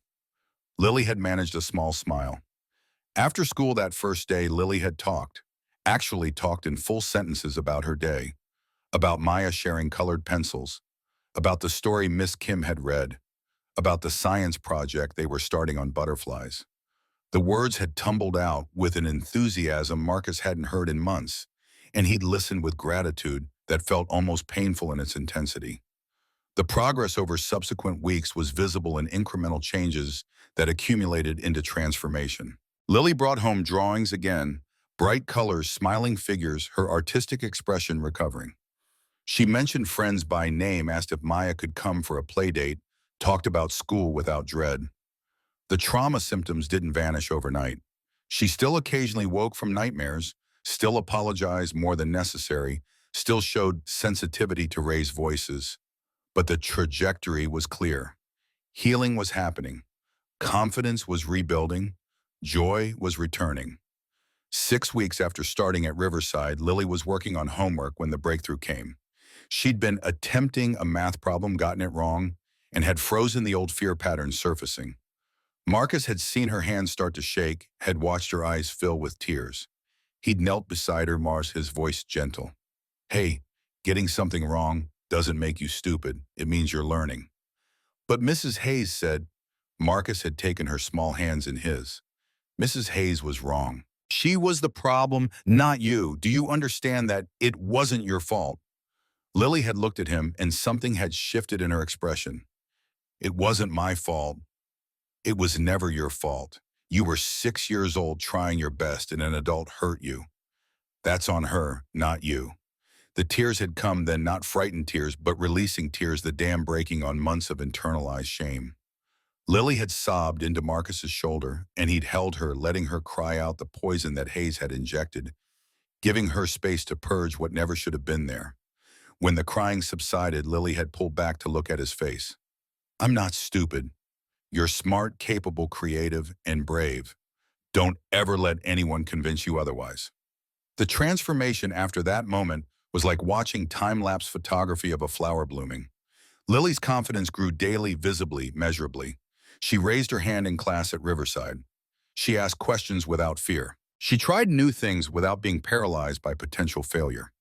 Lily had managed a small smile. After school that first day, Lily had actually talked in full sentences about her day, about Maya sharing colored pencils, about the story Miss Kim had read, about the science project they were starting on butterflies. The words had tumbled out with an enthusiasm Marcus hadn't heard in months, and he'd listened with gratitude that felt almost painful in its intensity. The progress over subsequent weeks was visible in incremental changes that accumulated into transformation. Lily brought home drawings again, bright colors, smiling figures, her artistic expression recovering. She mentioned friends by name, asked if Maya could come for a play date, talked about school without dread. The trauma symptoms didn't vanish overnight. She still occasionally woke from nightmares, still apologized more than necessary, still showed sensitivity to raise voices. But the trajectory was clear. Healing was happening. Confidence was rebuilding. Joy was returning. 6 weeks after starting at Riverside, Lily was working on homework when the breakthrough came. She'd been attempting a math problem, gotten it wrong, and had frozen the old fear patterns surfacing. Marcus had seen her hands start to shake, had watched her eyes fill with tears. He'd knelt beside her, his voice gentle. "Hey, getting something wrong doesn't make you stupid. It means you're learning." "But Mrs. Hayes said," Marcus had taken her small hands in his. "Mrs. Hayes was wrong. She was the problem, not you. Do you understand that it wasn't your fault?" Lily had looked at him, and something had shifted in her expression. "It wasn't my fault. It was never your fault. You were 6 years old trying your best and an adult hurt you. That's on her, not you." The tears had come then, not frightened tears, but releasing tears, the dam breaking on months of internalized shame. Lily had sobbed into Marcus's shoulder, and he'd held her, letting her cry out the poison that Hayes had injected, giving her space to purge what never should have been there. When the crying subsided, Lily had pulled back to look at his face. "I'm not stupid. You're smart, capable, creative, and brave. Don't ever let anyone convince you otherwise." The transformation after that moment was like watching time-lapse photography of a flower blooming. Lily's confidence grew daily, visibly, measurably. She raised her hand in class at Riverside. She asked questions without fear. She tried new things without being paralyzed by potential failure.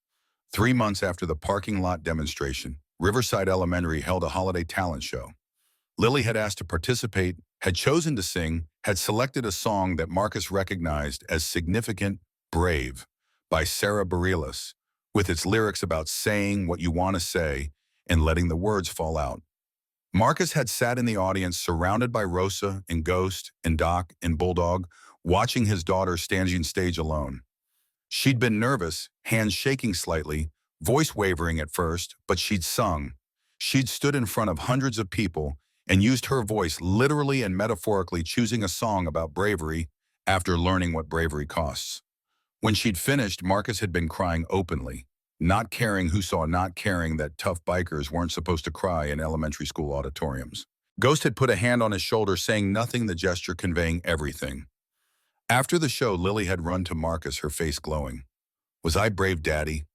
3 months after the parking lot demonstration, Riverside Elementary held a holiday talent show. Lily had asked to participate, had chosen to sing, had selected a song that Marcus recognized as significant, "Brave," by Sarah Bareilles, with its lyrics about saying what you want to say and letting the words fall out. Marcus had sat in the audience surrounded by Rosa and Ghost and Doc and Bulldog, watching his daughter standing stage alone. She'd been nervous, hands shaking slightly, voice wavering at first, but she'd sung. She'd stood in front of hundreds of people and used her voice literally and metaphorically, choosing a song about bravery after learning what bravery costs. When she'd finished, Marcus had been crying openly, not caring who saw, not caring that tough bikers weren't supposed to cry in elementary school auditoriums. Ghost had put a hand on his shoulder, saying nothing, the gesture conveying everything. After the show, Lily had run to Marcus, her face glowing. "Was I brave, Daddy?"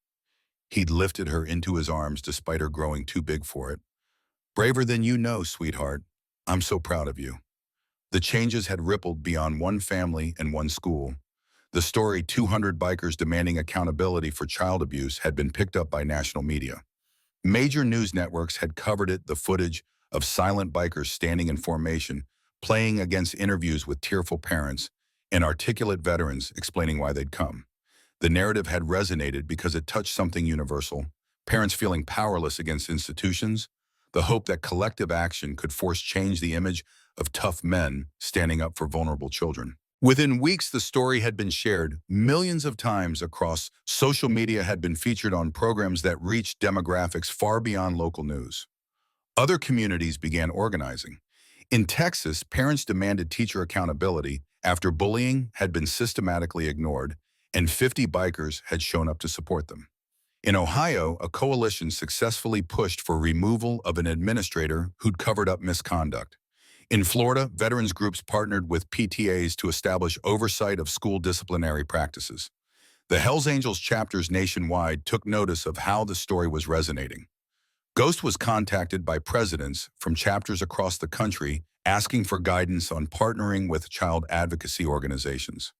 He'd lifted her into his arms despite her growing too big for it. "Braver than you know, sweetheart. I'm so proud of you." The changes had rippled beyond one family and one school. The story, 200 bikers demanding accountability for child abuse, had been picked up by national media. Major news networks had covered it, the footage of silent bikers standing in formation, playing against interviews with tearful parents, and articulate veterans explaining why they'd come. The narrative had resonated because it touched something universal: parents feeling powerless against institutions, the hope that collective action could force change, the image of tough men standing up for vulnerable children. Within weeks, the story had been shared millions of times across social media, had been featured on programs that reached demographics far beyond local news. Other communities began organizing. In Texas, parents demanded teacher accountability after bullying had been systematically ignored, and 50 bikers had shown up to support them. In Ohio, a coalition successfully pushed for removal of an administrator who'd covered up misconduct. In Florida, veterans groups partnered with PTAs to establish oversight of school disciplinary practices. The Hells Angels chapters nationwide took notice of how the story was resonating. Ghost was contacted by presidents from chapters across the country asking for guidance on partnering with child advocacy organizations.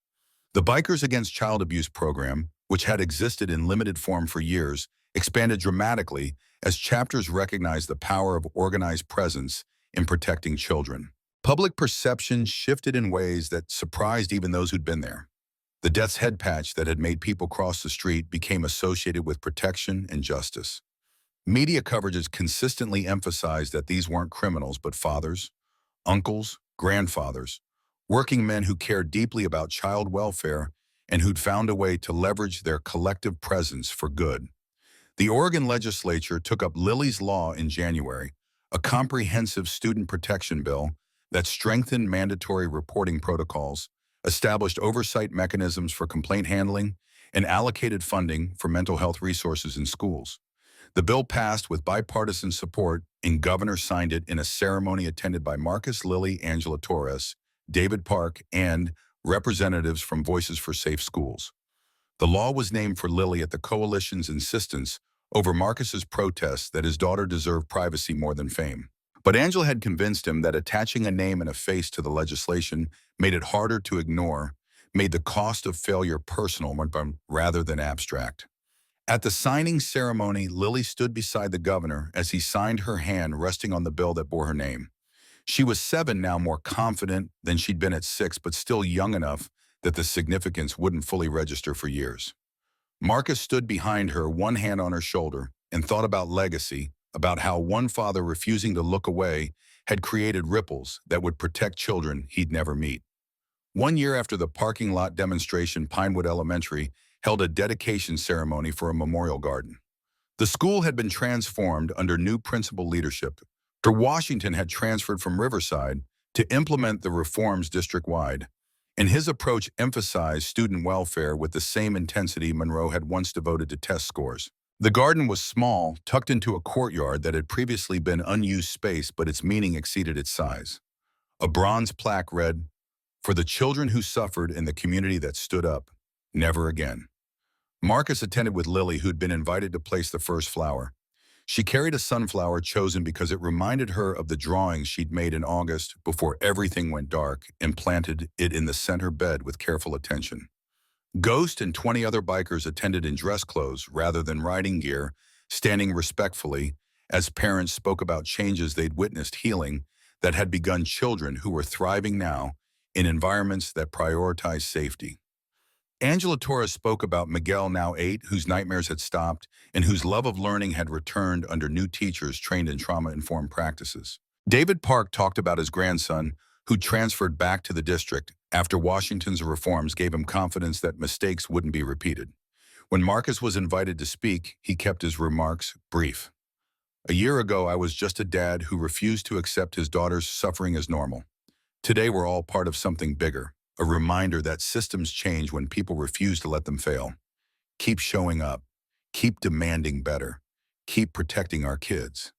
The Bikers Against Child Abuse program, which had existed in limited form for years, expanded dramatically as chapters recognized the power of organized presence in protecting children. Public perception shifted in ways that surprised even those who'd been there. The death's head patch that had made people cross the street became associated with protection and justice. Media coverages consistently emphasized that these weren't criminals but fathers, uncles, grandfathers, working men who cared deeply about child welfare and who'd found a way to leverage their collective presence for good. The Oregon legislature took up Lily's Law in January, a comprehensive student protection bill that strengthened mandatory reporting protocols, established oversight mechanisms for complaint handling, and allocated funding for mental health resources in schools. The bill passed with bipartisan support, and Governor signed it in a ceremony attended by Marcus Lilly, Angela Torres, David Park, and representatives from Voices for Safe Schools. The law was named for Lilly at the coalition's insistence over Marcus's protest that his daughter deserved privacy more than fame. But Angela had convinced him that attaching a name and a face to the legislation made it harder to ignore, made the cost of failure personal rather than abstract. At the signing ceremony, Lily stood beside the governor as he signed her hand resting on the bill that bore her name. She was 7 now, more confident than she'd been at 6, but still young enough that the significance wouldn't fully register for years. Marcus stood behind her, one hand on her shoulder, and thought about legacy, about how one father refusing to look away had created ripples that would protect children he'd never meet. 1 year after the parking lot demonstration, Pinewood Elementary held a dedication ceremony for a memorial garden. The school had been transformed under new principal leadership. Dr. Washington had transferred from Riverside to implement the reforms district-wide, and his approach emphasized student welfare with the same intensity Monroe had once devoted to test scores. The garden was small, tucked into a courtyard that had previously been unused space, but its meaning exceeded its size. A bronze plaque read, "For the children who suffered and the community that stood up, never again." Marcus attended with Lily, who'd been invited to place the first flower. She carried a sunflower chosen because it reminded her of the drawings she'd made in August before everything went dark, and planted it in the center bed with careful attention. Ghost and 20 other bikers attended in dress clothes rather than riding gear, standing respectfully as parents spoke about changes they'd witnessed healing that had begun children who were thriving now in environments that prioritized safety. Angela Torres spoke about Miguel, now 8, whose nightmares had stopped and whose love of learning had returned under new teachers trained in trauma-informed practices. David Park talked about his grandson, who transferred back to the district after Washington's reforms gave him confidence that mistakes wouldn't be repeated. When Marcus was invited to speak, he kept his remarks brief. "A year ago, I was just a dad who refused to accept his daughter's suffering as normal. Today, we're all part of something bigger. A reminder that systems change when people refuse to let them fail. Keep showing up. Keep demanding better. Keep protecting our kids."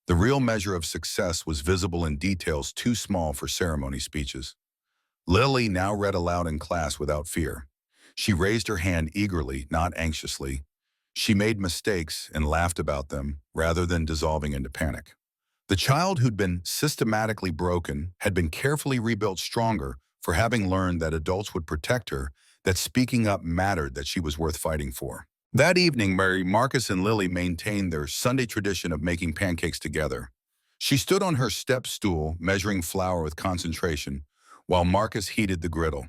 The real measure of success was visible in details too small for ceremony speeches. Lily now read aloud in class without fear. She raised her hand eagerly, not anxiously. She made mistakes and laughed about them rather than dissolving into panic. The child who'd been systematically broken had been carefully rebuilt stronger for having learned that adults would protect her, that speaking up mattered, that she was worth fighting for. That evening, Marcus and Lily maintained their Sunday tradition of making pancakes together. She stood on her step stool, measuring flour with concentration, while Marcus heated the griddle.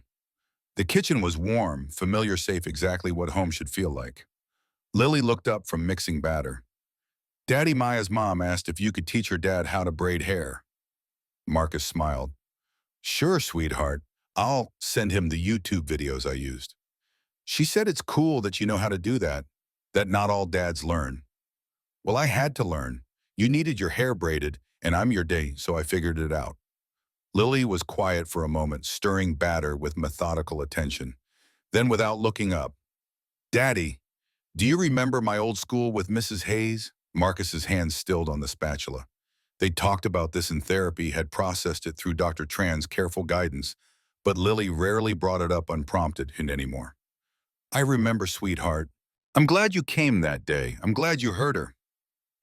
The kitchen was warm, familiar, safe, exactly what home should feel like. Lily looked up from mixing batter. "Daddy," Maya's mom asked if you could teach her dad how to braid hair. Marcus smiled. "Sure, sweetheart. I'll send him the YouTube videos I used." "She said it's cool that you know how to do that not all dads learn." "Well, I had to learn. You needed your hair braided, and I'm your day, so I figured it out. Lily was quiet for a moment, stirring batter with methodical attention. Then, without looking up, Daddy, do you remember my old school with Mrs. Hayes? Marcus's hands stilled on the spatula. They talked about this in therapy, had processed it through Dr. Tran's careful guidance, but Lily rarely brought it up unprompted anymore. I remember, sweetheart. I'm glad you came that day. I'm glad you heard her.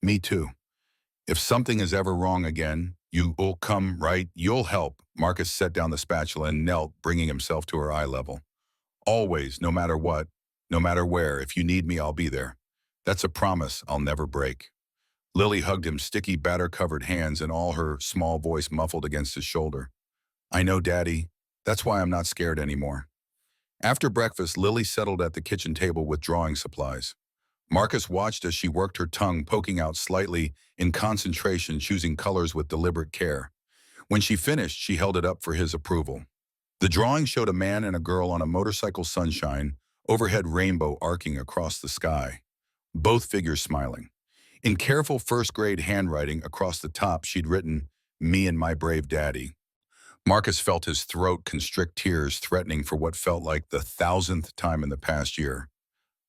Me too. If something is ever wrong again, you'll come, right? You'll help. Marcus set down the spatula and knelt, bringing himself to her eye level. Always, no matter what, no matter where, if you need me, I'll be there. That's a promise I'll never break. Lily hugged him, sticky, batter-covered hands and all her small voice muffled against his shoulder. I know, Daddy. That's why I'm not scared anymore. After breakfast, Lily settled at the kitchen table with drawing supplies. Marcus watched as she worked her tongue, poking out slightly in concentration, choosing colors with deliberate care. When she finished, she held it up for his approval. The drawing showed a man and a girl on a motorcycle sunshine, overhead rainbow arcing across the sky, both figures smiling. In careful first-grade handwriting across the top, she'd written, "Me and my brave daddy." Marcus felt his throat constrict, tears threatening for what felt like the 1,000th time in the past year.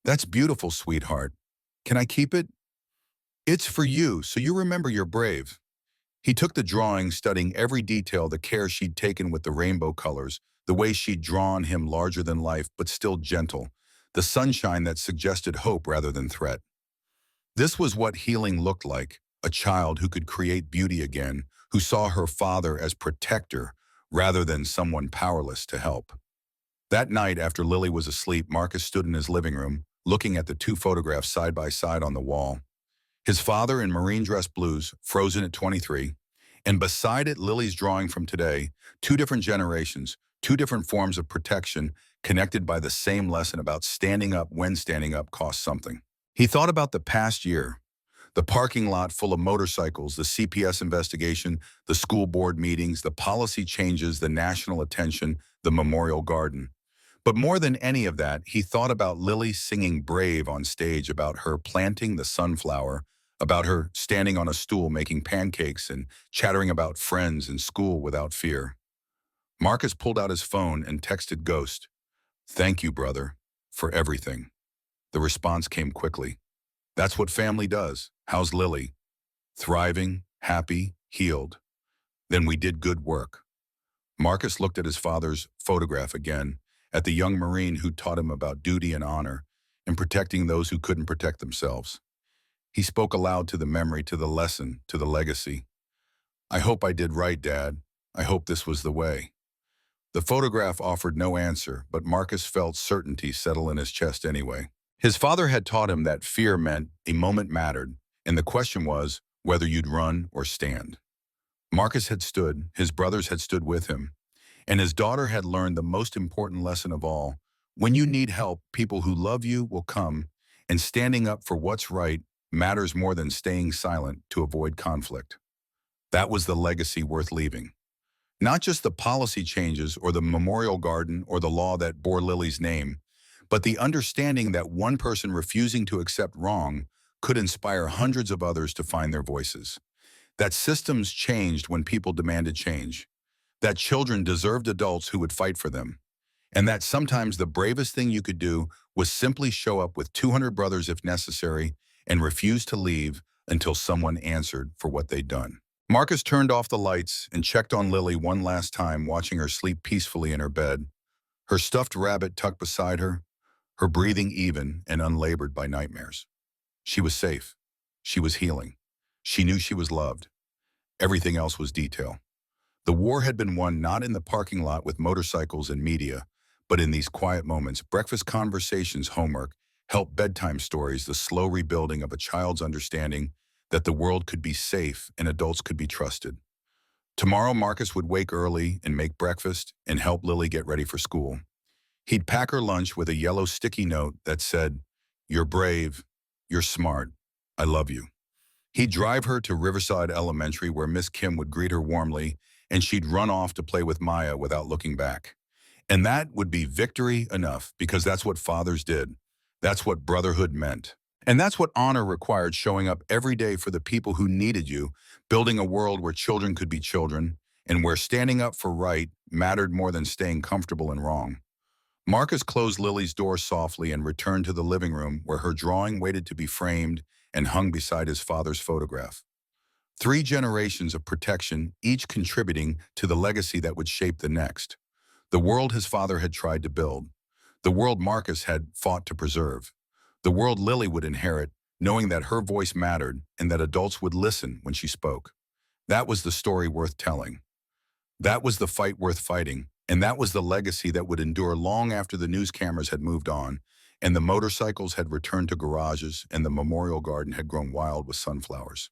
That's beautiful, sweetheart. Can I keep it? It's for you, so you remember you're brave. He took the drawing, studying every detail, the care she'd taken with the rainbow colors, the way she'd drawn him larger than life but still gentle, the sunshine that suggested hope rather than threat. This was what healing looked like, a child who could create beauty again, who saw her father as protector rather than someone powerless to help. That night, after Lily was asleep, Marcus stood in his living room, looking at the two photographs side by side on the wall. His father in marine dress blues, frozen at 23, and beside it, Lily's drawing from today, two different generations, two different forms of protection, connected by the same lesson about standing up when standing up costs something. He thought about the past year, the parking lot full of motorcycles, the CPS investigation, the school board meetings, the policy changes, the national attention, the memorial garden. But more than any of that, he thought about Lily singing Brave on stage, about her planting the sunflower, about her standing on a stool making pancakes and chattering about friends and school without fear. Marcus pulled out his phone and texted Ghost, "Thank you, brother, for everything." The response came quickly. "That's what family does. How's Lily?" "Thriving, happy, healed." "Then we did good work." Marcus looked at his father's photograph again, at the young Marine who taught him about duty and honor, and protecting those who couldn't protect themselves. He spoke aloud to the memory, to the lesson, to the legacy. "I hope I did right, Dad. I hope this was the way." The photograph offered no answer, but Marcus felt certainty settle in his chest anyway. His father had taught him that fear meant a moment mattered, and the question was whether you'd run or stand. Marcus had stood, his brothers had stood with him, and his daughter had learned the most important lesson of all. When you need help, people who love you will come, and standing up for what's right matters more than staying silent to avoid conflict. That was the legacy worth leaving. Not just the policy changes or the memorial garden or the law that bore Lily's name, but the understanding that one person refusing to accept wrong could inspire hundreds of others to find their voices. That systems changed when people demanded change. That children deserved adults who would fight for them. And that sometimes the bravest thing you could do was simply show up with 200 brothers if necessary and refuse to leave until someone answered for what they'd done. Marcus turned off the lights and checked on Lily one last time, watching her sleep peacefully in her bed, her stuffed rabbit tucked beside her, her breathing even and unlabored by nightmares. She was safe. She was healing. She knew she was loved. Everything else was detail. The war had been won not in the parking lot with motorcycles and media, but in these quiet moments, breakfast conversations, homework, help bedtime stories, the slow rebuilding of a child's understanding that the world could be safe and adults could be trusted. Tomorrow, Marcus would wake early and make breakfast and help Lily get ready for school. He'd pack her lunch with a yellow sticky note that said, "You're brave, you're smart, I love you." He'd drive her to Riverside Elementary where Miss Kim would greet her warmly, and she'd run off to play with Maya without looking back. And that would be victory enough, because that's what fathers did. That's what brotherhood meant. And that's what honor required, showing up every day for the people who needed you, building a world where children could be children, and where standing up for right mattered more than staying comfortable and wrong. Marcus closed Lily's door softly and returned to the living room where her drawing waited to be framed and hung beside his father's photograph. 3 generations of protection, each contributing to the legacy that would shape the next. The world his father had tried to build. The world Marcus had fought to preserve. The world Lily would inherit, knowing that her voice mattered and that adults would listen when she spoke. That was the story worth telling. That was the fight worth fighting, and that was the legacy that would endure long after the news cameras had moved on, and the motorcycles had returned to garages, and the memorial garden had grown wild with sunflowers.